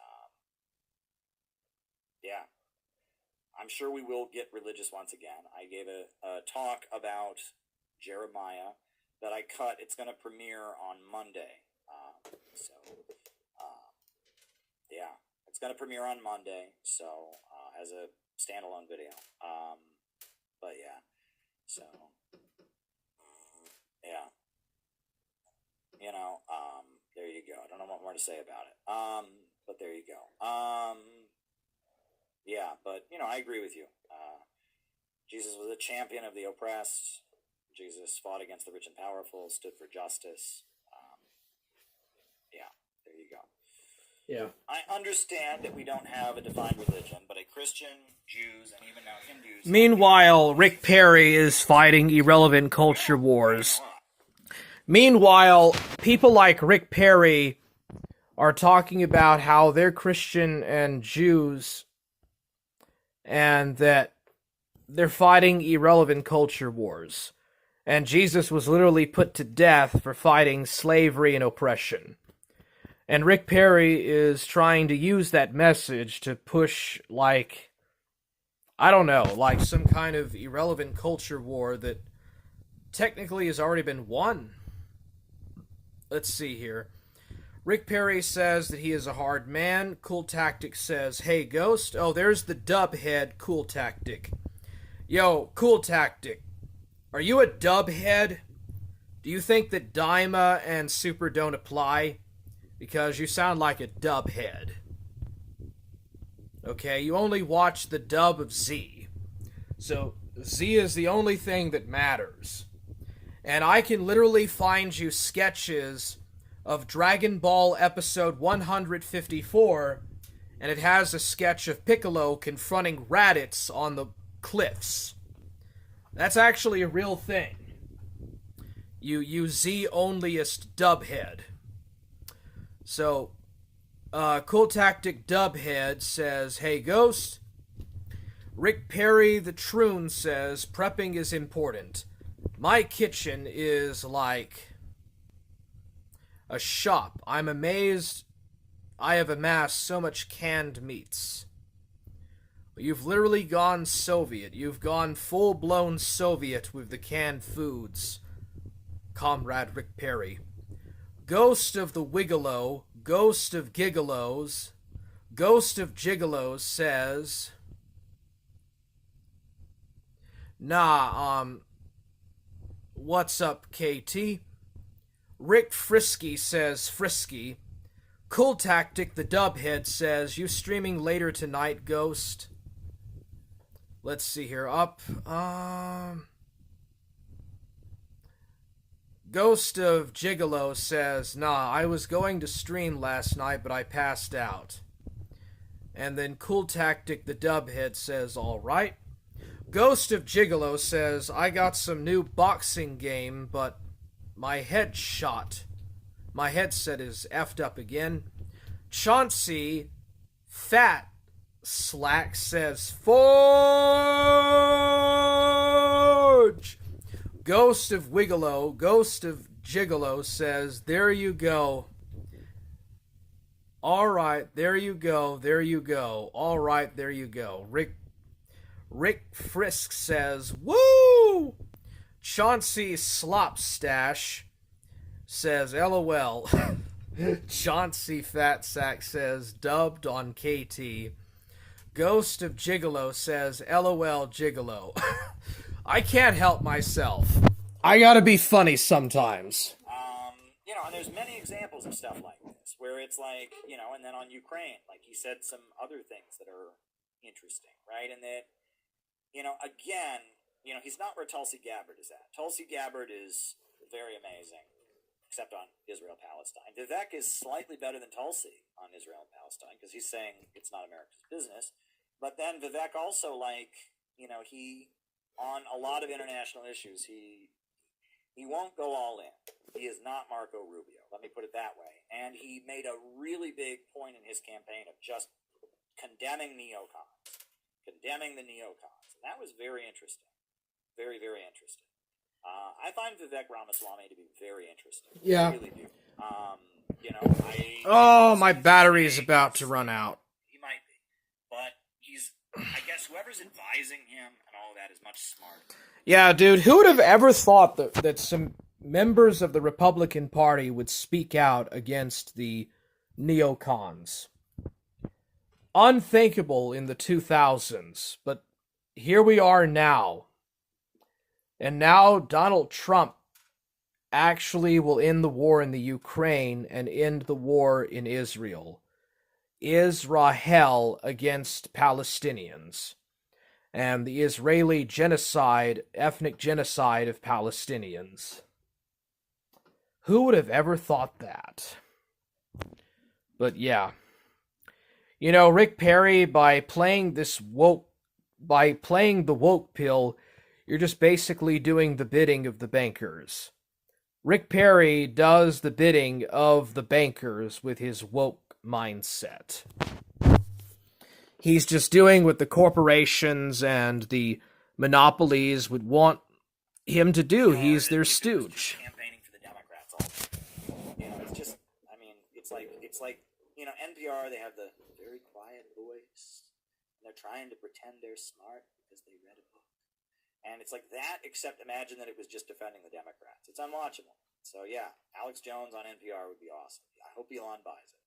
I'm sure we will get religious once again. I gave a talk about Jeremiah that I cut. It's going to premiere on Monday. It's going to premiere on Monday, so as a standalone video. There you go. I don't know what more to say about it. But there you go. I agree with you. Jesus was a champion of the oppressed. Jesus fought against the rich and powerful, stood for justice. There you go. Yeah. I understand that we don't have a defined religion, but a Christian, Jews, and even now Hindus... Meanwhile, Rick Perry is fighting irrelevant culture wars. Meanwhile, people like Rick Perry are talking about how they're Christian and Jews, and that they're fighting irrelevant culture wars. And Jesus was literally put to death for fighting slavery and oppression. And Rick Perry is trying to use that message to push, some kind of irrelevant culture war that technically has already been won. Let's see here. Rick Perry says that he is a hard man. Cool Tactic says, hey, Ghost. Oh, there's the dub head, Cool Tactic. Yo, Cool Tactic. Are you a dub head? Do you think that Daima and Super don't apply? Because you sound like a dub head. Okay, you only watch the dub of Z. So, Z is the only thing that matters. And I can literally find you sketches of Dragon Ball episode 154, and it has a sketch of Piccolo confronting Raditz on the cliffs. That's actually a real thing. You Z-onlyist dubhead. So, Cool Tactic Dubhead says, hey, Ghost. Rick Perry the Troon says, prepping is important. My kitchen is like a shop. I'm amazed I have amassed so much canned meats. You've literally gone Soviet. You've gone full-blown Soviet with the canned foods, Comrade Rick Perry. Ghost of the Wigolo, Ghost of Gigolos, Ghost of Gigolos says, what's up, KT? Rick Frisky says, Frisky. Cool Tactic, the dubhead, says, you streaming later tonight, Ghost? Let's see here. Ghost of Gigolo says, nah, I was going to stream last night, but I passed out. And then Cool Tactic, the dubhead, says, alright. Ghost of Gigolo says, I got some new boxing game, but my headset is effed up again. Chauncey Fat Slack says, Forge! Ghost of Wigolo, Ghost of Gigolo says, there you go. Alright, there you go, there you go. Alright, there you go. Rick Frisk says, woo! Chauncey Slopstash says, LOL. Chauncey Fatsack says, dubbed on KT. Ghost of Gigolo says, LOL Gigolo. I can't help myself. I gotta be funny sometimes. And there's many examples of stuff like this, where it's like, and then on Ukraine, like he said some other things that are interesting, right? And that, again, he's not where Tulsi Gabbard is at. Tulsi Gabbard is very amazing, except on Israel-Palestine. Vivek is slightly better than Tulsi on Israel and Palestine, because he's saying it's not America's business. But then Vivek also, he, on a lot of international issues, he won't go all in. He is not Marco Rubio, let me put it that way. And he made a really big point in his campaign of just condemning neocons, condemning the neocons. And that was very interesting. Very, very interesting. I find Vivek Ramaswamy to be very interesting. Yeah. I really do. My battery is about to run out. He might be. But I guess whoever's advising him and all of that is much smarter. Yeah, dude, who would have ever thought that some members of the Republican Party would speak out against the neocons? Unthinkable in the 2000s, but here we are now. And now Donald Trump actually will end the war in the Ukraine and end the war in Israel. Israel against Palestinians. And the Israeli genocide, ethnic genocide of Palestinians. Who would have ever thought that? But yeah. Rick Perry, by playing the woke pill, you're just basically doing the bidding of the bankers. Rick Perry does the bidding of the bankers with his woke mindset. He's just doing what the corporations and the monopolies would want him to do. He's their stooge. Campaigning for the Democrats all day. It's like NPR, they have the very quiet voice. And they're trying to pretend they're smart because they read a book. And it's like that, except imagine that it was just defending the Democrats. It's unwatchable. So yeah, Alex Jones on NPR would be awesome. I hope Elon buys it.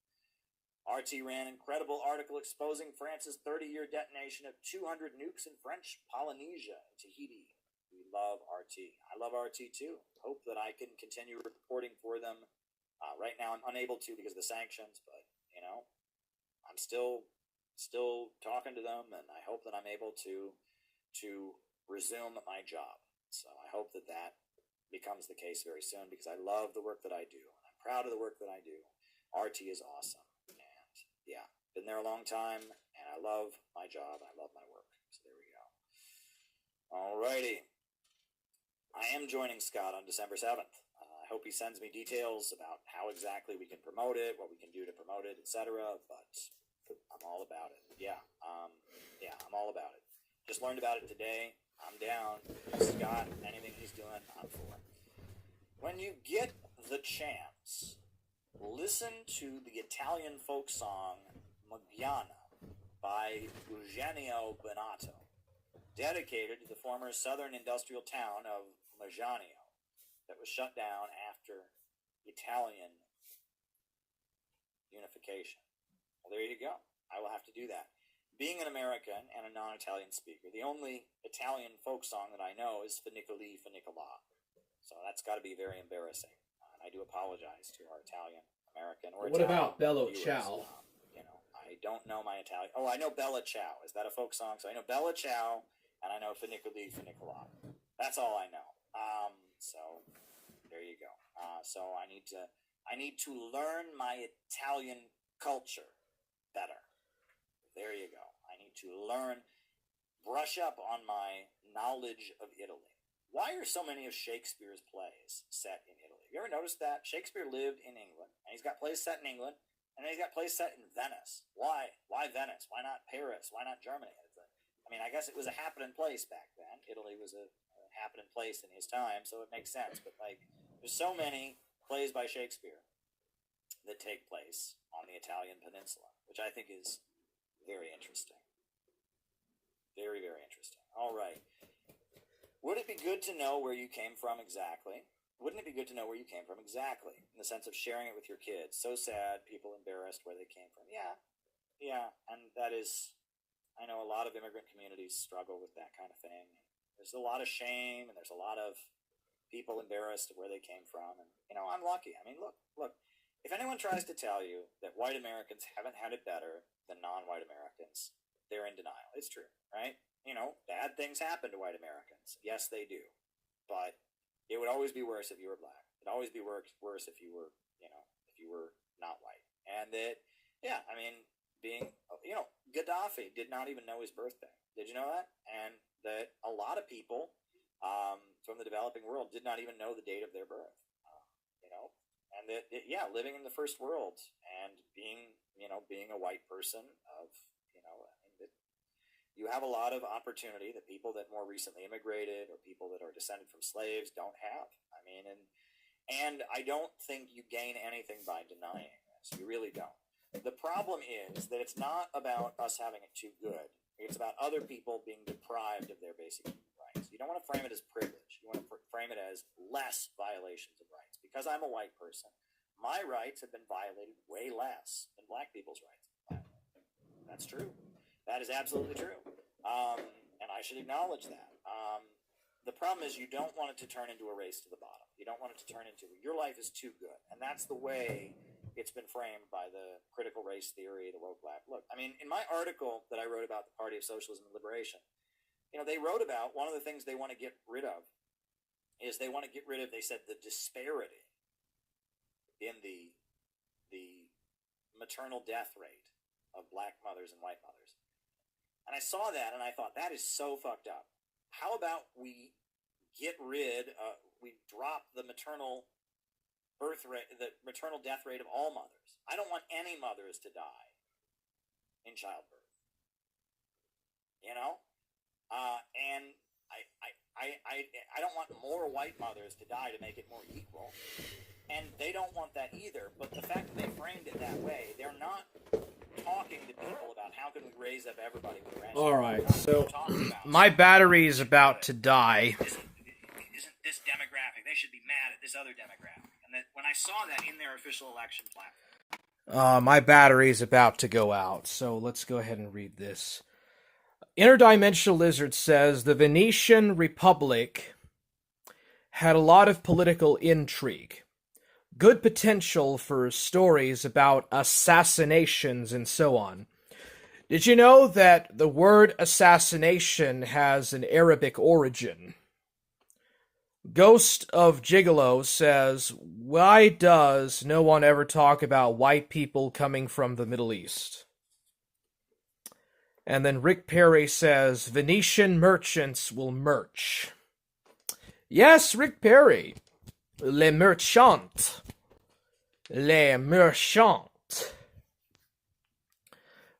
RT ran incredible article exposing France's 30-year detonation of 200 nukes in French Polynesia and Tahiti. We love RT. I love RT too. Hope that I can continue reporting for them. Right now I'm unable to because of the sanctions, but you know, I'm still talking to them, and I hope that I'm able to resume my job. So I hope that becomes the case very soon, because I love the work that I do. I'm proud of the work that I do. RT is awesome. And yeah, been there a long time, and I love my job. I love my work. So there we go. Alrighty. I am joining Scott on December 7th. I hope he sends me details about how exactly we can promote it, what we can do to promote it, etc. But I'm all about it. Yeah, I'm all about it. Just learned about it today. I'm down. Scott, anything he's doing, I'm for. When you get the chance, listen to the Italian folk song Maupin by Eugenio Bonato, dedicated to the former southern industrial town of Maupin that was shut down after Italian unification. Well, there you go. I will have to do that. Being an American and a non-Italian speaker, the only Italian folk song that I know is Finicoli Funicola. So that's got to be very embarrassing. And I do apologize to our Italian American or What Italian about Bello viewers. Ciao? I don't know my Italian. Oh, I know Bella Ciao. Is that a folk song? So I know Bella Ciao and I know Finicoli Funicola. That's all I know. So there you go. So I need to learn my Italian culture better. There you go. I need to brush up on my knowledge of Italy. Why are so many of Shakespeare's plays set in Italy? Have you ever noticed that? Shakespeare lived in England, and he's got plays set in England, and then he's got plays set in Venice. Why? Why Venice? Why not Paris? Why not Germany? I guess it was a happening place back then. Italy was a happening place in his time, so it makes sense. But there's so many plays by Shakespeare that take place on the Italian peninsula, which I think is very interesting. Very, very interesting. All right. Would it be good to know where you came from exactly? Wouldn't it be good to know where you came from exactly, in the sense of sharing it with your kids? So sad, people embarrassed where they came from. Yeah, and that is, I know a lot of immigrant communities struggle with that kind of thing. There's a lot of shame, and there's a lot of people embarrassed of where they came from. And, I'm lucky. I mean, look, if anyone tries to tell you that white Americans haven't had it better than non-white Americans, they're in denial. It's true, right? Bad things happen to white Americans. Yes, they do. But it would always be worse if you were black. It'd always be worse if you were, if you were not white. And that, Gaddafi did not even know his birthday. Did you know that? And that a lot of people from the developing world did not even know the date of their birth. And that, living in the first world and being a white person you have a lot of opportunity that people that more recently immigrated or people that are descended from slaves don't have. And I don't think you gain anything by denying this. You really don't. The problem is that it's not about us having it too good. It's about other people being deprived of their basic rights. You don't want to frame it as privilege. You want to frame it as less violations of rights. Because I'm a white person, my rights have been violated way less than black people's rights. That's true. That is absolutely true. And I should acknowledge that. The problem is you don't want it to turn into a race to the bottom. You don't want it to turn into, your life is too good. And that's the way it's been framed by the critical race theory, the woke black. Look, in my article that I wrote about the Party of Socialism and Liberation, they wrote about one of the things they want to get rid of is they said, the disparity in the maternal death rate of black mothers and white mothers. And I saw that and I thought, that is so fucked up. How about we drop the maternal birth rate, the maternal death rate of all mothers. I don't want any mothers to die in childbirth. And I don't want more white mothers to die to make it more equal. And they don't want that either. But the fact that they framed it that way, they're not talking to people about how can we raise up everybody with rational. Alright, so my battery is about to die. Isn't this demographic? They should be mad at this other demographic. And that when I saw that in their official election platform. My battery is about to go out, so let's go ahead and read this. Interdimensional Lizard says the Venetian Republic had a lot of political intrigue. Good potential for stories about assassinations and so on. Did you know that the word assassination has an Arabic origin? Ghost of Gigolo says, why does no one ever talk about white people coming from the Middle East? And then Rick Perry says, Venetian merchants will merch. Yes, Rick Perry. Les merchants. Les merchants.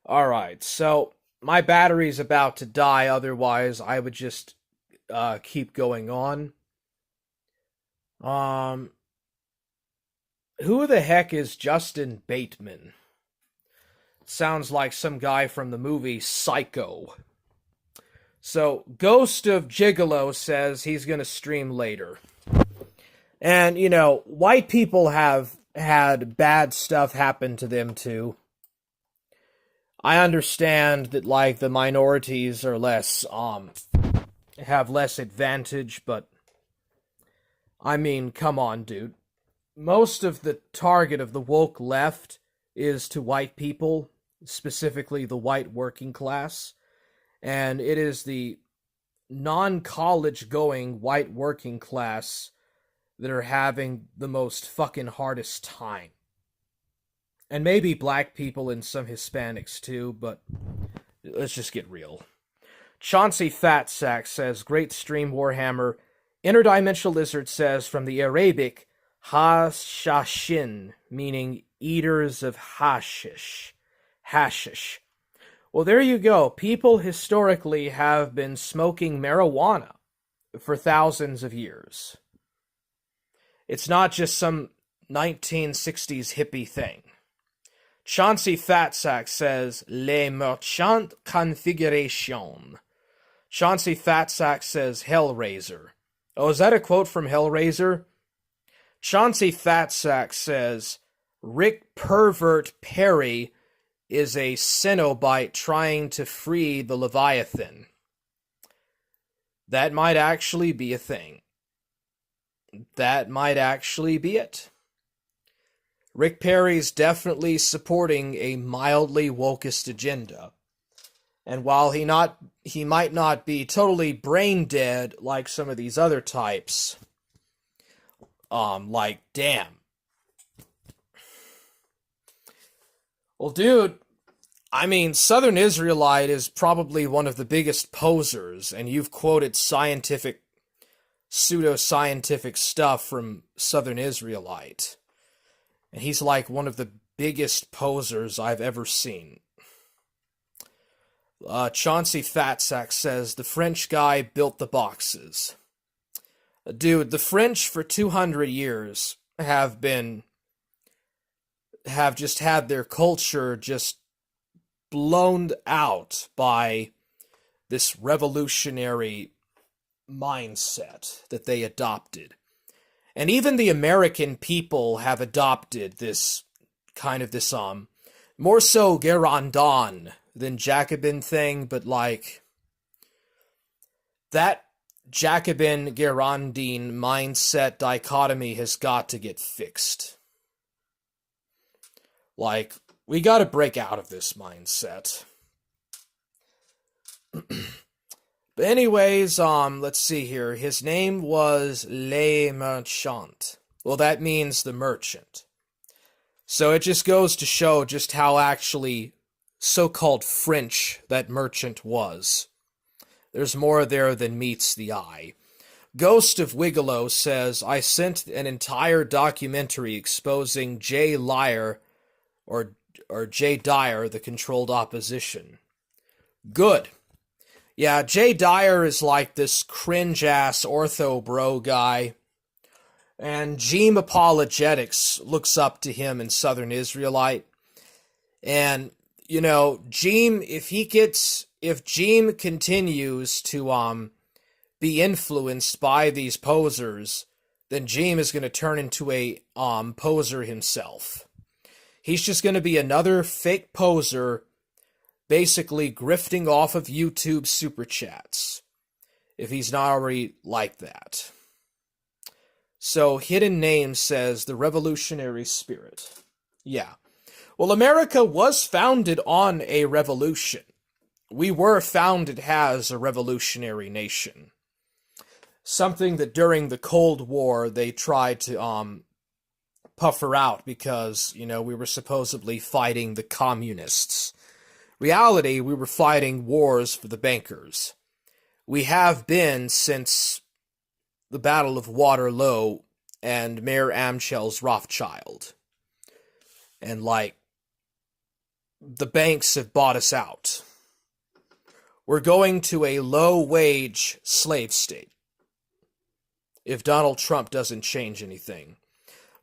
Alright, so my battery's about to die, otherwise I would just keep going on. Who the heck is Justin Bateman? Sounds like some guy from the movie Psycho. So, Ghost of Gigolo says he's gonna stream later. And, you know, white people have had bad stuff happen to them too. I understand that, like, the minorities are less, have less advantage, but I mean, come on, dude. Most of the target of the woke left is to white people, specifically the white working class, and it is the non-college going white working class that are having the most fucking hardest time. And maybe black people and some Hispanics too, but let's just get real. Chauncey Fatsack says, great stream, Warhammer. Interdimensional Lizard says, from the Arabic, Hashashin, meaning eaters of hashish. Hashish. Well, there you go. People historically have been smoking marijuana for thousands of years. It's not just some 1960s hippie thing. Chauncey Fatsack says, Les Merchant Configuration. Chauncey Fatsack says, Hellraiser. Oh, is that a quote from Hellraiser? Chauncey Fatsack says, Rick Pervert Perry is a Cenobite trying to free the Leviathan. That might actually be a thing. That might actually be it. Rick Perry's definitely supporting a mildly wokist agenda. And while he might not be totally brain dead like some of these other types, like, damn. Well, dude, I mean, Southern Israelite is probably one of the biggest posers, and you've quoted pseudo-scientific stuff from Southern Israelite. And he's like one of the biggest posers I've ever seen. Chauncey Fatsack says, the French guy built the boxes. Dude, the French for 200 years have just had their culture just blown out by this revolutionary mindset that they adopted. And even the American people have adopted this kind of this, more so Girondin than Jacobin thing, but like, that Jacobin Girondin mindset dichotomy has got to get fixed. Like, we gotta break out of this mindset. But anyways, let's see here. His name was Le Merchant. Well, that means the merchant. So it just goes to show just how actually so-called French that merchant was. There's more there than meets the eye. Ghost of Wigolo says, I sent an entire documentary exposing Jay Dyer, the controlled opposition. Good. Yeah, Jay Dyer is like this cringe-ass ortho bro guy. And Jeem Apologetics looks up to him in Southern Israelite. And you know, if Jeem continues to be influenced by these posers, then Jeem is going to turn into a poser himself. He's just going to be another fake poser, basically grifting off of YouTube super chats, if he's not already like that. So Hidden Name says the revolutionary spirit. Yeah. Well, America was founded on a revolution. We were founded as a revolutionary nation. Something that during the Cold War they tried to puffer out because, you know, we were supposedly fighting the communists. Reality, we were fighting wars for the bankers. We have been since the Battle of Waterloo and Mayor Amschel's Rothschild. And, like, the banks have bought us out. We're going to a low-wage slave state if Donald Trump doesn't change anything.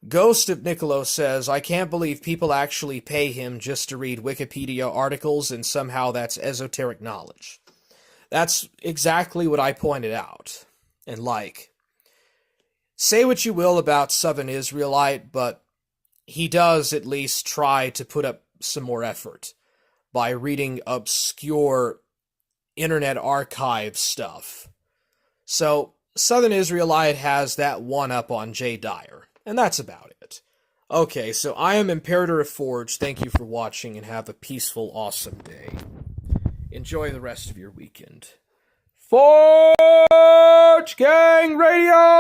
Ghost of Niccolo says, I can't believe people actually pay him just to read Wikipedia articles and somehow that's esoteric knowledge. That's exactly what I pointed out. And like, say what you will about Southern Israelite, but he does at least try to put up some more effort by reading obscure Internet Archive stuff. So, Southern Israelite has that one up on Jay Dyer, and that's about it. Okay, so I am Imperator of Forge. Thank you for watching, and have a peaceful, awesome day. Enjoy the rest of your weekend. Forge Gang Radio!